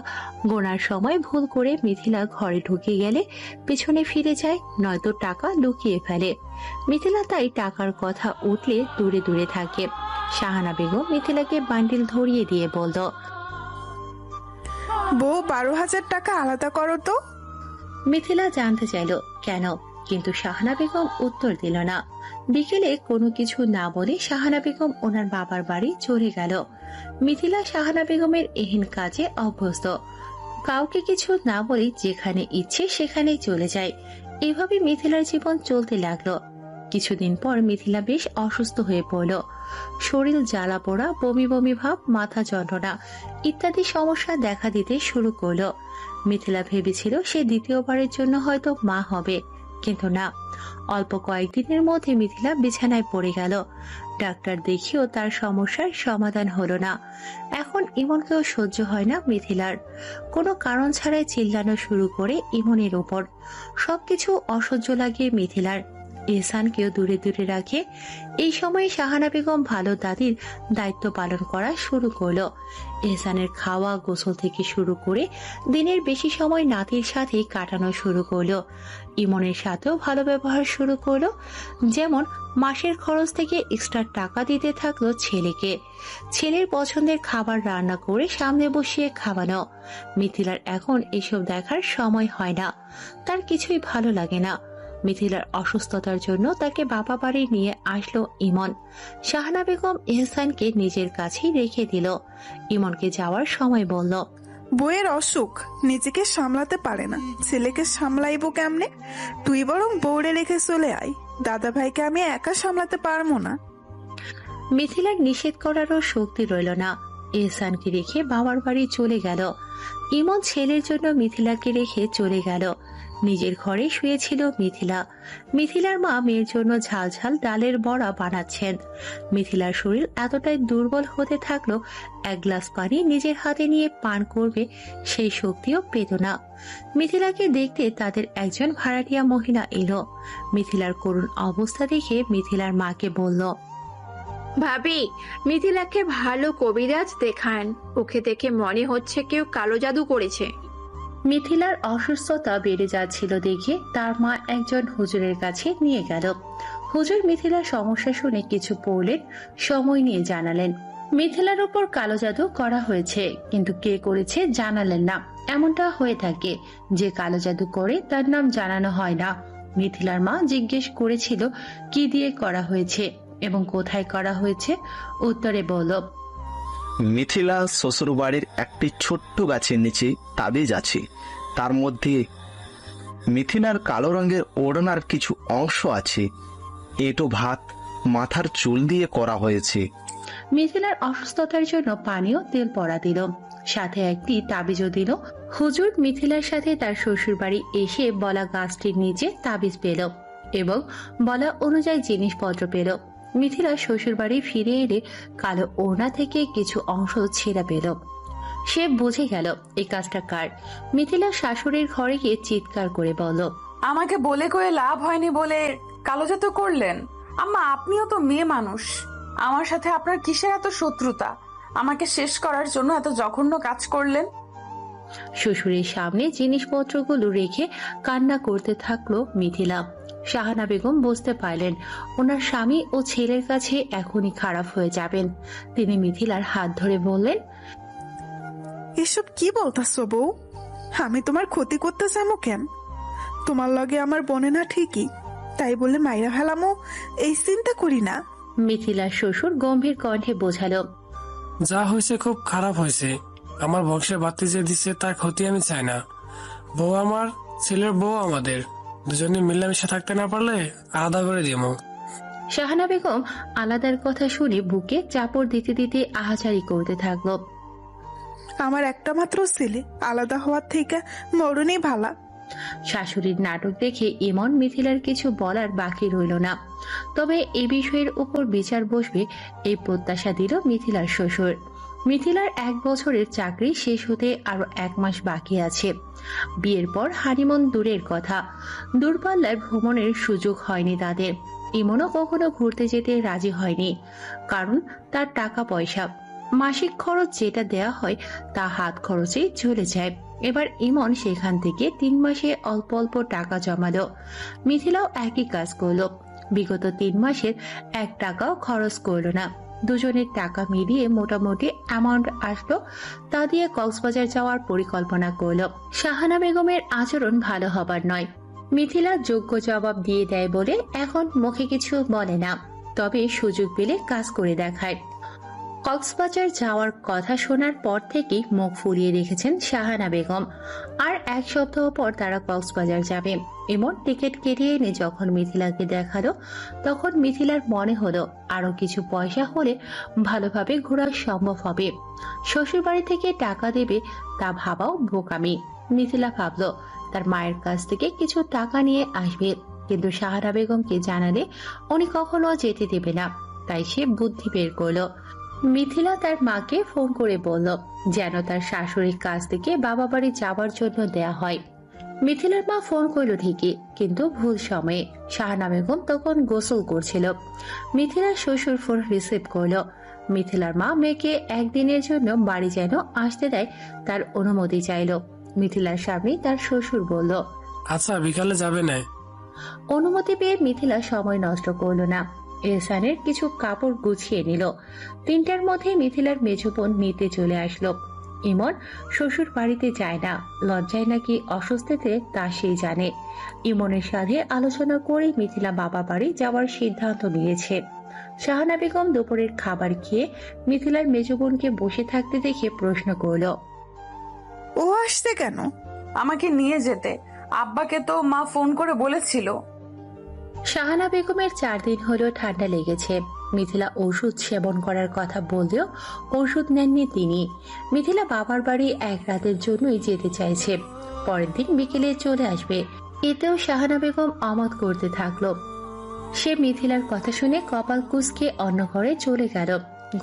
[SPEAKER 1] গোনার সময় ভুল করে মিথিলা ঘরে ঢুকে গেলে পেছনে ফিরে যায়, নয়তো টাকা লুকিয়ে ফেলে। মিথিলা তাই টাকার কথা উঠলে দূরে দূরে থাকে। শাহানা বেগম মিথিলাকে বান্ডিল ধরিয়ে দিয়ে বলল,
[SPEAKER 4] বউ 12,000 টাকা আলাদা করো তো।
[SPEAKER 1] মিথিলা জানতে চাইল কেন, কিন্তু শাহানা বেগম উত্তর দিল না। বিকেলে কোনো কিছু না বলে শাহানা বেগম ওনার বাবার বাড়ি চলে গেল। মিথিলা শাহানা বেগমের এহেন কাজে অভ্যস্ত, কাউকে কিছু না বলে যেখানে ইচ্ছে সেখানেই চলে যায়। এভাবে মিথিলার জীবন চলতে লাগলো। কিছুদিন পর মিথিলা বেশ অসুস্থ হয়ে পড়ল। শরীর জ্বালা পোড়া, বমি বমি ভাব, মাথা যন্ত্রণা ইত্যাদি সমস্যা দেখা দিতে শুরু করলো। মিথিলা ভেবেছিল সে দ্বিতীয়বারের জন্য হয়তো মা হবে, কিন্তু না। অল্প কয়েকদিনের মধ্যে মিথিলা বিছানায় পড়ে গেল। ডাক্তার দেখিয়েও তার সমস্যার সমাধান হলো না। এখন ইমনকেও সহ্য হয় না মিথিলার। কোনো কারণ ছাড়াই চিল্লানো শুরু করে ইমনের উপর। সবকিছু অসহ্য লাগে মিথিলার। এহসানকেও দূরে দূরে রাখে। এই সময়ে শাহানা বেগম ভালো দাদির দায়িত্ব পালন করা শুরু করলো। এহসানের খাওয়া, গোসল থেকে শুরু করে দিনের বেশি সময় নাতির সাথে কাটানো শুরু করলো। ইমনের সাথেও ভালো ব্যবহার শুরু করলো। যেমন মাসের খরচ থেকে এক্সট্রা টাকা দিতে থাকলো ছেলেকে। ছেলের পছন্দের খাবার রান্না করে সামনে বসিয়ে খাওয়ানো। মিথিলার এখন এসব দেখার সময় হয় না, তার কিছুই ভালো লাগে না। মিথিলার অসুস্থতার জন্য তাকে বাবা বাড়ি নিয়ে আসলো ইমন। শাহানা বেগম এহসানকে নিজের কাছেই রেখে দিল। ইমনকে যাওয়ার সময় বলল,
[SPEAKER 4] বইয়ের অসুখ, নিজেকে সামলাতে পারে না, ছেলেকে সামলাইবো কেমনে? তুই বরং বউরে রেখে চলে আয়, দাদা ভাইকে আমি একা সামলাতে পারবো না।
[SPEAKER 1] মিথিলার নিষেধ করারও শক্তি রইল না। এহসানকে রেখে বাবার বাড়ি চলে গেল। ইমন ছেলের জন্য মিথিলাকে রেখে চলে গেল। নিজের ঘরে শুয়েছিল মিথিলা। মিথিলার মা মেয়ের জন্য ঝাল ঝাল ডালের বড়া বানাচ্ছেন। মিথিলার শরীর এতটাই দুর্বল হতে থাকলো, এক গ্লাস পানি নিজের হাতে নিয়ে পান করবে সেই শক্তিও পেত না। মিথিলাকে দেখতে তাদের একজন ভাড়াটিয়া মহিলা এলো। মিথিলার করুণ অবস্থা দেখে মিথিলার মাকে বলল,
[SPEAKER 15] ভাবি, মিথিলাকে ভালো কবিরাজ দেখান, ওকে দেখে মনে হচ্ছে কেউ কালো জাদু করেছে।
[SPEAKER 1] মিথিলার অসুস্থতা বেড়ে যাচ্ছিল দেখে তার মা একজন হুজুরের কাছে নিয়ে গেল। হুজুর মিথিলার সমস্যা শুনে কিছু পড়লেন, সময় নিয়ে জানালেন মিথিলার উপর কালো জাদু করা হয়েছে, কিন্তু কে করেছে জানালেন না। এমনটা হয়ে থাকে, যে কালো জাদু করে তার নাম জানানো হয় না। মিথিলার মা জিজ্ঞেস করেছিল কি দিয়ে করা হয়েছে এবং কোথায় করা হয়েছে। উত্তরে বলল,
[SPEAKER 16] মিথিলা শ্বশুর বাড়ির একটি ছোট্ট গাছের নিচে তাবিজ আছে, তার মধ্যে মিথিলার কালো রঙের ওড়নার কিছু অংশ আছে। এটো ভাত মাথার চুল দিয়ে করা হয়েছে।
[SPEAKER 1] মিথিলার অসুস্থতার জন্য পানীয় তেল পড়া দিল, সাথে একটি তাবিজও দিল। হুজুর মিথিলার সাথে তার শ্বশুর বাড়ি এসে বলা গাছটির নিচে তাবিজ পেল এবং বলা অনুযায়ী জিনিসপত্র পেল। মিথিলা শ্বশুর বাড়ি ফিরে এলে কালো ওড়না থেকে কিছু অংশ ছেঁড়া পেল। সে বুঝে গেল এই কাজটা কার। মিথিলা শাশুড়ির ঘরে গিয়ে চিৎকার করে বলল,
[SPEAKER 3] আমাকে বলে কয়ে লাভ হয়নি বলে কালো জাদু করলেন? আম্মা, আপনিও তো মেয়ে মানুষ, আমার সাথে আপনার কিসের এত শত্রুতা? আমাকে শেষ করার জন্য এত জঘন্য কাজ করলেন।
[SPEAKER 1] শ্বশুরের সামনে জিনিসপত্রগুলো রেখে কান্না করতে থাকলো মিথিলা। শাহানা বেগম বুঝতে পারলেন ওনার স্বামী ও ছেলের কাছে এখনই খারাপ হয়ে যাবেন। তিনি মিথিলার হাত ধরে বললেন,
[SPEAKER 4] এসব কি বলতাছো বউ? আমি তোমার ক্ষতি করতে চামো কেন? তোমার লগে আমার বনে না ঠিকই, তাই বলে মাইরা ফেলামো এই চিন্তা করি না।
[SPEAKER 1] মিথিলার শ্বশুর গম্ভীর কণ্ঠে বোঝালো,
[SPEAKER 6] যা হয়েছে খুব খারাপ হয়েছে। আমার বংশের বাতি যে দিচ্ছে তার ক্ষতি আমি চাই না। বউ আমার, ছেলের বউ আমাদের, দুজনে মিলেমিশে থাকতে না পারলে আলাদা করে দিব।
[SPEAKER 1] শাহানা বেগম আলাদার কথা শুনে বুকে চাপড় দিতে দিতে আহাজারি করতে থাকলো।
[SPEAKER 4] আমার একটা মাত্র ছেলে, আলাদা হওয়ার থেকে মরণই ভালা।
[SPEAKER 1] শাশুড়ির নাটক দেখে ইমন মিথিলার কিছু বলার বাকি রইল না। তবে এই বিষয়ের উপর বিচার বসবে এই প্রত্যাশা দিল মিথিলার শ্বশুর। মিথিলার 1 বছরের চাকরি শেষ হতে আরো 1 মাস বাকি আছে। বিয়ের পর হানিমুন দূরের কথা, দূরপাল্লার ভ্রমণের সুযোগ হয়নি তাদের। ইমনও কখনো ঘুরতে যেতে রাজি হয়নি, কারণ তার টাকা পয়সা। মিথিলার 1 বছরের চাকরি শেষ হতে আরো 1 মাস বাকি আছে। বিয়ের পর হানিমুন দূরের কথা, দূরপাল্লার ভ্রমণের সুযোগ হয়নি তাদের। ইমনও কখনো ঘুরতে যেতে রাজি হয়নি, কারণ তার টাকা পয়সা। মাসিক খরচ যেটা দেয়া হয় তা হাত খরচেই চলে যায়। এবার ইমন সেখান থেকে 3 মাসে অল্প অল্প টাকা জমালো। মিথিলাও একই কাজ করলো। বিগত 3 মাসের 1 টাকাও খরচ করলো না। দুজনের টাকা মিলিয়ে মোটামুটি অ্যামাউন্ট আসলো। তা দিয়ে কক্সবাজার যাওয়ার পরিকল্পনা করলো। শাহানা বেগমের আচরণ ভালো হবার নয়। মিথিলা যোগ্য জবাব দিয়ে দেয় বলে এখন মুখে কিছু বলে না, তবে সুযোগ পেলে কাজ করে দেখায়। কক্সবাজার যাওয়ার কথা শোনার পর থেকেই মুখ ফুলিয়ে রেখেছেন শাহানা বেগম। আর 1 সপ্তাহ পর তারা কক্সবাজার যাবে। এমন টিকিট কেটে এনে যখন মিথিলাকে দেখালো, তখন মিথিলার মনে হলো আরো কিছু পয়সা হলে ভালোভাবে ঘোরা সম্ভব হবে। শ্বশুর বাড়ি থেকে টাকা দেবে তা ভাবাও বোকামি। মিথিলা ভাবলো তার মায়ের কাছ থেকে কিছু টাকা নিয়ে আসবে, কিন্তু শাহানা বেগমকে জানালে উনি কখনো যেতে দেবে না। তাই সে বুদ্ধি বের করলো। মিথিলা তার মাকে ফোন করে বলল যেন তার শাশুড়ির কাছ থেকে বাবা বাড়ি যাওয়ার জন্য দেয়া হয়। মিথিলার মা ফোন করলো ঠিকই, কিন্তু ভুল সময়ে। শাহানা বেগম তখন গোসল করছিল। মিথিলার শ্বশুর ফোন রিসিভ করলো। মিথিলার মা মেয়েকে একদিনের জন্য বাড়ি যেন আসতে দেয় তার অনুমতি চাইল। মিথিলার স্বামী তার শ্বশুর বলল,
[SPEAKER 6] আচ্ছা বিকালে যাবে না?
[SPEAKER 1] অনুমতি পেয়ে মিথিলা সময় নষ্ট করলো না। এহসানের কিছু কাপড় গুছিয়ে নিল। 3টার মধ্যে মিথিলার মেজো বোন নিতে চলে আসলো। ইমন শ্বশুর বাড়িতে যায় না, লজ্জায় নাকি অস্বস্তিতে তা সেই জানে। ইমনের সাথে আলোচনা করে মিথিলা বাবা বাড়ি যাওয়ার সিদ্ধান্ত নিয়েছে। শাহানা বেগম দুপুরের খাবার খেয়ে মিথিলার মেজো বোনকে বসে থাকতে দেখে প্রশ্ন করলো,
[SPEAKER 4] ও আসছে কেন?
[SPEAKER 3] আমাকে নিয়ে যেতে। আব্বাকে তো মা ফোন করে বলেছিল।
[SPEAKER 1] শাহানা বেগমের 4 দিন হলো ঠান্ডা লেগেছে। মিথিলা ওষুধ সেবন করার কথা বললেও ওষুধ নেননি তিনি। মিথিলা বাবার বাড়ি 1 রাতের জন্যই যেতে চাইছে, পরের দিন বিকেলে চলে আসবে। এতেও শাহানা বেগম অমত করতে থাকলো। সে মিথিলার কথা শুনে কপাল কুঁচকে অন্য ঘরে চলে গেল।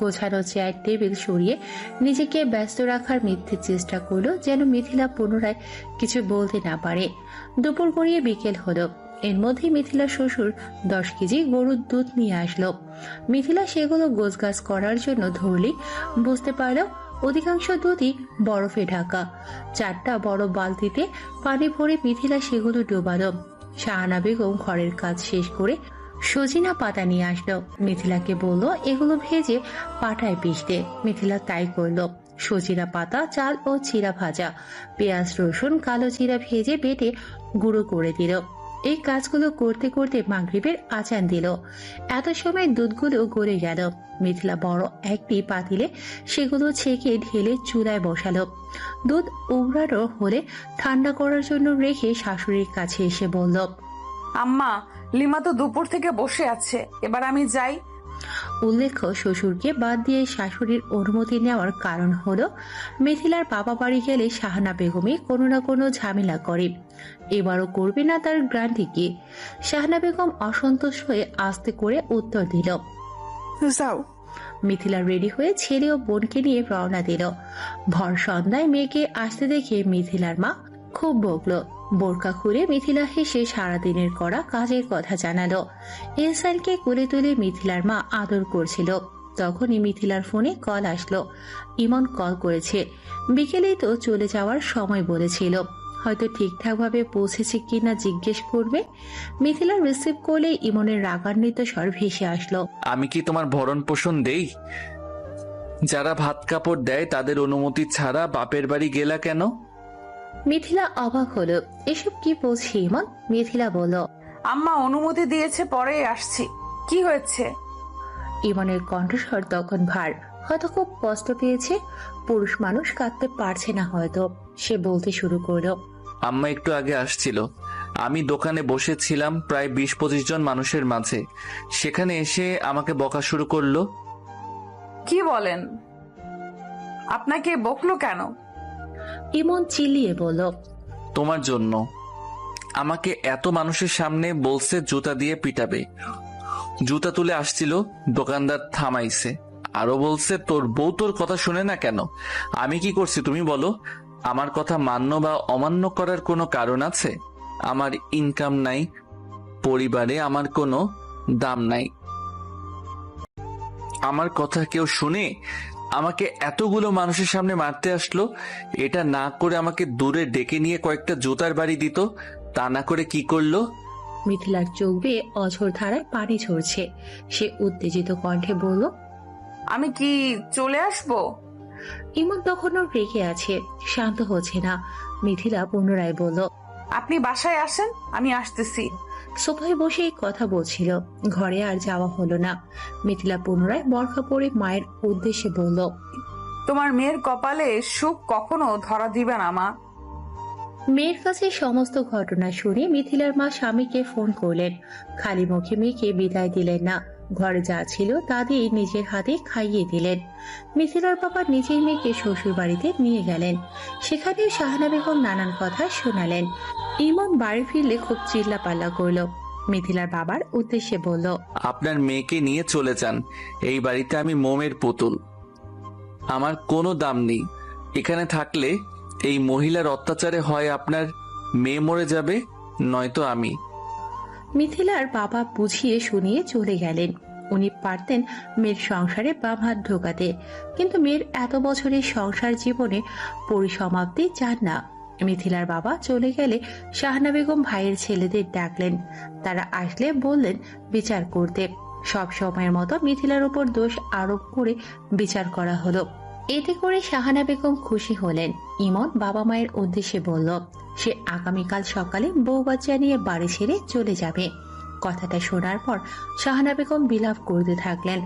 [SPEAKER 1] গোছানো চেয়ার টেবিল সরিয়ে নিজেকে ব্যস্ত রাখার মিথ্যে চেষ্টা করলো যেন মিথিলা পুনরায় কিছু বলতে না পারে। দুপুর গড়িয়ে বিকেল হলো। এর মধ্যে মিথিলা শ্বশুর 10 কেজি গরুর দুধ নিয়ে আসলো। মিথিলা সেগুলো গোছগাছ করার জন্য ধরলেই বুঝতে পারল অধিকাংশ দুধই বরফে ঢাকা। 4টা বড় বালতিতে পানি ভরে মিথিলা সেগুলো ডোবালো। শাহানা বেগম ঘরের কাজ শেষ করে সজিনা পাতা নিয়ে আসলো। মিথিলাকে বলল এগুলো ভেজে পাটায় পিষতে। মিথিলা তাই করলো। সজিনা পাতা, চাল ও চিরা ভাজা, পেঁয়াজ রসুন কালো জিরা ভেজে বেটে গুঁড়ো করে দিল। এই কাজগুলো করতে করতে মাগরিবের আজান দিল। এত সময় দুধগুলো গলে গেল। মিথিলা বড় একটি পাতিলে সেগুলো ছেঁকে ঢেলে চুলায় বসালো। দুধ উবড়ানো হলে ঠান্ডা করার জন্য রেখে শাশুড়ির কাছে এসে বলল,
[SPEAKER 3] আম্মা, লিমা তো দুপুর থেকে বসে আছে, এবার আমি যাই।
[SPEAKER 1] উল্লেখ্য শ্বশুরকে বাদ দিয়ে শাশুড়ির অনুমতি নেওয়ার কারণ হলো মিথিলার বাবা বাড়ি গেলে শাহানা বেগমে কোনো না কোনো ঝামেলা করে। এবারও করবে না তার গ্রান্টি কি? শাহানা বেগম অসন্তোষ হয়ে আস্তে করে উত্তর দিল,
[SPEAKER 4] যাও।
[SPEAKER 1] মিথিলা রেডি হয়ে ছেলে ও বোনকে নিয়ে রওনা দিল। ভর সন্ধ্যায় মেয়েকে আসতে দেখে মিথিলার মা খুব বকলো। বোরকা খুলে মিথিলা হেসে সারাদিনের করা কাজের কথা জানালো। এহসানকে কোলে তুলে মিথিলার মা আদর করছিল। তখনই মিথিলার ফোনে কল আসলো। ইমন কল করেছে। বিকেলেই তো চলে যাওয়ার সময় বলেছিল, হয়তো ঠিকঠাক ভাবে পৌঁছেছে কিনা জিজ্ঞেস করবে। মিথিলা রিসিভ করলে ইমনের রাগান্বিত স্বর ভেসে আসলো,
[SPEAKER 5] আমি কি তোমার ভরণ পোষণ দেই? যারা ভাত কাপড় দেয় তাদের অনুমতি ছাড়া বাপের বাড়ি গেলা কেন?
[SPEAKER 1] মিথিলা অবাক হলো, এসব কি বলছি ইমন? মিথিলা বলল,
[SPEAKER 3] আম্মা অনুমতি দিয়েছে, পরেই আসছি। কি হয়েছে?
[SPEAKER 1] ইমনের কণ্ঠস্বর তখন ভার, হয়তো খুব কষ্ট পেয়েছে। পুরুষ মানুষ কাঁদতে পারছে না হয়তো। সে বলতে শুরু করলো,
[SPEAKER 5] আম্মা একটু আগে আসছিল। আমি দোকানে বসেছিলাম প্রায় 20-25 জন মানুষের মাঝে। সেখানে এসে আমাকে বকা শুরু করলো।
[SPEAKER 3] কি বলেন? আপনাকে বকলো কেন?
[SPEAKER 1] ইমন চিল্লিয়ে বলল,
[SPEAKER 5] তোমার জন্য। আমাকে এত মানুষের সামনে বলছে জুতা দিয়ে পিটাবে। জুতা তুলে আসছিল, দোকানদার থামাইছে। আরো বলছে তোর বউ তোর কথা শুনে না কেন? আমি কি করছি তুমি বলো? আমার কথা মান্য বা অমান্য করার কোনো কারণ আছে? আমার ইনকাম নাই, পরিবারে আমার কোনো দাম নাই। আমার কথা কেউ শুনে আমাকে এতগুলো মানুষের সামনে মারতে আসলো, এটা না করে আমাকে দূরে ডেকে নিয়ে কয়েকটা জুতার বাড়ি দিত, তা না করে কি করলো?
[SPEAKER 1] মিথিলার চোখ বেয়ে অঝোর ধারায় পানি ঝরছে। সে উত্তেজিত কণ্ঠে বলল,
[SPEAKER 3] আমি কি চলে আসবো?
[SPEAKER 1] ইমন তখনও রেগে আছে, শান্ত হচ্ছে না। মিথিলা পুনরায় বলল,
[SPEAKER 3] আপনি বাসায় আসেন, আমি আসতেছি।
[SPEAKER 1] সোফায় বসে কথা বলছিল, ঘরে আর যাওয়া হলো না। মিথিলা পুনরায় বরখা পরে মায়ের উদ্দেশ্যে বলল,
[SPEAKER 3] তোমার মেয়ের কপালে সুখ কখনো ধরা দিবে না মা।
[SPEAKER 1] মেয়ের কাছে সমস্ত ঘটনা শুনে মিথিলার মা স্বামীকে ফোন করলেন। খালি মুখে মেয়েকে বিদায় দিলেন না, ঘরে যা ছিল তা দিয়ে নিজের হাতে খাইয়ে দিলেন। মিথিলার বাবা নিজের মেয়েকে শ্বশুর বাড়িতে নিয়ে গেলেন। সেখানে শাহানা বেগম নানান কথা শোনালেন। ইমন বাড়ি ফিরলে খুব চিল্লাপাল্লা করলো। মিথিলার বাবার উদ্দেশ্যে বলল,
[SPEAKER 5] আপনার মেয়েকে নিয়ে চলে যান। এই বাড়িতে আমি মোমের পুতুল, আমার কোনো দাম নেই। এখানে থাকলে এই মহিলার অত্যাচারে হয় আপনার মেয়ে মরে যাবে, নয়তো আমি।
[SPEAKER 1] মিথিলার বাবা বুঝিয়ে শুনিয়ে চলে গেলেন। উনি পারতেন মেয়ের সংসারে বাম হাত ঢোকাতে, কিন্তু মেয়ের এত বছরের সংসার জীবনে পরিসমাপ্তি চান না। মিথিলার বাবা চলে গেলে শাহানা বেগম ভাইয়ের ছেলেদের ডাকলেন। তারা আসলে বললেন বিচার করতে। সব সময়ের মতো মিথিলার উপর দোষ আরোপ করে বিচার করা হলো। এতে করে শাহানা বেগম খুশি হলেন। ইমন বাবা মায়ের উদ্দেশ্যে বলল, সে আগামীকাল সকালে বউ বাচ্চা নিয়ে বাড়ি ছেড়ে চলে যাবে। কথাটা শোনার পর শাহানা বেগম বিলাপ করতে থাকলেন।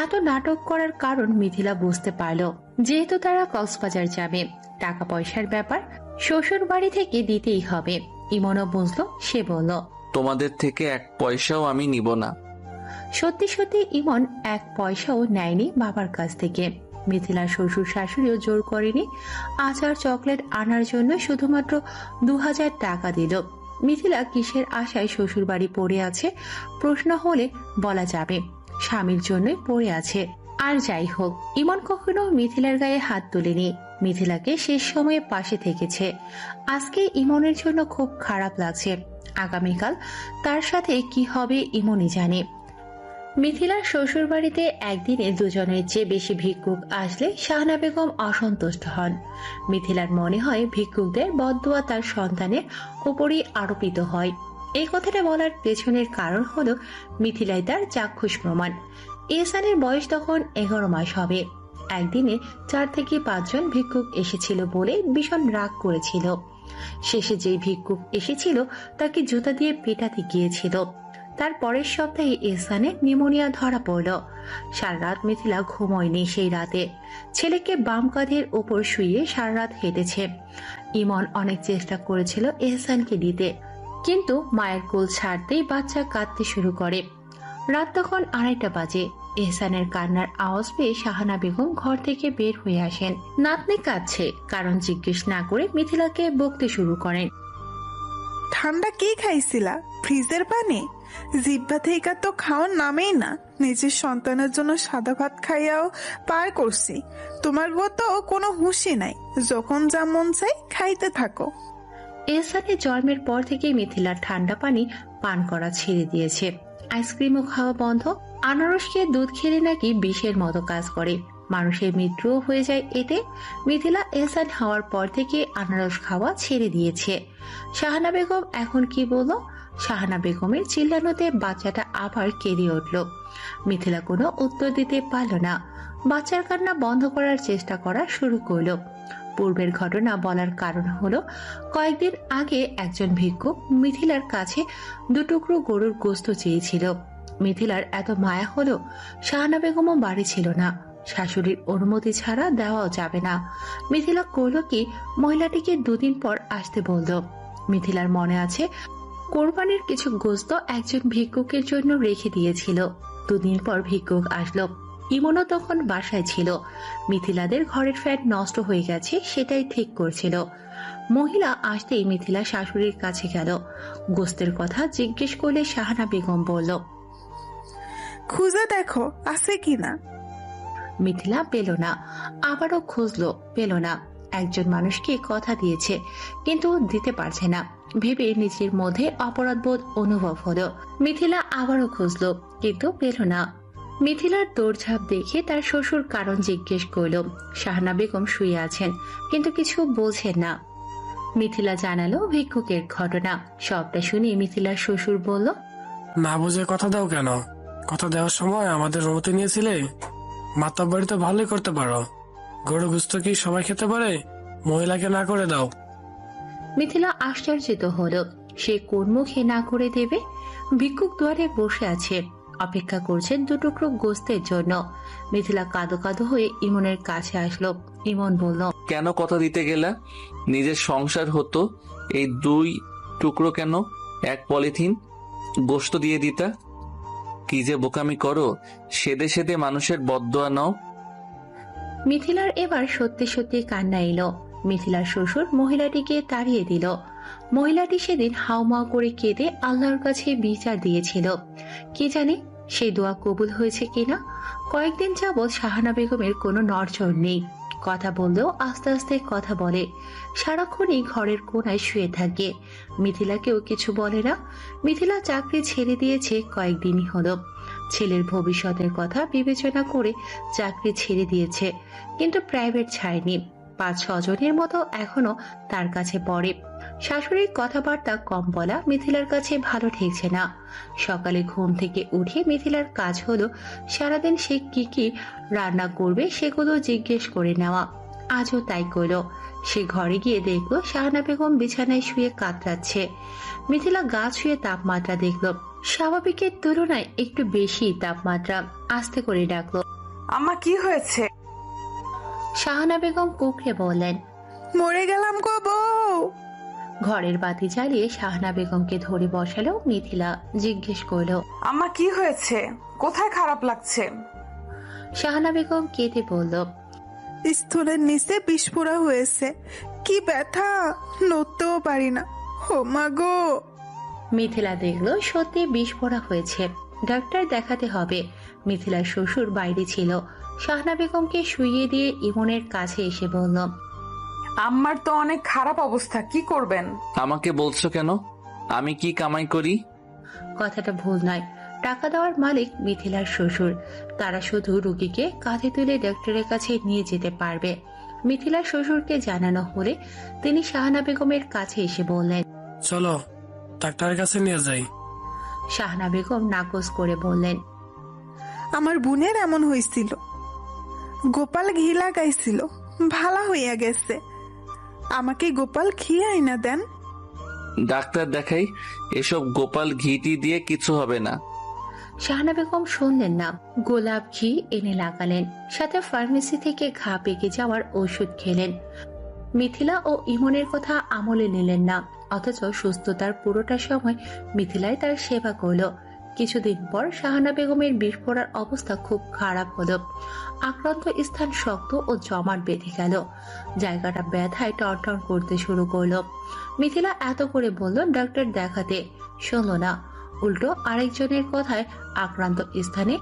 [SPEAKER 1] এত নাটক করার কারণ মিথিলা বুঝতে পারল, যেহেতু তারা কক্সবাজার যাবে, টাকা পয়সার ব্যাপার শ্বশুর বাড়ি থেকে দিতেই হবে। ইমনও বুঝলো, সে বলল,
[SPEAKER 5] তোমাদের থেকে এক পয়সাও আমি নিব না।
[SPEAKER 1] সত্যি সত্যি ইমন এক পয়সাও নেয়নি বাবার কাছ থেকে। মিথিলার শ্বশুর শাশুড়িও জোর করেনি। আচার চকলেট আনার জন্য শুধুমাত্র 2000 টাকা দিল। মিথিলা কিসের আশায় শ্বশুর বাড়ি পড়ে আছে প্রশ্ন হলে বলা যাবে স্বামীর জন্যই পড়ে আছে। আর যাই হোক, ইমন কখনো মিথিলার গায়ে হাত তোলেনি, মিথিলাকে শেষ সময়ে পাশে থেকেছে। আজকে ইমনের জন্য খুব খারাপ লাগছে। আগামীকাল তার সাথে কি হবে ইমনই জানে। মিথিলার শ্বশুর বাড়িতে একদিনে দুজনের চেয়ে বেশি ভিক্ষুক আসলে শাহানা বেগম অসন্তুষ্ট হন। মিথিলার মনে হয় ভিক্ষুকদের বদদুয়া তার সন্তানের উপরই আরোপিত হয়। এই কথাটা বলার পেছনের কারণ হলো মিথিলাই তার চাক্ষুষ প্রমাণ। এহসানের বয়স তখন 11 মাস হবে। একদিনে 4 থেকে 5 জন ভিক্ষুক এসেছিল বলে ভীষণ রাগ করেছিল। শেষে যেই ভিক্ষুক এসেছিল তাকে জুতা দিয়ে পেটাতে গিয়েছিল। তার পরের সপ্তাহে এহসানের নিউমোনিয়া ধরা পড়ল। সারা রাত মিথিলা ঘুমোয়নি সেই রাতে। ছেলেকে বাম কাঁধের ওপর শুয়ে সারা রাত হেঁটেছে। ইমন অনেক চেষ্টা করেছিল এহসানকে দিতে, কিন্তু মায়ের কোল ছাড়তেই বাচ্চা কাঁদতে শুরু করে। রাত তখন 2:30 বাজে। এহসানের কান্নার আওয়াজ পেয়ে শাহানা বেগম ঘর থেকে বের হয়ে আসেন। নাতনি কাঁদছে, কারণ জিজ্ঞেস না করে মিথিলাকে বকতে শুরু করেন।
[SPEAKER 4] ঠান্ডা কি খাইছিলা? ফ্রিজের পানি? জিব্বা থেকে তো খাওয়ার নামেই না। নিজের সন্তানের জন্য সাদা ভাত খাইয়াও পার করছি, তোমার বউ তো কোনো হুঁশই নাই। যখন যা মন চাই খাইতে থাকো।
[SPEAKER 1] এহসানের জন্মের পর থেকে মিথিলার ঠান্ডা পানি পান করা ছেড়ে দিয়েছে। আইসক্রিমও খাওয়া বন্ধ। আনারস খেয়ে দুধ খেলে নাকি বিষের মতো কাজ করে, মানুষের মৃত্যুও হয়ে যায় এতে। মিথিলা এহসান হওয়ার পর থেকে আনারস খাওয়া ছেড়ে দিয়েছে। শাহানা বেগম এখন কি বলল? শাহানা বেগমের চিল্লানোতে বাচ্চাটা আবার কেঁদে উঠল। মিথিলা কোনো উত্তর দিতে পারল না। বাচ্চার কান্না বন্ধ করার চেষ্টা করা শুরু করলো। পূর্বের ঘটনা বলার কারণ হলো, কয়েকদিন আগে একজন ভিক্ষুক মিথিলার কাছে 2 টুকরো গরুর গোস্ত চেয়েছিল। মিথিলার এত মায়া হলো, শাহানা বেগমও বাড়ি ছিল না। শাশুড়ির অনুমতি ছাড়া দেওয়াও যাবে না। মিথিলা করল কি, মহিলাটিকে 2 দিন পর আসতে বলল। মিথিলার মনে আছে কোরবানির কিছু গোস্ত একজন ভিক্ষুকের জন্য রেখে দিয়েছিল। 2 দিন পর ভিক্ষুক আসলো। ইমনও তখন বাসায় ছিল। মিথিলাদের ঘরের ফ্যান নষ্ট হয়ে গেছে, সেটাই ঠিক করছিল। মহিলা আসতেই মিথিলা শাশুড়ির কাছে গেল। গোস্তের কথা জিজ্ঞেস করলে শাহানা বেগম বলল,
[SPEAKER 4] খুঁজে দেখো আছে কিনা।
[SPEAKER 1] মিথিলা পেল না। আবারও খুঁজলো, পেল না। একজন মানুষকে কথা দিয়েছে, কিন্তু দিতে পারছে না ভেবে নিজের মধ্যে অপরাধবোধ অনুভব হলো। মিথিলা আবারও খুঁজলো, কিন্তু পেল না। মিথিলার দৌড়ঝাঁপ দেখে তার শ্বশুর কারণ জিজ্ঞেস করল। শাহানা বেগম শুয়ে আছেন, কিন্তু কিছু বোঝেন না। মিথিলা জানালো ভিক্ষুকের ঘটনা। সবটা শুনে মিথিলার শ্বশুর বলল,
[SPEAKER 6] না বুঝে কথা দাও কেন? কথা দেওয়ার সময় আমাদের অনুমতি নিয়েছিলে? মাতাব্বাড়ি তো ভালোই করতে পারো। গরু গুস্ত কি সবাই খেতে পারে? মহিলাকে না করে দাও।
[SPEAKER 1] মিথিলা আশ্চর্যিত হলো, সে কোন মুখে না করে দেবে? ভিক্ষুক দুয়ারে বসে আছে, অপেক্ষা করছেন দুটুকরো গোস্তের জন্য। মিথিলা কাঁদো কাঁদো হয়ে ইমনের কাছে আসলো। ইমন বলল,
[SPEAKER 5] কেন কথা দিতে গেলা? নিজের সংসার হতো, এই 2 টুকরো কেন? 1 পলিথিন গোস্ত দিয়ে দিতা। কি যে বোকামি করো, সেদে সেদে মানুষের বদদোয়া নাও।
[SPEAKER 1] মিথিলার এবার সত্যি সত্যি কান্না এলো। মিথিলার শ্বশুর মহিলাটিকে তাড়িয়ে দিল। মহিলাটি সেদিন হাউমাউ করে কেঁদে আল্লাহর কাছে বিচার দিয়েছিল। কি জানে সেই দোয়া কবুল হয়েছে কিনা। কয়েকদিন যাবৎ শাহানা বেগমের কোনো নড়চড় নেই। কথা বললেও আস্তে আস্তে কথা বলে। সারাক্ষণই ঘরের কোনায় শুয়ে থাকে। মিথিলাকেও কিছু বলে না। মিথিলা চাকরি ছেড়ে দিয়েছে কয়েকদিনই হলো। ছেলের ভবিষ্যতের কথা বিবেচনা করে চাকরি ছেড়ে দিয়েছে, কিন্তু প্রাইভেট ছাড়েনি। 5-6 জনের মতো এখনো তার কাছে পড়ে। শাশুড়ির কথাবার্তা কম বলা মিথিলার কাছে ভালো ঠেকছে না। সকালে ঘুম থেকে উঠে মিথিলার কাজ হলো সারাদিন সে কি কি রান্না করবে সেগুলো জিজ্ঞেস করে নেওয়া। আজও তাই করলো। সে ঘরে গিয়ে দেখলো শাহানা বেগম বিছানায় শুয়ে কাতরাচ্ছে। মিথিলা গা ছুঁয়ে তাপমাত্রা দেখলো, স্বাভাবিকের তুলনায় একটু বেশি তাপমাত্রা। আস্তে করে ডাকলো,
[SPEAKER 3] আম্মা কি হয়েছে?
[SPEAKER 1] শাহানা বেগম কুকড়ে বললেন,
[SPEAKER 4] মরে গেলাম গো বউ।
[SPEAKER 1] ঘরের বাতি জ্বালিয়ে শাহানা বেগমকে ধরে বসালো মিথিলা। জিজ্ঞেস করলো,
[SPEAKER 3] আম্মা কি হয়েছে? কোথায় খারাপ লাগছে?
[SPEAKER 1] শাহানা বেগম কেঁদে বলল,
[SPEAKER 4] স্থলের নিচে বিস্ফোরা হয়েছে, কি ব্যথা, নড়তেও পারি না। ও মা গো।
[SPEAKER 1] মিথিলা দেখলো সত্যি বিস্ফোরা হয়েছে, ডাক্তার দেখাতে হবে। মিথিলার শ্বশুর বাইরে ছিল। শাহানা বেগমকে শুইয়ে দিয়ে ইমনের কাছে এসে বলল,
[SPEAKER 3] আম্মার তো অনেক খারাপ অবস্থা, কি করবেন?
[SPEAKER 5] আমাকে বলছো কেন? আমি কি কামাই করি?
[SPEAKER 1] কথাটা ভুল নয়, টাকা দেওয়ার মালিক মিথিলার শ্বশুর। তারা শুধু রুগীকে কাঁধে তুলে ডাক্তারের কাছে নিয়ে যেতে পারবে। মিথিলার শ্বশুরকে জানানো হলে তিনি শাহানা বেগমের কাছে এসে বললেন,
[SPEAKER 6] চলো ডাক্তারের কাছে নিয়ে যাই।
[SPEAKER 1] শাহানা বেগম নাকচ করে বললেন,
[SPEAKER 4] আমার বোনের এমন হয়েছিল, গোপাল ঘি লাগাইছিল, ভালা হইয়া গেছে। আমাকে গোপাল ঘি আইনা দেন।
[SPEAKER 5] ডাক্তার দেখাই, এসব গোপাল ঘিটি দিয়ে কিছু হবে না।
[SPEAKER 1] শাহানা বেগম শুনলেন না। গোলাপ ঘি এনে লাগালেন, সাথে ফার্মেসি থেকে ঘা পেকে যাওয়ার ওষুধ খেলেন। মিথিলা ও ইমনের কথা আমলে নিলেন না, অথচ সুস্থতার পুরোটা সময় মিথিলাই তার সেবা করলো। কিছুদিন পর শাহানা বেগমের বিস্ফোরার অবস্থা খুব খারাপ হলো। আক্রান্ত স্থান শক্ত ও জমাট বেঁধে গেল। জায়গাটা ব্যথায় টনটন করতে শুরু করলো। মিথিলা এত করে বলল ডাক্তার দেখাতে, শুনলো না। উল্টো আরেকজনের কথায় আক্রান্ত স্থানে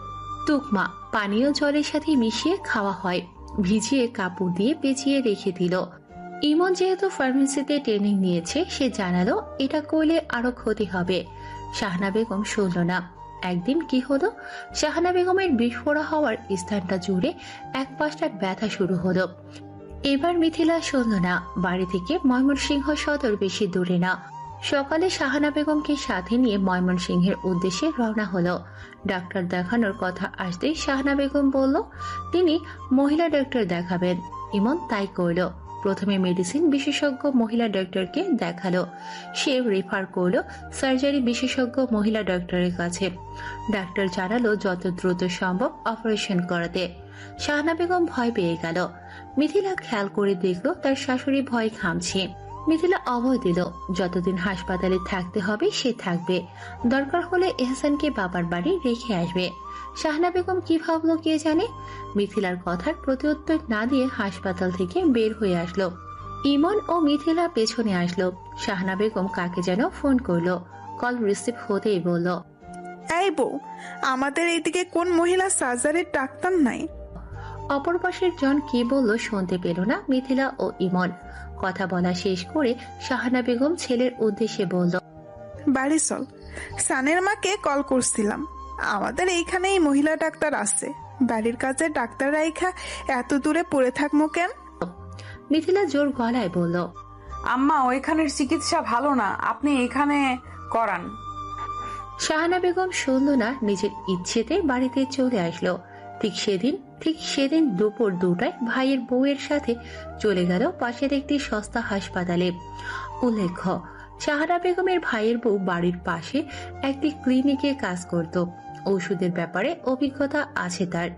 [SPEAKER 1] তুকমা পানীয় জলের সাথে মিশিয়ে খাওয়া হয়, ভিজিয়ে কাপড় দিয়ে পেঁচিয়ে রেখে দিল। ইমন যেহেতু ফার্মেসিতে ট্রেনিং নিয়েছে, সে জানালো এটা করলে আরো ক্ষতি হবে। শাহানা বেগম শুনল না। একদিন কি হলো, শাহানা বেগমের বিস্ফোরা হওয়ার স্থানটা জুড়ে এক পাশটা ব্যথা শুরু হলো। এবার মিথিলা শুনল না। বাড়ি থেকে ময়মনসিংহ সদর বেশি দূরে না। সকালে শাহানা বেগমকে সাথে নিয়ে ময়মনসিংহের উদ্দেশ্যে রওনা হলো। ডাক্তার দেখানোর কথা আসতেই শাহানা বেগম বলল তিনি মহিলা ডাক্তার দেখাবেন। ইমন তাই করলো। প্রথমে মেডিসিন বিশেষজ্ঞ মহিলা ডাক্তারকে দেখালো। সে রেফার করলো সার্জারি বিশেষজ্ঞ মহিলা ডাক্তারের কাছে। ডাক্তার জানালো যত দ্রুত সম্ভব অপারেশন করাতে। শাহানা বেগম ভয় পেয়ে গেল। মিথিলা খেয়াল করে দেখলো তার শাশুড়ি ভয় ঘামছে। মিথিলা অভয় দিল যতদিন হাসপাতালে থাকতে হবে সে থাকবে, দরকার হলে এহসানকে বাবার বাড়ি রেখে আসবে। শাহানা বেগম কি ভাবলো কে জানে। মিথিলার কথার প্রত্যুত্তর না দিয়ে হাসপাতাল থেকে বের হয়ে আসলো। ইমন ও মিথিলা পেছনে আসলো। শাহানা বেগম কাকে যেন ফোন করলো। কল রিসিভ হতেই বলল,
[SPEAKER 4] এই বউ, আমাদের এইদিকে কোন মহিলা সার্জারির ডাক্তার নাই?
[SPEAKER 1] অপর পাশের জন কি বলল শুনতে পেল না মিথিলা ও ইমন। কথা বলা শেষ করে শাহানা বেগম ছেলের উদ্দেশ্যে বলল,
[SPEAKER 4] বাড়ি চল, সানের মাকে কল করছিলাম, আমাদের এইখানেই মহিলা ডাক্তার আছে, বাড়ির কাছে ডাক্তার রাইখা এত দূরে পড়ে থাকবো কেন?
[SPEAKER 1] মিথিলা জোর গলায় বলল,
[SPEAKER 3] আম্মা ওইখানের চিকিৎসা ভালো না, আপনি এখানে করান।
[SPEAKER 1] শাহানা বেগম শুনল না, নিজের ইচ্ছেতে বাড়িতে চলে আসলো। ঠিক সেদিন দুপুর 2টায় ভাইয়ের বউয়ের সাথে চলে গেল পাশের একটি সস্তা হাসপাতালে। উল্লেখ্য, শাহানা বেগমের ভাইয়ের বউ বাড়ির পাশে একটি ক্লিনিকে কাজ করত। ওষুধের ব্যাপারে অভিজ্ঞতা আছে তার।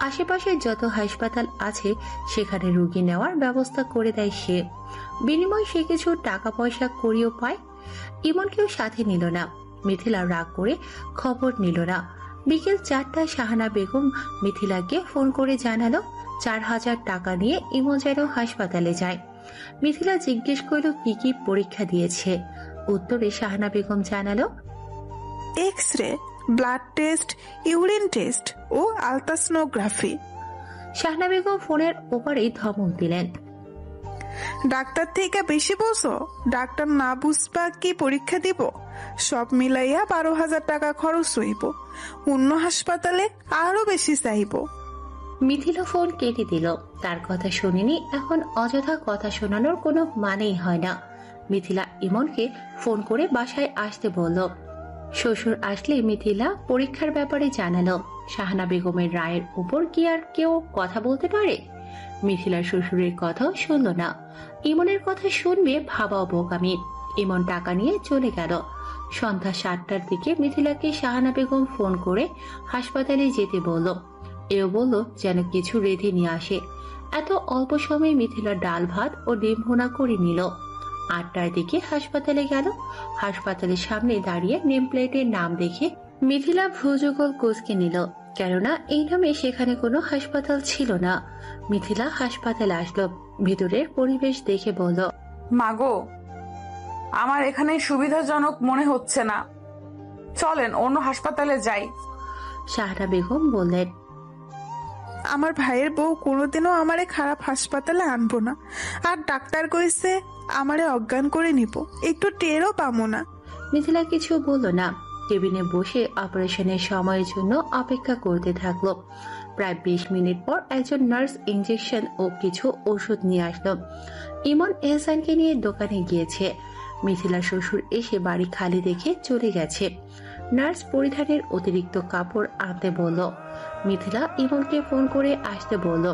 [SPEAKER 1] আশেপাশে যত হাসপাতাল আছে সেখানে রোগী নেওয়ার ব্যবস্থা করে দেয় সে। বিনিময়ে সে কিছু টাকা পয়সা করিও পায়। ইমনকেও সাথে নিল না। মিথিলা রাগ করে খবর নিল না। বিকেল 4টায় শাহানা বেগম মিথিলাকে ফোন করে জানালো 4000 টাকা নিয়ে ইমন যেন হাসপাতালে যায়। মিথিলা জিজ্ঞেস করলো কি কি পরীক্ষা দিয়েছে। উত্তরে শাহানা বেগম জানালো,
[SPEAKER 4] x ray, blood test, urine test ও আলট্রাসোনোগ্রাফি।
[SPEAKER 1] শাহানা বেগম ফোনের ওপারেই ধমক দিলেন,
[SPEAKER 4] ডাক্তার থেকে বেশি বলছো? ডাক্তার না বুঝবা কি পরীক্ষা দিব? সব মিলাইয়া 12,000 টাকা খরচ হইব, অন্য হাসপাতালে আরো বেশি চাইব।
[SPEAKER 1] মিথিলা ফোন কেটে দিল। তার কথা শুনিনি, এখন অযথা কথা শোনানোর কোনো মানেই হয় না। মিথিলা ইমনকে ফোন করে বাসায় আসতে বলল। শ্বশুর আসলে মিথিলা পরীক্ষার ব্যাপারে জানালো। শাহানা বেগমের রায়ের উপর কি আর কেউ কথা বলতে পারে? মিথিলার শ্বশুরের কথাও শুনল না। ইমনের কথা শুনবে ভাবাও বোকামি। ইমন টাকা নিয়ে চলে গেল। সন্ধ্যা 7টার দিকে মিথিলাকে শাহানা বেগম ফোন করে হাসপাতালে যেতে বলল। এও বলল যেন কিছু রেঁধে নিয়ে আসে। এত অল্প সময়ে মিথিলা ডাল ভাত ও ডিম ভুনা করে নিল। 8টার দিকে হাসপাতালে গেল। হাসপাতালের সামনে দাঁড়িয়ে নেম প্লেটের নাম দেখে মিথিলা ভ্রুযুগল কুঁচকে নিল, কেননা এই নামে সেখানে কোনো হাসপাতাল ছিল না। মিথিলা হাসপাতালে আসলো। ভিতরের পরিবেশ দেখে বলল,
[SPEAKER 3] মাগো, আমার এখানে সুবিধাজনক মনে হচ্ছে না, চলেন অন্য হাসপাতালে যাই।
[SPEAKER 1] শাহানা বেগম বললেন,
[SPEAKER 4] আমার ভাইয়ের বউ কোনোদিনও আমারে খারাপ হাসপাতালে আনবো না, আর ডাক্তার কইছে আমারে অজ্ঞান করে নিব, একটু টেরও পাবো না।
[SPEAKER 1] মিথিলা কিছু বলল না। কেবিনে বসে অপারেশনের সময়ের জন্য অপেক্ষা করতে থাকলো। প্রায় 20 মিনিট পর একজন নার্স ইঞ্জেকশন ও কিছু ওষুধ নিয়ে আসলো। ইমন এহসানকে নিয়ে দোকানে গিয়েছে। মিথিলার শ্বশুর এসে বাড়ি খালি দেখে চলে গেছে। নার্স পরিধানের অতিরিক্ত কাপড় আনতে বলল। মিথিলা ইমনকে ফোন করে আসতে বলল।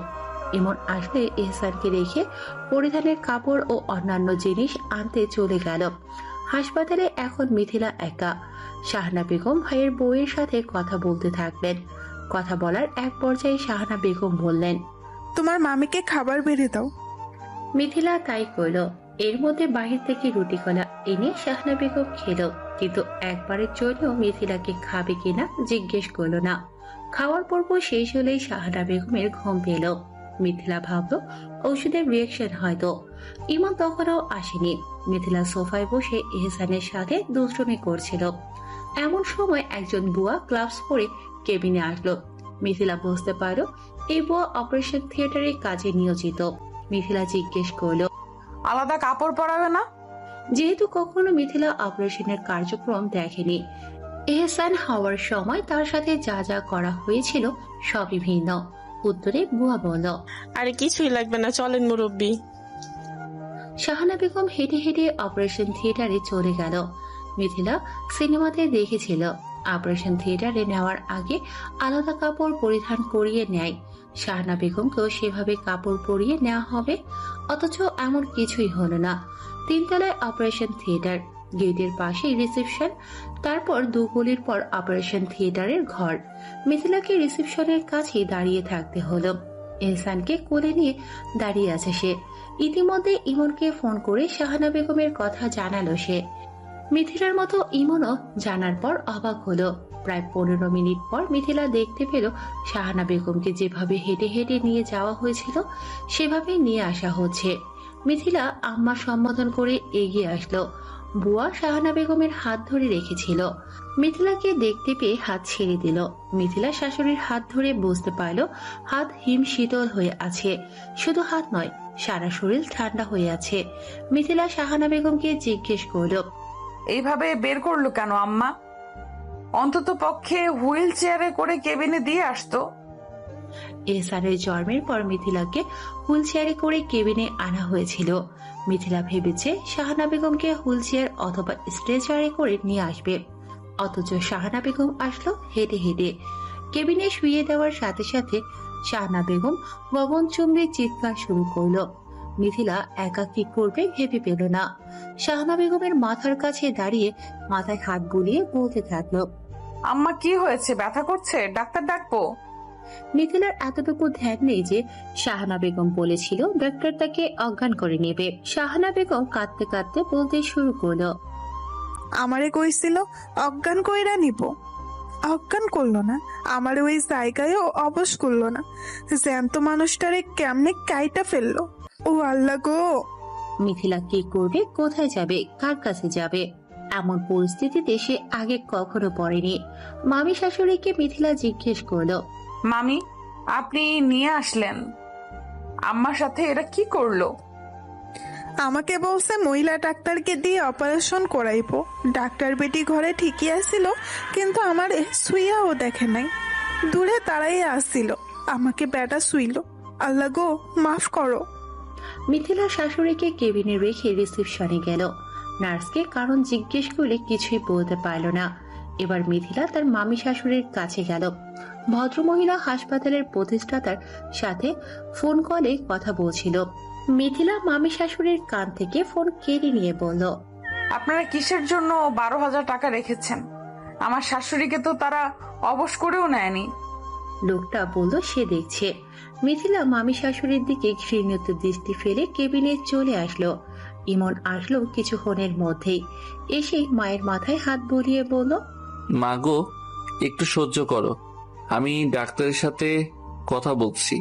[SPEAKER 1] ইমন আসলে এহসানকে রেখে পরিধানের কাপড় ও অন্যান্য জিনিস আনতে চলে গেল। হাসপাতালে এখন মিথিলা একা। শাহানা বেগম ভাইয়ের বউয়ের সাথে কথা বলতে থাকলেন। কথা বলার এক পর্যায়ে শাহানা বেগম বললেন,
[SPEAKER 4] তোমার মামিকে খাবার বেড়ে দাও।
[SPEAKER 1] মিথিলা তাই করল। এর মধ্যে বাহির থেকে রুটি কলা এনে শাহানা বেগম খেলো, কিন্তু একবারের জন্য মিথিলাকে খাবে কিনা জিজ্ঞেস করলো না। খাওয়ার পর্ব শেষ হলেই শাহানা বেগমের ঘুম পেল। মিথিলা ভাবলো ওষুধের রিয়েকশন হয়তো। ইমন তখনও আসেনি। মিথিলা সোফায় বসে এহসানের সাথে দুষ্টুমি করছিল। এমন সময় একজন বুয়া গ্লাভস পরে কেবিনে আসলো। মিথিলা বুঝতে পারল এই বুয়া অপারেশন থিয়েটারে কাজে নিয়োজিত। মিথিলা জিজ্ঞেস করলো,
[SPEAKER 3] আলাদা কাপড় পরাবে না?
[SPEAKER 1] যেহেতু কখনো মিথিলা অপারেশনের কার্যক্রম দেখেনি, এহসান হওয়ার সময় তার সাথে যা যা করা হয়েছিল সবই ভিন্ন। উত্তরে বুয়া বলল,
[SPEAKER 8] আরে কিছুই লাগবে না, চলেন মুরব্বী।
[SPEAKER 1] শাহানা বেগম হেঁটে হেঁটে অপারেশন থিয়েটারে চলে গেল। মিথিলা সিনেমাতে দেখেছিল অপারেশন থিয়েটারে নেওয়ার আগে আলাদা কাপড় পরিধান করিয়ে নেয়। শাহানা বেগমকেও সেভাবে কাপড় পরিয়ে নেওয়া হবে, অথচ এমন কিছুই হলো না। 3 তলায় অপারেশন থিয়েটার, গেটের পাশে রিসেপশন, তারপর 2 গলির পর অপারেশন থিয়েটারের ঘর। মিথিলাকে রিসেপশনের কাছেই দাঁড়িয়ে থাকতে হলো। এহসানকে কোলে নিয়ে দাঁড়িয়ে আছে সে। ইতিমধ্যে ইমনকে ফোন করে শাহানা বেগমের কথা জানালো সে। মিথিলার মতো ইমনও জানার পর অবাক হলো। প্রায় 15 মিনিট পর মিথিলা দেখতে পেল শাহানা বেগমকে যেভাবে হেঁটে হেঁটে নিয়ে যাওয়া হয়েছিল সেভাবেই নিয়ে আসা হচ্ছে। মিথিলা আম্মা সম্বোধন করে এগিয়ে আসলো। বুয়া শাহানা বেগমের হাত ধরে রেখেছিল। মিথিলাকে দেখতে পেয়ে হাত ছেড়ে দিল। মিথিলা শাশুড়ির হাত ধরে বুঝতে পারল হাত হিম শীতল হয়ে আছে। শুধু হাত নয়, সারা শরীর ঠান্ডা হয়ে আছে। মিথিলা শাহানা বেগমকে জিজ্ঞেস করল,
[SPEAKER 3] এইভাবে বের করলো কেন আম্মা? অন্তত পক্ষে হুইল চেয়ারে করে কেবিনে দিয়ে আসতো।
[SPEAKER 1] এহসানের জন্মের পর মিথিলাকে হুইল চেয়ারে করে কেবিনে আনা হয়েছিল। মিথিলা ভেবেছে শাহানা বেগমকে হুইল চেয়ার অথবা স্ট্রেচারে করে নিয়ে আসবে, অথচ শাহানা বেগম আসলো হেঁটে হেঁটে। কেবিনে শুয়ে দেওয়ার সাথে সাথে শাহানা বেগম গগনচুম্বী চিৎকার শুরু করলো। মিথিলা একা কি করবে ভেবে পেল না। শাহানা বেগমের মাথার কাছে দাঁড়িয়ে মাথায় হাত বুলিয়ে বলতে থাকলো,
[SPEAKER 3] আম্মা কি হয়েছে? ব্যথা করছে? ডাক্তার ডাকবো?
[SPEAKER 1] মিথিলার এতটুকু ধ্যান নেই যে শাহানা বেগম বলেছিল ডাক্তার তাকে অজ্ঞান করে নেবে। শাহানা বেগম কাঁদতে কাঁদতে বলতে শুরু করলো,
[SPEAKER 4] আমারে কইছিল অজ্ঞান কইরা নিব, অজ্ঞান করলো না, আমার ওই জায়গায়ও অবশ করলো না, জ্যান্ত মানুষটারে কেমনে কাইটা ফেললো। ও আল্লাহ গো!
[SPEAKER 1] মিথিলা কি করবে, কোথায় যাবে, কার কাছে যাবে? এমন পরিস্থিতিতে সে আগে কখনো পড়েনি। মামি শাশুড়িকে মিথিলা জিজ্ঞেস করলো,
[SPEAKER 3] মামি, আপনি নিয়ে আসলেন, আম্মার সাথে এরা কি করলো?
[SPEAKER 4] আমাকে বলছে মহিলা ডাক্তারকে দিয়ে অপারেশন করাইবো। ডাক্তার বেটি ঘরে ঠিকই আসছিল, কিন্তু আমার শুইয়াও দেখে নাই, দূরে তারাই আসছিল, আমাকে বেটা শুইল। আল্লাহ গো, মাফ করো।
[SPEAKER 1] মিথিলা শাশুড়িকে কেবিনে রেখে রিসেপশনে গেল। নার্সকে কারণ জিজ্ঞেস করলে কিছুই বলতে পারল না। এবার মিথিলা তার মামি শাশুড়ির কাছে গেল। ভদ্রমহিলা হাসপাতালের প্রতিষ্ঠাতার সাথে ফোন কলে কথা বলছিল। মিথিলা মামি শাশুড়ির কান থেকে ফোন কেড়ে নিয়ে বলল,
[SPEAKER 3] আপনারা কিসের জন্য 12,000 টাকা রেখেছেন? আমার শাশুড়িকে তো তারা অবশ করেও নেয়নি।
[SPEAKER 1] লোকটা বলল সে দেখছে। মিথিলা মামি শাশুড়ির দিকে ঘৃণিত দৃষ্টি ফেলে কেবিনে চলে আসলো। ইমন আসলো কিছুক্ষণের মধ্যেই। এসে মায়ের মাথায় হাত বুলিয়ে বলল,
[SPEAKER 5] মা গো, একটু সহ্য করো, আমি ডাক্তারের সাথে কথা বলছি।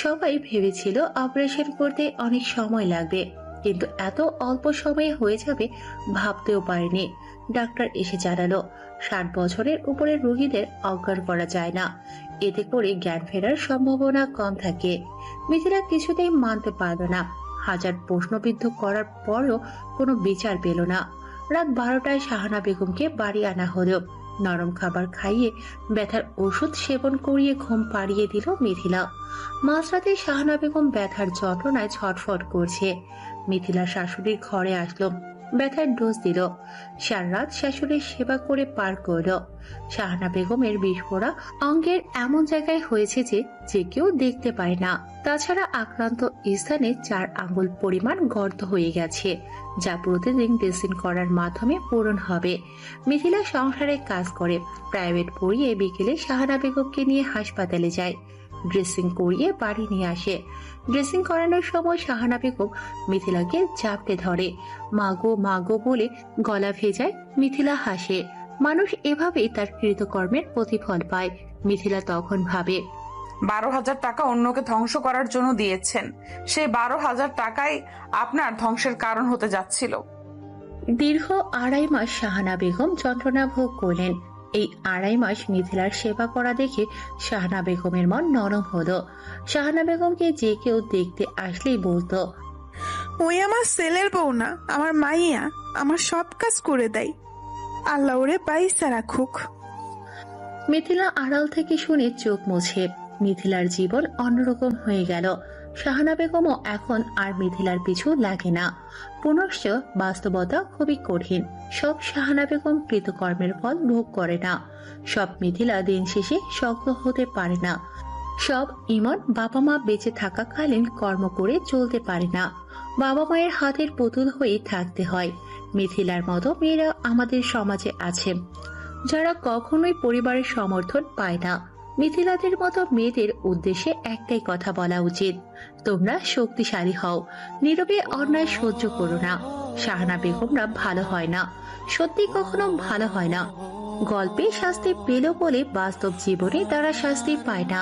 [SPEAKER 1] সবাই ভেবেছিল অপারেশন করতে অনেক সময় লাগবে, কিন্তু এত অল্প সময়ে হয়ে যাবে ভাবতেও পারেনি। ডাক্তার এসে জানালো 60 বছরের উপরে রোগীদের অজ্ঞান করা যায় না, এতে করে জ্ঞান ফেরার সম্ভাবনা কম থাকে। মিথিলা কিছুতেই মানতে পারল না। হাজার প্রশ্নবিদ্ধ করার পরও কোনো বিচার পেল না। রাত 12টায় শাহানা বেগমকে বাড়ি আনা হলো। নরম খাবার খাইয়ে ব্যথার ওষুধ সেবন করিয়ে ঘুম পাড়িয়ে দিল মিথিলা। মাঝরাতে শাহানা বেগম ব্যথার যন্ত্রণায় ছটফট করছে। মিথিলা শাশুড়ির ঘরে আসলো, ব্যথার ডোজ দিল। সারা রাত শাশুড়ির সেবা করে পার করল। শাহানা বেগমের বিস্ফোরা অঙ্গের এমন জায়গায় হয়েছে যে কেউ দেখতে পায় না। তাছাড়া আক্রান্ত স্থানে 4 আঙ্গুল পরিমাণ গর্ত হয়ে গেছে, যা প্রতিদিন ড্রেসিং করার মাধ্যমে পূরণ হবে। মিথিলা সংসারে কাজ করে, প্রাইভেট পড়িয়ে বিকেলে শাহানা বেগমকে নিয়ে হাসপাতালে যায়। ড্রেসিং করিয়ে বাড়ি নিয়ে আসে। ড্রেসিং করানোর সময় শাহানা বেগম মিথিলাকে চাপটে ধরে। মাগো মাগো বলে গলা ভেজায়। মিথিলা হাসে। মানুষ এভাবেই তার কৃতকর্মের প্রতিফল পায়। মিথিলা তখন ভাবে,
[SPEAKER 3] 12,000 টাকা অন্যকে ধ্বংস করার জন্য দিয়েছেন, সেই 12,000 টাকাই আপনার ধ্বংসের কারণ হতে যাচ্ছিল।
[SPEAKER 1] দীর্ঘ 2.5 মাস শাহানা বেগম যন্ত্রণা ভোগ করলেন। এই 2.5 মাস মিথিলার সেবা করা দেখে শাহানা বেগমের মন নরম হলো। শাহানা বেগমকে যে কেউ দেখতে আসলেই বলতো,
[SPEAKER 4] ওই আমার ছেলের বউ না, আমার মাইয়া, আমার সব কাজ করে দেয়, আল্লাহ ওরে পাইসা রাখুক।
[SPEAKER 1] মিথিলা আড়াল থেকে শুনে চোখ মুছে। মিথিলার জীবন অন্যরকম হয়ে গেল। শাহানা বেগমও এখন আর মিথিলার পিছু লাগে না। পুনশ্চ বাস্তবতা খুবই কঠিন। সব শাহানা বেগম কৃতকর্মের ফল ভোগ করে না। সব মিথিলা দিন শেষে শক্ত হতে পারে না। সব ইমন বাবা মা বেঁচে থাকাকালীন কর্ম করে চলতে পারে না। বাবা মায়ের হাতের পুতুল হয়ে থাকতে হয়। মিথিলার মতো মেয়েরা আমাদের সমাজে আছে, যারা কখনোই পরিবারের সমর্থন পায় না। মিথিলাদের মতো মেয়েদের উদ্দেশ্যে একটাই কথা বলা উচিত, তোমরা শক্তিশালী হও, নীরবে অন্যায় সহ্য করো না। শাহানা বেগমরা ভালো হয় না, সত্যি কখনো ভালো হয় না। গল্পে শাস্তি পেল বলে বাস্তব জীবনে তারা শাস্তি পায় না।